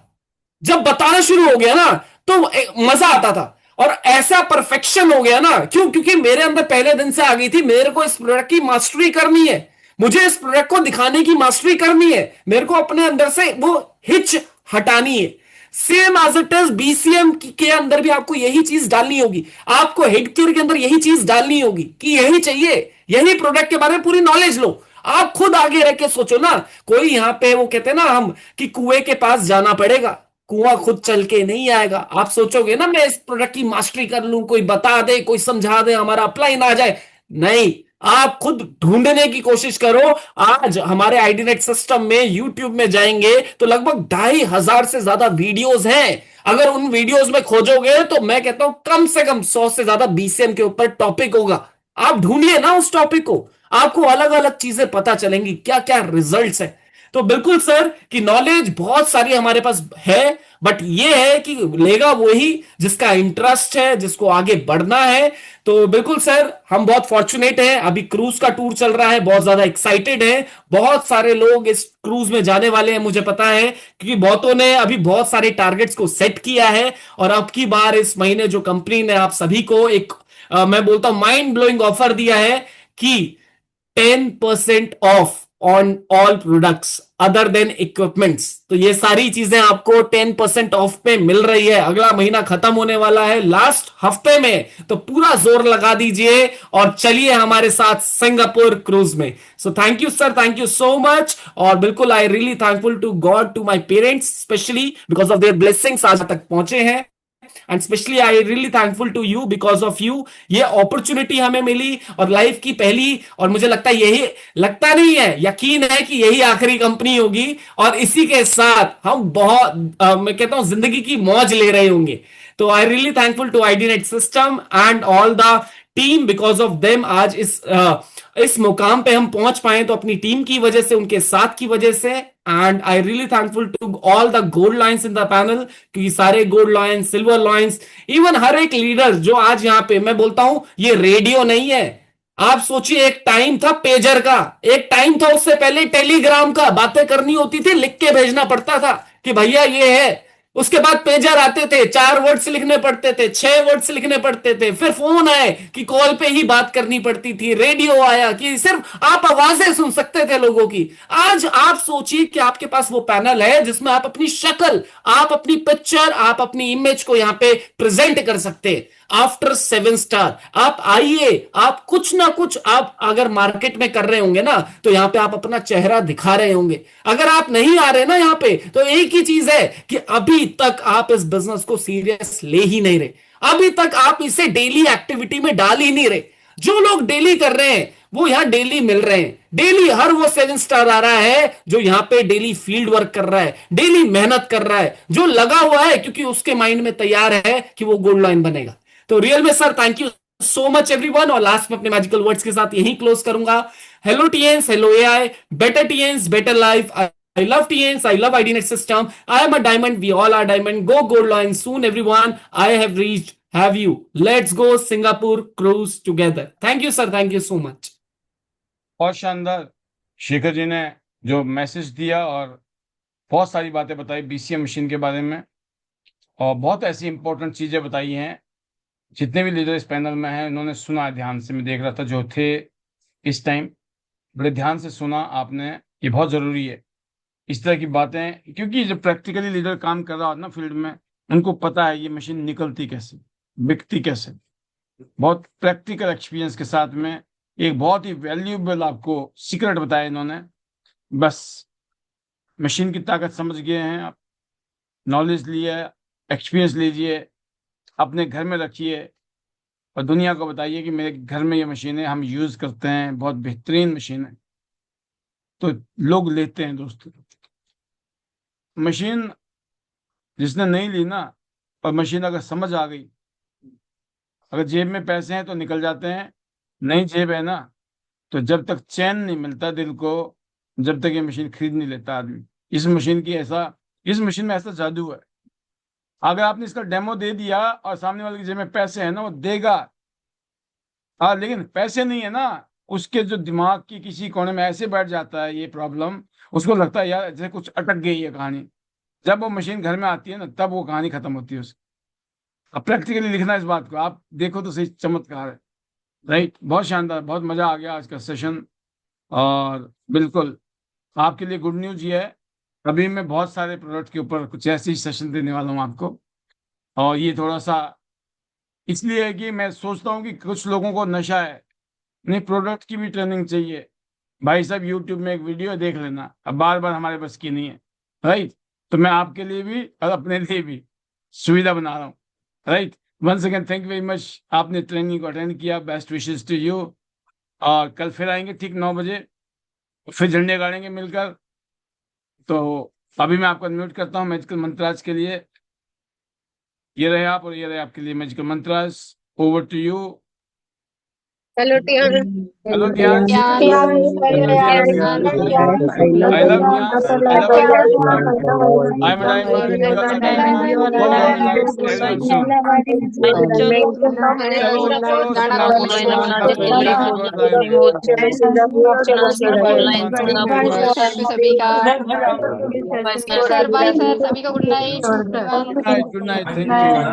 जब बताना शुरू हो गया ना तो मजा आता था। और ऐसा परफेक्शन हो गया ना, क्यों? क्योंकि मेरे अंदर पहले दिन से आ गई थी, मेरे को इस प्रोडक्ट की मास्टरी करनी है, मुझे इस प्रोडक्ट को दिखाने की मास्टरी करनी है, मेरे को अपने अंदर से वो हिच हटानी है। Same as it is BCM के अंदर भी आपको यही चीज डालनी होगी, आपको हेड केयर के अंदर यही चीज डालनी होगी कि यही चाहिए, यही प्रोडक्ट के बारे में पूरी नॉलेज लो। आप खुद आगे रह के सोचो ना, कोई यहां पे वो कहते हैं ना हम कि कुएं के पास जाना पड़ेगा, कुआं खुद चल के नहीं आएगा। आप सोचोगे ना मैं इस प्रोडक्ट की मास्टरी कर लूं, कोई बता दे, कोई समझा दे, हमारा अप्लाई ना आ जाए, नहीं, आप खुद ढूंढने की कोशिश करो। आज हमारे आईडीनेट सिस्टम में यूट्यूब में जाएंगे तो लगभग 2500 से ज्यादा वीडियोस हैं। अगर उन वीडियोस में खोजोगे तो मैं कहता हूं कम से कम 100 से ज्यादा बीसीएम के ऊपर टॉपिक होगा। आप ढूंढिए ना उस टॉपिक को, आपको अलग अलग चीजें पता चलेंगी, क्या क्या रिजल्ट्स है। तो बिल्कुल सर कि नॉलेज बहुत सारी हमारे पास है, बट ये है कि लेगा वही जिसका इंटरेस्ट है, जिसको आगे बढ़ना है। तो बिल्कुल सर हम बहुत फॉर्चुनेट हैं, अभी क्रूज का टूर चल रहा है, बहुत ज्यादा एक्साइटेड है, बहुत सारे लोग इस क्रूज में जाने वाले हैं, मुझे पता है, क्योंकि बहुतों ने अभी बहुत सारे टारगेट्स को सेट किया है। और अब की बार इस महीने जो कंपनी ने आप सभी को एक मैं बोलता हूं माइंड ब्लोइंग ऑफर दिया है कि 10% of on all products other than equipments. तो ये सारी चीजें आपको 10% ऑफ पे मिल रही है। अगला महीना खत्म होने वाला है लास्ट हफ्ते में, तो पूरा जोर लगा दीजिए और चलिए हमारे साथ सिंगापुर क्रूज में। So thank you sir, thank you so much. और बिल्कुल I really thankful to God, to my parents specially because of their blessings आज तक पहुंचे हैं। And specially I really thankful to you, because of you ये opportunity हमें मिली, और लाइफ की पहली, और मुझे लगता है यही, लगता नहीं है, यकीन है कि यही आखिरी कंपनी होगी। और इसी के साथ हम बहुत मैं कहता हूं जिंदगी की मौज ले रहे होंगे। तो I really thankful to iNet system and all the team, because of them आज इस मुकाम पे हम पहुंच पाए, तो अपनी टीम की वजह से, उनके साथ की वजह से। And I really thankful to all the gold lines in the panel, क्योंकि सारे gold lines, silver lines, even हर एक लीडर जो आज यहाँ पे, मैं बोलता हूं ये रेडियो नहीं है। आप सोचिए एक टाइम था पेजर का, एक टाइम था उससे पहले टेलीग्राम का, बातें करनी होती थी लिख के भेजना पड़ता था कि भैया ये है, उसके बाद पेजर आते थे, 4 वर्ड्स लिखने पड़ते थे, 6 वर्ड्स लिखने पड़ते थे, फिर फोन आए कि कॉल पे ही बात करनी पड़ती थी, रेडियो आया कि सिर्फ आप आवाजें सुन सकते थे लोगों की। आज आप सोचिए कि आपके पास वो पैनल है जिसमें आप अपनी शक्ल, आप अपनी पिक्चर, आप अपनी इमेज को यहां पे प्रेजेंट कर सकते हैं। आफ्टर 7 स्टार आप आइए, आप कुछ ना कुछ आप अगर मार्केट में कर रहे होंगे ना, तो यहां पे आप अपना चेहरा दिखा रहे होंगे। अगर आप नहीं आ रहे ना यहां पे, तो एक ही चीज है कि अभी तक आप इस बिजनेस को सीरियस ले ही नहीं रहे, अभी तक आप इसे डेली एक्टिविटी में डाल ही नहीं रहे। जो लोग डेली कर रहे हैं वो यहां डेली मिल रहे हैं, डेली हर वो 7 स्टार आ रहा है जो यहां पे डेली फील्ड वर्क कर रहा है, डेली मेहनत कर रहा है, जो लगा हुआ है, क्योंकि उसके माइंड में तैयार है कि वो गोल्ड लाइन बनेगा। तो रियल में sir thank you so much everyone. और लास्ट में अपने मैजिकल वर्ड्स के साथ यही क्लोज करूंगा। Hello Tiens, hello AI, better Tiens, better life. I love TNs, I love IDNet system. I am a diamond, we all are diamond. Go gold line soon everyone. I have reached, have you. Let's go Singapore cruise together. Thank you sir, thank you so much. बहुत शानदार। शेखर जी ने जो message दिया और बहुत सारी बातें बताई बीसीएम मशीन के बारे में, और बहुत ऐसी इंपॉर्टेंट चीज़ें बताई हैं। जितने भी लीडर इस पैनल में हैं उन्होंने सुना है ध्यान से, मैं देख रहा था जो थे इस टाइम, बड़े ध्यान से सुना आपने। ये बहुत ज़रूरी है इस तरह की बातें, क्योंकि जब प्रैक्टिकली लीडर काम कर रहा हो ना फील्ड में, उनको पता है ये मशीन निकलती कैसे, बिकती कैसे। बहुत प्रैक्टिकल एक्सपीरियंस के साथ में एक बहुत ही वैल्यूएबल आपको सीक्रेट बताया इन्होंने। बस मशीन की ताकत समझ गए हैं आप, नॉलेज लिए, एक्सपीरियंस लीजिए, अपने घर में रखिए और दुनिया को बताइए कि मेरे घर में ये मशीनें हम यूज़ करते हैं, बहुत बेहतरीन मशीन है, तो लोग लेते हैं दोस्तों। मशीन जिसने नहीं ली ना, और मशीन अगर समझ आ गई, अगर जेब में पैसे हैं तो निकल जाते हैं, नहीं जेब है ना, तो जब तक चैन नहीं मिलता दिल को, जब तक ये मशीन खरीद नहीं लेता आदमी। इस मशीन में ऐसा जादू है, अगर आपने इसका डेमो दे दिया और सामने वाले की जेब में पैसे है ना, वो देगा। हाँ, लेकिन पैसे नहीं है ना, उसके जो दिमाग की किसी कोने में ऐसे बैठ जाता है ये प्रॉब्लम, उसको लगता है यार जैसे कुछ अटक गई है कहानी। जब वो मशीन घर में आती है ना, तब वो कहानी खत्म होती है उसकी। अब प्रैक्टिकली लिखना इस बात को, आप देखो तो सही, चमत्कार है। राइट, बहुत शानदार, बहुत मजा आ गया आज का सेशन। और बिल्कुल आपके लिए गुड न्यूज ये है, अभी मैं बहुत सारे प्रोडक्ट के ऊपर कुछ ऐसे ही सेशन देने वाला हूँ आपको। और ये थोड़ा सा इसलिए है कि मैं सोचता हूँ कि कुछ लोगों को नशा है, नहीं प्रोडक्ट की भी ट्रेनिंग चाहिए। भाई साहब यूट्यूब में एक वीडियो देख लेना, अब बार बार हमारे बस की नहीं है। राइट, तो मैं आपके लिए भी और अपने लिए भी सुविधा बना रहा हूँ। Right, once again thank you very much, आपने ट्रेनिंग को अटेंड किया, बेस्ट विशेस टू यू। और कल फिर आएंगे ठीक 9 बजे, फिर झंडे गाड़ेंगे मिलकर। तो अभी मैं आपको म्यूट करता हूँ मैजिकल मंत्राज के लिए। ये रहे आप और ये रहे आपके लिए magical mantras. Over to you. Hello Tian hello ध्यान, आई लव ध्यान, I love I am diamond, you are diamond, everyone soon. सभी का सर, बाय सर, सभी को good night. Good night, thank you.